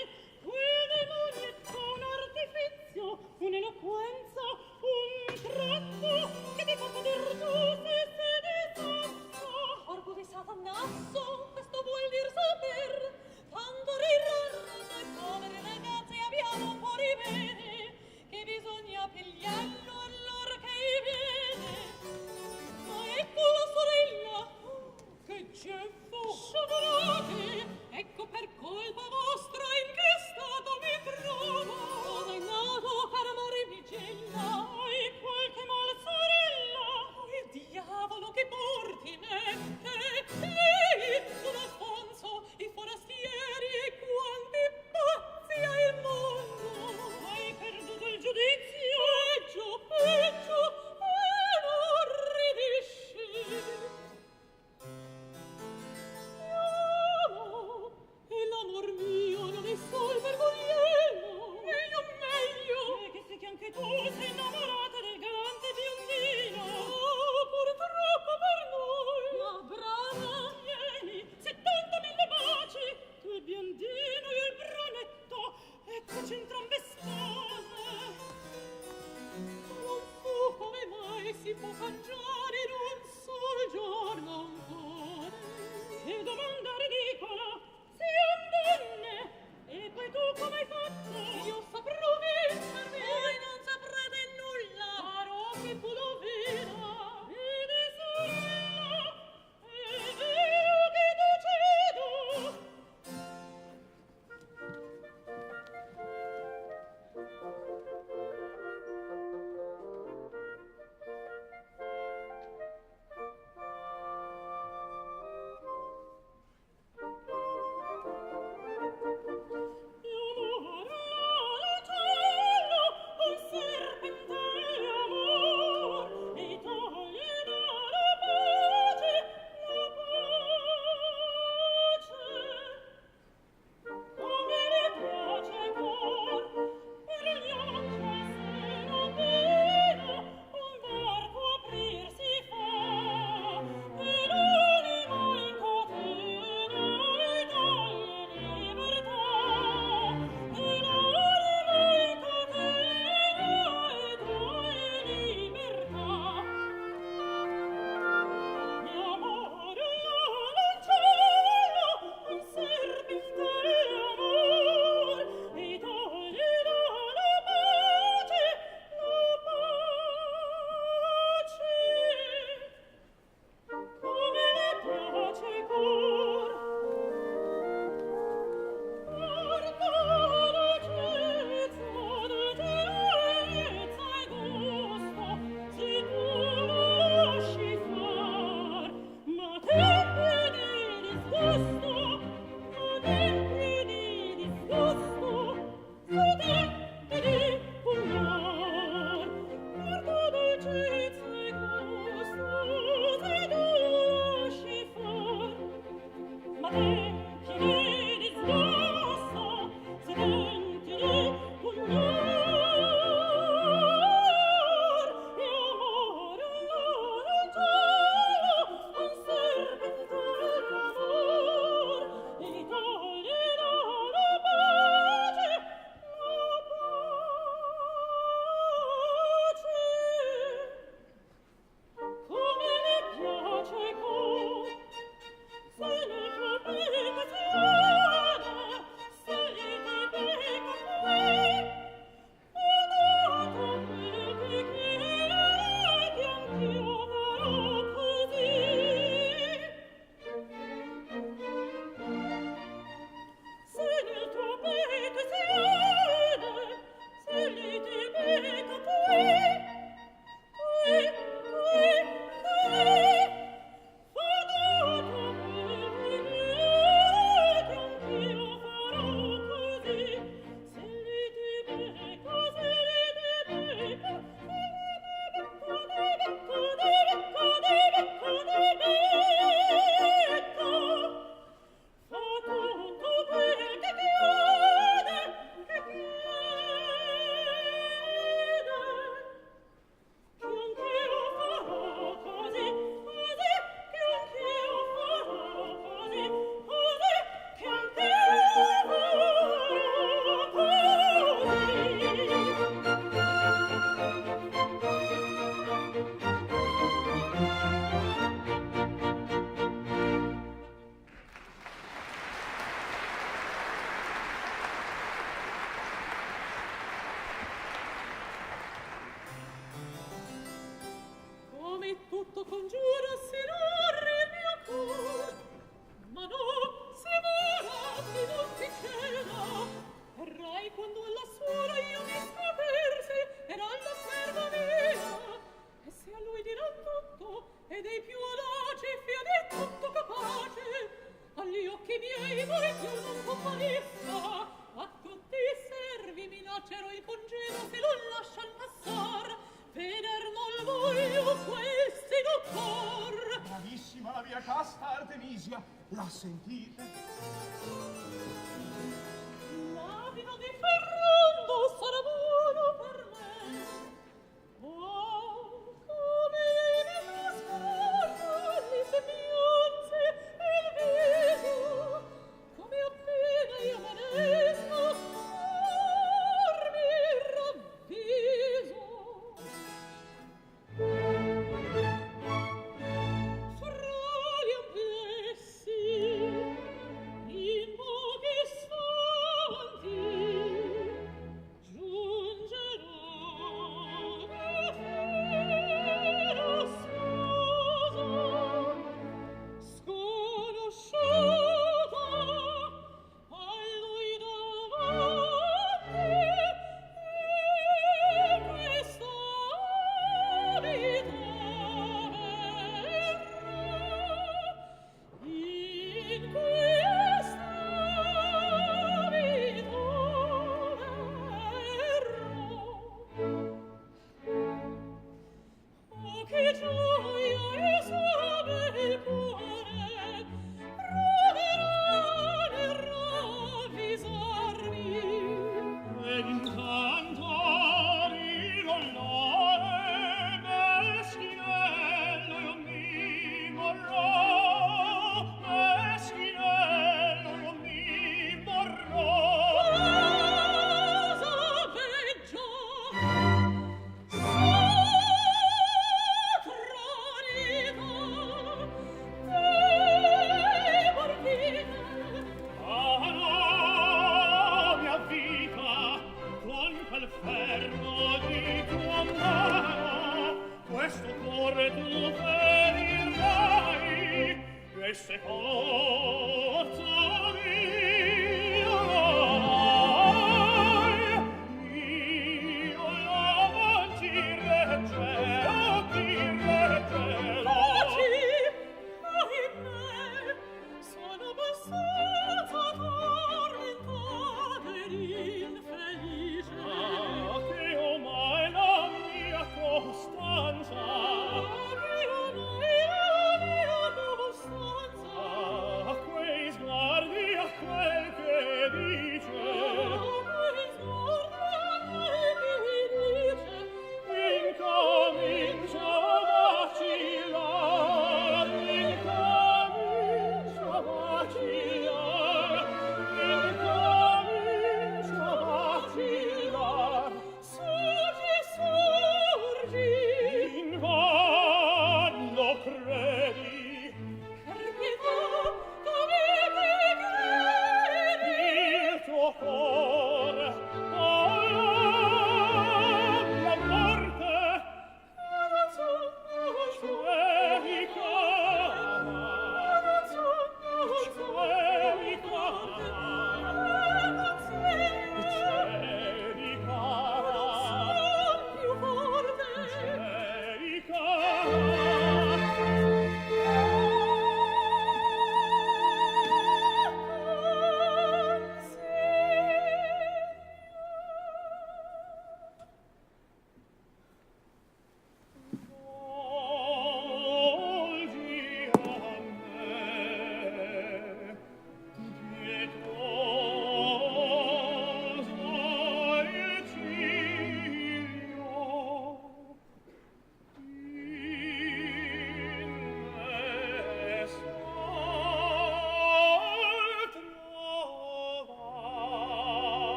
Quel demonietto un artifizio, un'eloquenza, un tratto che ti fa cader giù se disazzo. Corpo di satanasso, questo vuol dir saper, tanto rirarno noi povere ragazze abbiamo un po' di bene, che bisogna pigliarlo allora che viene. Ma ecco la sorella, che ceffo! Sciagurate, ecco per colpa vostra in che stato mi trovo. Cosa è nato, cara amore micella? Hai qualche mal sorella? Il diavolo che porti mette, lei, Don Alfonso, i forastieri e quanti pazzi ha il mondo. Hai perduto il giudizio? Peggio, peggio, e non ridisci. Amo, e l'amor mio non è sol per Guglielmo. Meglio, meglio. E che sei che anche tu sei innamorata del galante biondino. Oh, purtroppo per noi. Ma brava, vieni, 70.000 baci. Tu il biondino, io il brunetto. Eccoci entrambe spose. Non fu come mai si può cangiare in un sol giorno un cuore. Che domanda ridicola, siam donne, e poi tu come hai fatto? Io saprò vincermi. Voi non saprete nulla. Farò che tu lo veda. Vedi sorella, ed io che tu cedo. congiuro se non il mio cor, ma no, se ora che non ti ceda, errai quando alla suora io mi scopersi, era la serva mia, e se a lui diran tutto, ed ei più audace, fia di tutto capace, agli occhi miei voi più non comparissa, a tutti i servi minaccero il congedo se non lascian passar, veder non voglio questi dottor. Bravissima la mia casta Artemisia, la sentite? L'abito di Ferrando sarà buono per me. Oh, come mi trascorre le sembianze e il viso, come appena io me ne esco, mi ravviso. Fra gli amplessi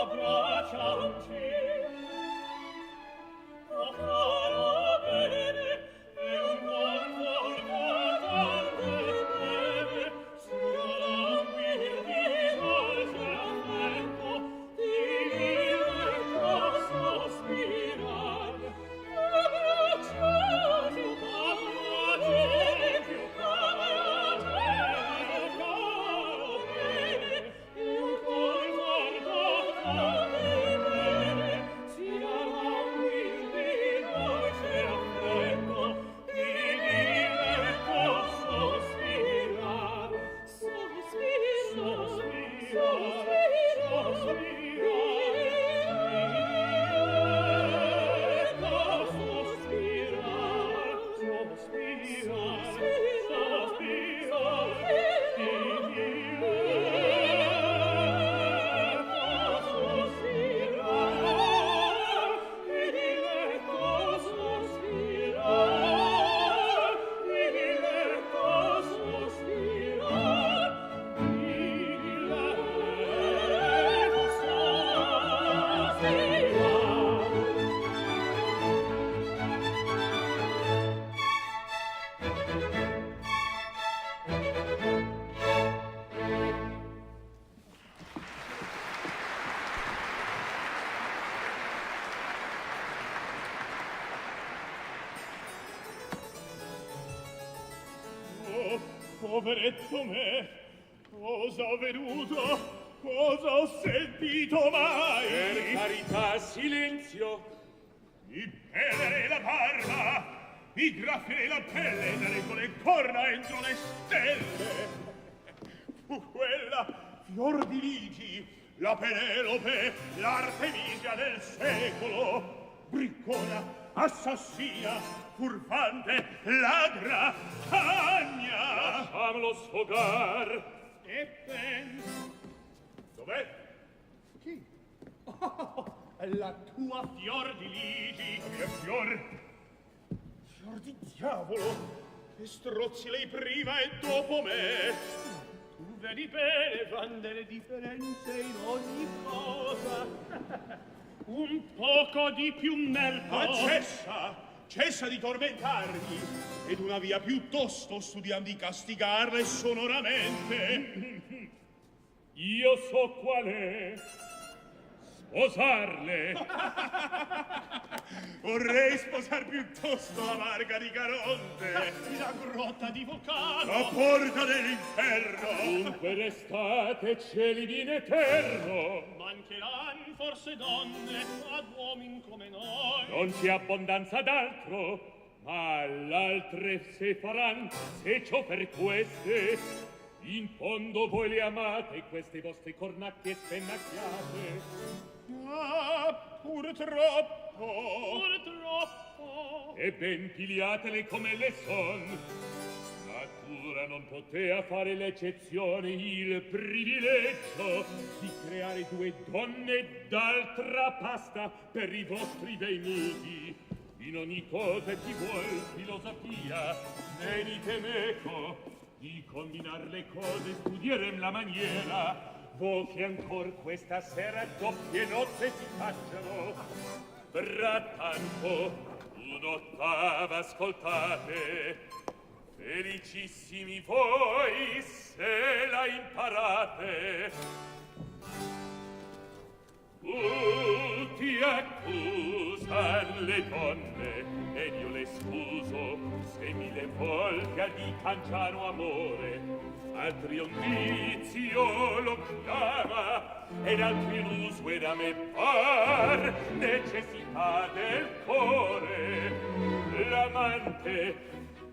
abbracciamoci. Oh, caro bene, e un confortante breve, sia languido di dolce affetto, di diletto sospirar. Abbracciati, più caro bene, e un confortante breve, sia languido di dolce affetto, di diletto sospirar. Oh, poveretto me, cosa ho veduto? Cosa ho sentito mai? Per carità, silenzio! Mi pelerei la barba, mi graffierei la pelle, darei con le corna entro le stelle. Fu quella Fiordiligi, la Penelope, l'Artemisia del secolo, briccona, assassina, furfante, ladra, cagna. Lasciamolo sfogar! E pensa... Dov'è? Chi? Oh, la tua Fiordiligi. La mia fior di diavolo, che strozzi lei prima e dopo me. Tu vedi bene, van delle differenze in ogni cosa. Un poco di più merito. Ma cessa di tormentarmi, ed una via piuttosto studiam di castigarle sonoramente. Io so qual è. Sposarle. Vorrei sposar piuttosto la Marga di Caronte, la grotta di Vulcano, la porta dell'inferno. Dunque restate cieli in eterno. Mancheran forse donne ad uomini come noi. Non c'è abbondanza d'altro, ma l'altre se faran, se ciò per queste. In fondo voi le amate, queste vostre cornacchie spennacchiate. Ah, purtroppo. E ben pigliatele come le son. Natura non potea fare l'eccezione, il privilegio di creare due donne d'altra pasta per i vostri bei nudi. In ogni cosa ci vuol filosofia, venite meco. Di combinar le cose studierem la maniera. Vo che ancor questa sera doppie nozze si facciano. Frattanto un'ottava ascoltate. Felicissimi voi se la imparate. Tutti accusan le donne ed io le scuso se mille volte al di cangiano amore. Altri ondizio lo chiama ed altri l'uso ed a me par necessità del cuore. L'amante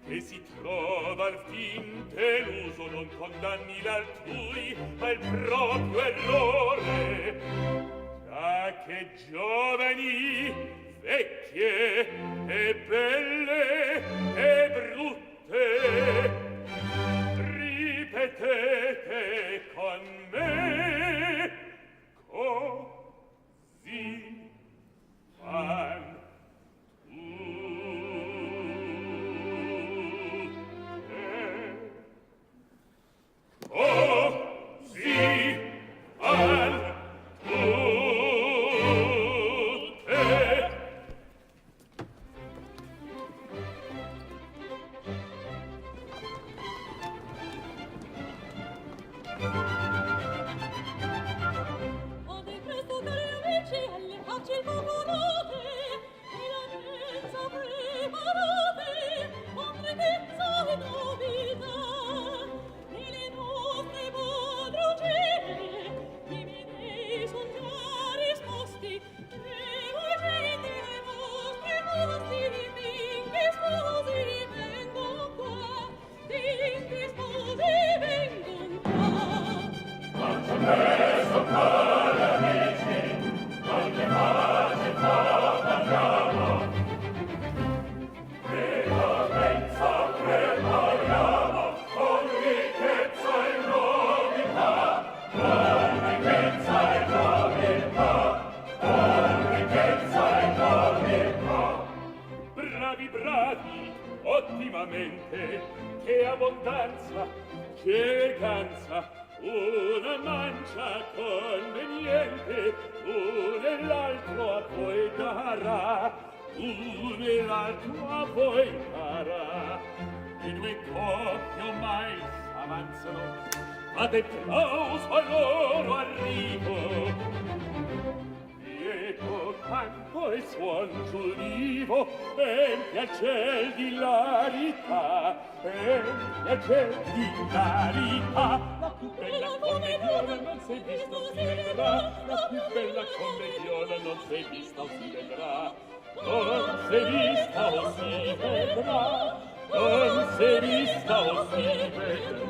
che si trova al fin deluso non condanni l'altrui ma il proprio errore. Già che giovani, vecchie e belle e brutte, ripetete con me, così fan tutte. Così fan tutte. ottimamente, che abbondanza, che eleganza, una mancia conveniente, uno e l'altro a voi darà, uno e l'altro a voi darà. I due coppi ormai s'avanzano, fate applauso al loro arrivo. Ecco canto e suon sul vivo, e piacer di larità, e piacer di larità. La più bella commediona non si è vista o si vedrà, la più bella commediona non si è vista o si vedrà, non si è vista o si vedrà, non si è vista o si vedrà.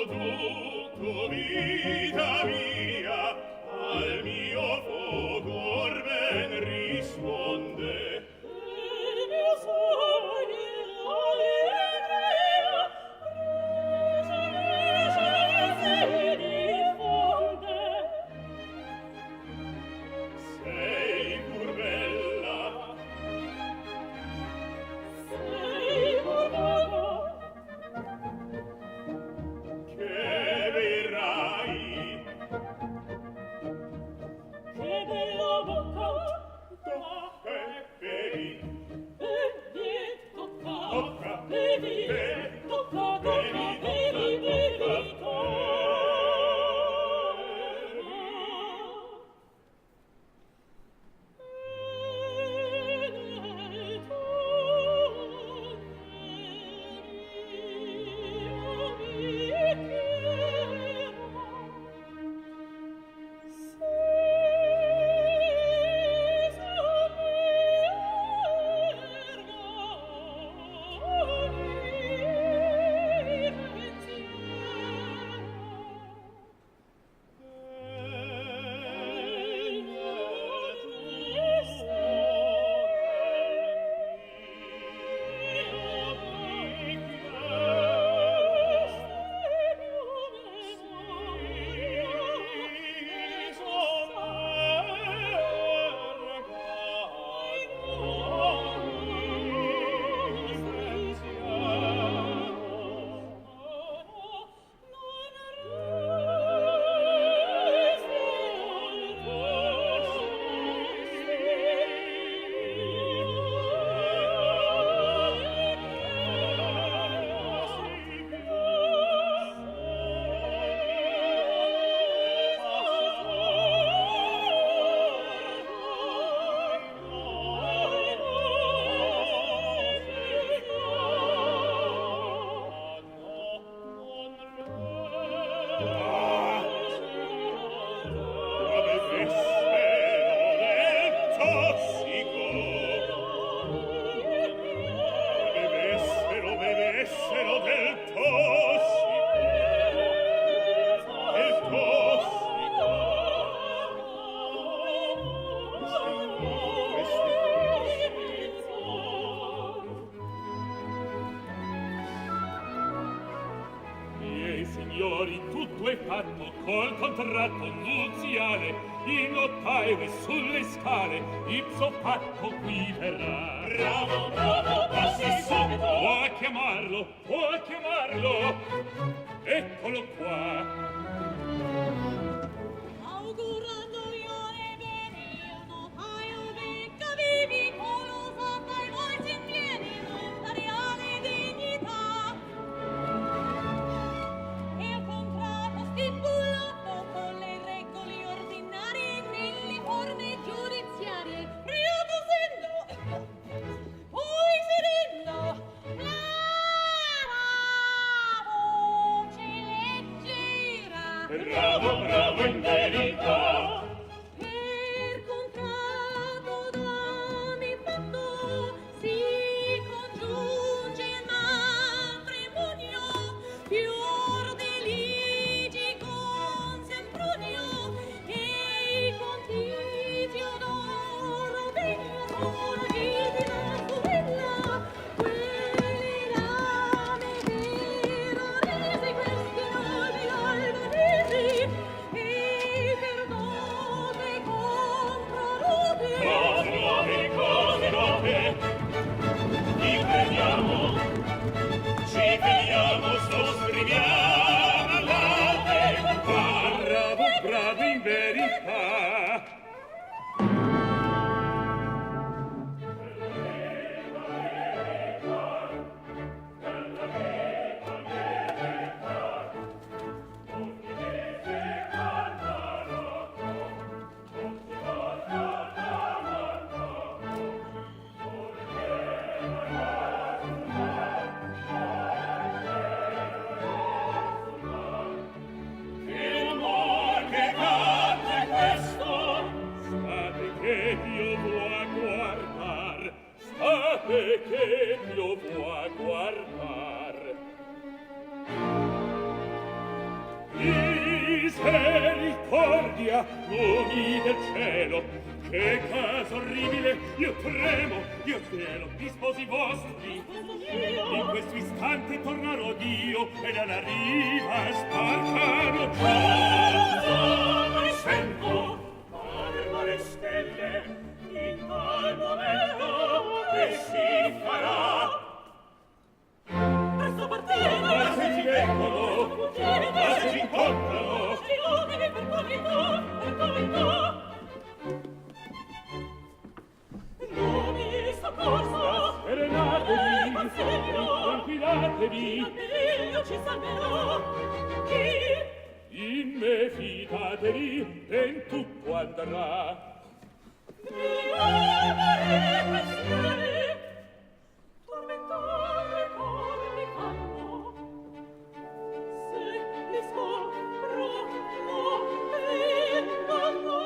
Tutto, vita mia, al mio fuoco ben risponde. Il mio sogno allegria, si diffonde. Sei pur bella, sei pur bella, che verrai, che bella bocca, bevi, bevi, tocca, bevi, tocca, bevi, tocca. Signori, tutto è fatto col contratto nuziale, in notaio sulle scale, ipso fatto qui verrà. Bravo, bravo, passi subito. Può chiamarlo, eccolo qua. Augurando io le bene, io notaio becca vivi, colosata e voi si tieni, notariale dignità. E un contratto stipulato con le regole ordinarie nelle forme giudiziarie, riadusendo, poi sedendo, la voce leggera. Bravo, bravo in verità. Per contratto d'ami fatto si congiunge il matrimonio, fior di ligi con sempronio, e con tizio d'oro degno di la sorella, quelle lame veronesi, questi nomi albanesi, e per dote contronote. Cose note, ci crediamo, sospiriamo la verità. Bravo, bravo in verità. Che amor che canta è questo, Sapete che Dio vuole e che lo vuoi guardar. Misericordia, luoghi del cielo, che caso orribile, io tremo, io cielo, gli sposi vostri. In questo istante tornarò Dio e dalla riva sparcarò. Mi sento parma le stelle in tal momento che si farà. Presto partire, ma se ci vengono, ma se ci incontrano, per commentò. Nomi soccorso, serenatevi, tranquillatevi, io ci salverò. In me fidatevi, e in tutto andrà. Mi amare pensieri, tormentare come mi fanno. Se mi scopro, no, l'inganno.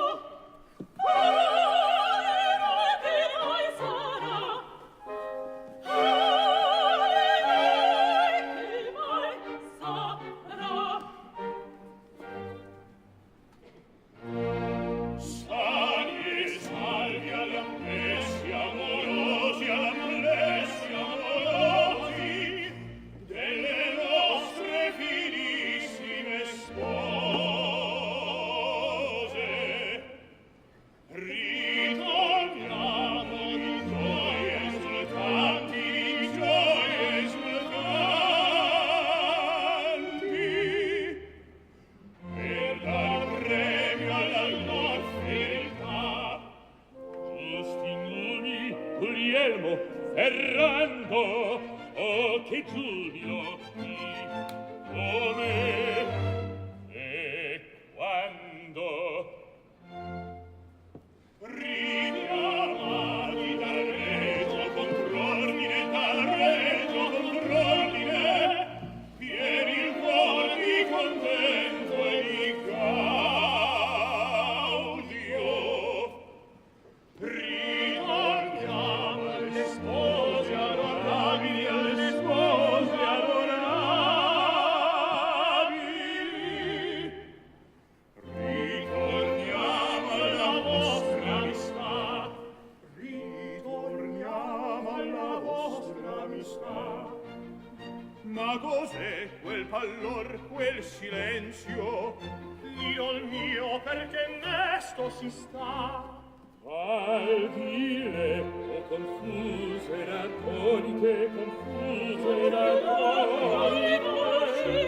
Errando, oh che giubilo qui, come e quando richiamati dal regio contrordine, pieni il cuore di contento e di gaudio. Ritorniamo alle spose adorabili, alle spose adorabili. Ritorniamo alla vostra amistà, ritorniamo alla vostra amistà. Ma cos'è quel pallor, quel silenzio? Dio il mio, perché mesto si sta? Al dire, o confuse ratonite, confuse ratonite,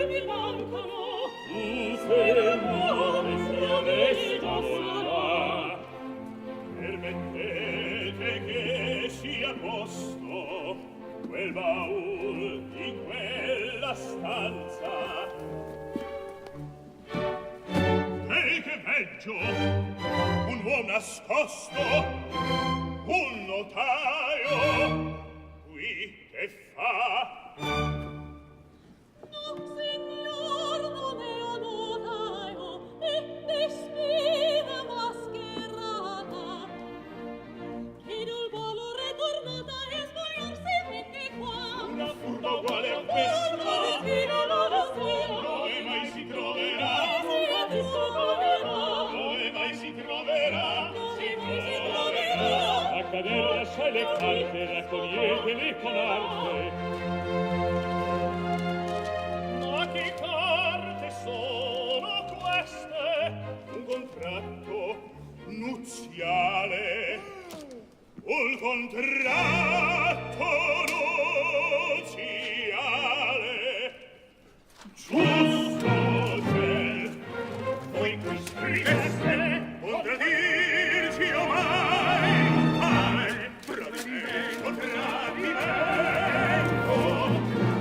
mi mancano, tu sei muore, funesto là. Permettete che sia posto quel baul in quella stanza. E che peggio, un uomo nascosto, un notaio, qui che fa? No, signor, non è un notaio, è di spina mascherata, che nel volo ritornata e spogliarsi mette qua. Una furba uguale a questa, dove mai si troverà? Dove mai si troverà? A cadere lasciai le carte, raccoglietele con arte. Ma che carte sono queste? Un contratto nuziale. Un contratto nuziale. Giusto, c'è. Voi qui scriveste, contraddirci o mai? Tradimento, tradimento.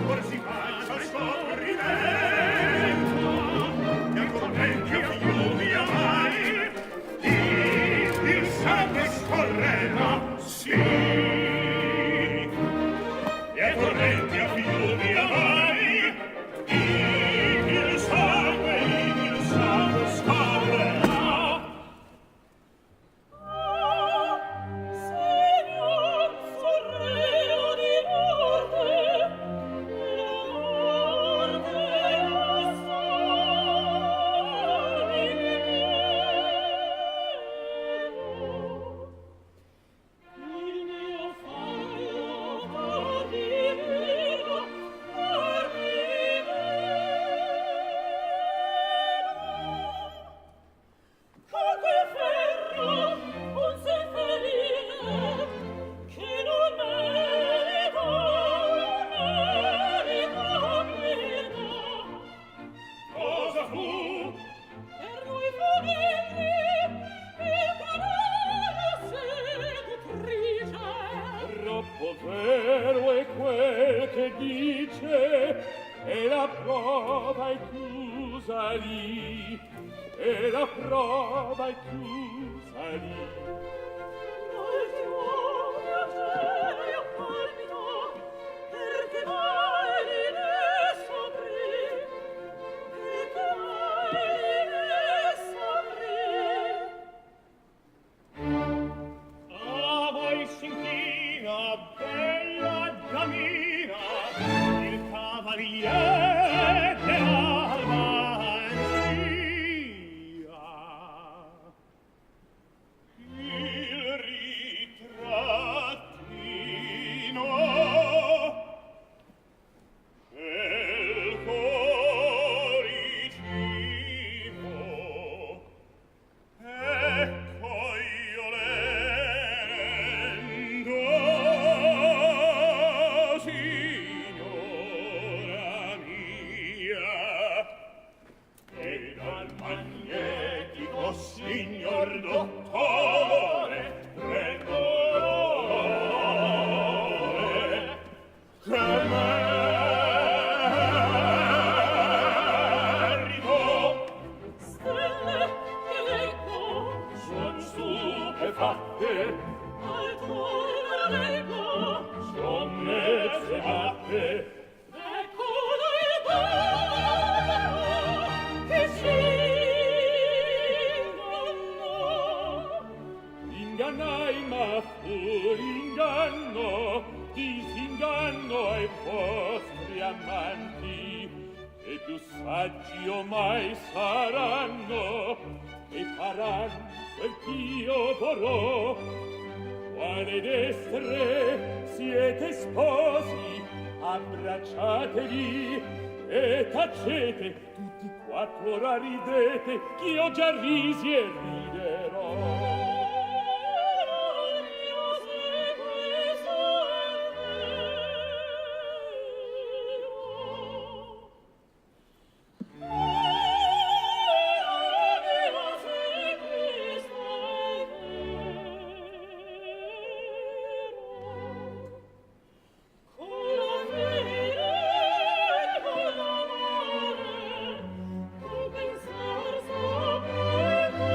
Or si faccia scoprimento. E ancora meglio fiumi amai. Il sangue scorreva, sì. E correnti a fiumi amai. Il sangue scorreva. la prova è chiusa lì, e la prova è chiusa lì. Molti uomini a te io palpito, perché mai ne soffri, perché mai ne soffri. A voi s'inchina, bella Damira, il cavaliere dell'Albania. Il ritrattino del coricino, ecco io l'erendo, signora mia, e dal magnetico signor dottore pretore che merito Stelle che leggo, son stupefatte, al tuo leggo, son mezze matte. ecco il vero che s'ingannò. Ingannai ma fu inganno, disinganno ai vostri amanti, e più saggi omai saranno, e faran quel ch'io vorrò. Quale destre siete sposi, abbracciatevi e tacete, tutti quattro ora ridete, ch'io già risi e riderò. Pensar sapere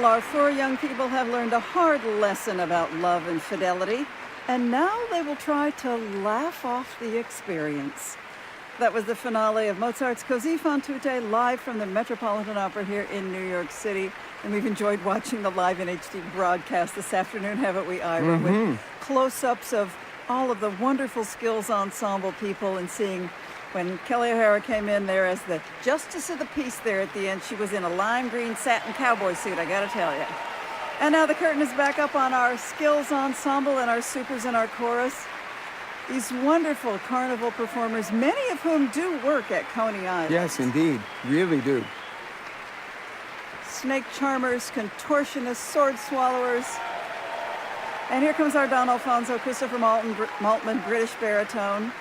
Well, our four young people have learned a hard lesson about love and fidelity, and now they will try to laugh off the experience. That was the finale of Mozart's Così fan tutte, live from the Metropolitan Opera here in New York City. And we've enjoyed watching the live in HD broadcast this afternoon, haven't we, Ira? With close-ups of all of the wonderful skills ensemble people, and seeing when Kelly O'Hara came in there as the justice of the peace there at the end. She was in a lime green satin cowboy suit, I gotta tell you. And now the curtain is back up on our skills ensemble and our supers and our chorus. These wonderful carnival performers, many of whom do work at Coney Island. Yes, indeed. Really do. Snake charmers, contortionists, sword swallowers. And here comes our Don Alfonso, Christopher Maltman, British baritone.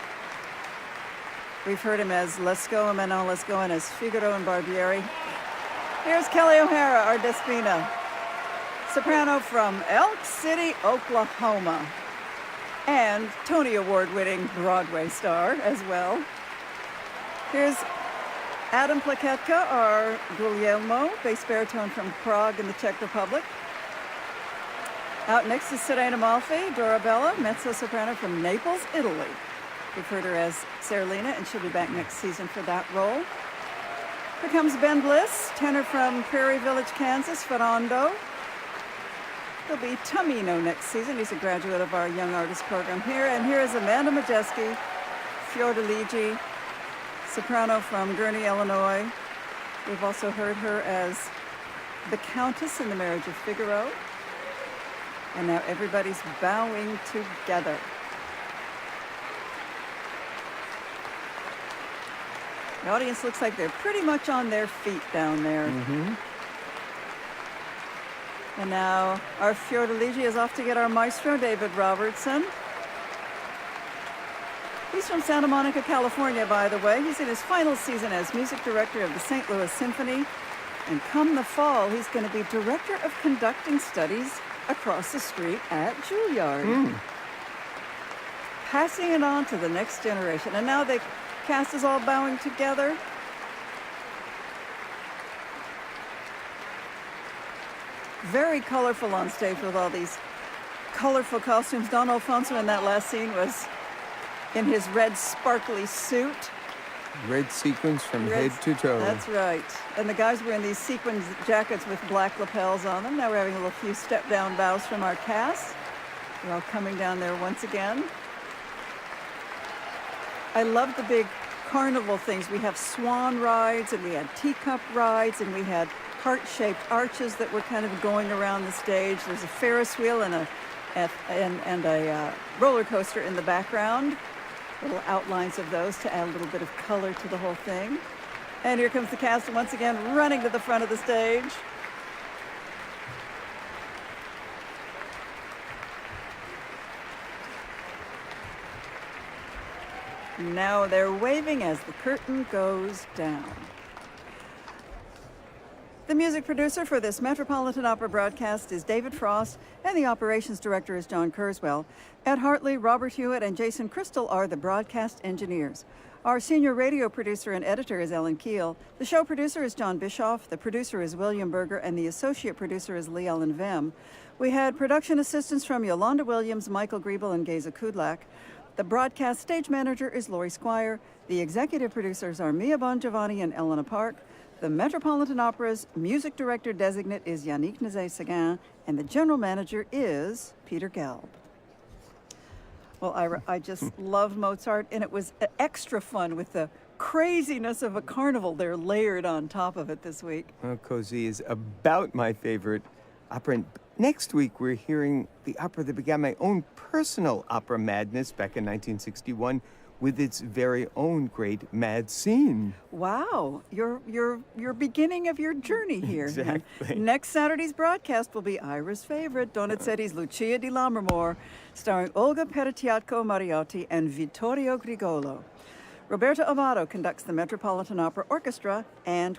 We've heard him as Lescaut and Manon Lescaut, and as Figaro and Barbieri. Here's Kelly O'Hara, our Despina, soprano from Elk City, Oklahoma, and Tony Award-winning Broadway star as well. Here's Adam Plaketka, our Guglielmo, bass baritone from Prague in the Czech Republic. Out next is Serena Malfi, Dorabella, mezzo-soprano from Naples, Italy. We've heard her as Seralina, and she'll be back next season for that role. Here comes Ben Bliss, tenor from Prairie Village, Kansas, Ferrando. He'll be Tamino next season. He's a graduate of our Young Artist program here. And here is Amanda Majeski, Fiordiligi, soprano from Gurnee, Illinois. We've also heard her as the Countess in The Marriage of Figaro. And now everybody's bowing together. The audience looks like they're pretty much on their feet down there. And now our Fiordiligi is off to get our maestro, David Robertson. He's from Santa Monica, California, by the way. He's in his final season as music director of the St. Louis Symphony. And come the fall, he's going to be director of conducting studies across the street at Juilliard. Passing it on to the next generation. And now the cast is all bowing together. Very colorful on stage with all these colorful costumes. Don Alfonso in that last scene was in his red sparkly suit. Red sequins from head to toe. That's right. And the guys were in these sequin jackets with black lapels on them. Now we're having a little few step-down bows from our cast. They're all coming down there once again. I love the big carnival things. We have swan rides, and we had teacup rides, and we had heart-shaped arches that were kind of going around the stage. There's a Ferris wheel and a roller coaster in the background. Little outlines of those to add a little bit of color to the whole thing. And here comes the cast once again running to the front of the stage. Now they're waving as the curtain goes down. The music producer for this Metropolitan Opera broadcast is David Frost, and the operations director is John Kurzweil. Ed Hartley, Robert Hewitt, and Jason Crystal are the broadcast engineers. Our senior radio producer and editor is Ellen Keel. The show producer is John Bischoff. The producer is William Berger, and the associate producer is Lee Ellen Vem. We had production assistance from Yolanda Williams, Michael Griebel, and Geza Kudlak. The broadcast stage manager is Lori Squire. The executive producers are Mia Bongiovanni and Elena Park. The Metropolitan Opera's music director designate is Yannick Nézet-Séguin, and the general manager is Peter Gelb. Well, I just love Mozart, and it was extra fun with the craziness of a carnival they're layered on top of it this week. Well, Così is about my favorite opera. And next week, we're hearing the opera that began my own personal opera madness back in 1961, with its very own great mad scene. Wow, you're beginning of your journey here. Exactly. Next Saturday's broadcast will be Ira's favorite, Donizetti's Lucia di Lammermoor, starring Olga Peretiatko Mariotti and Vittorio Grigolo. Roberto Amato conducts the Metropolitan Opera Orchestra, and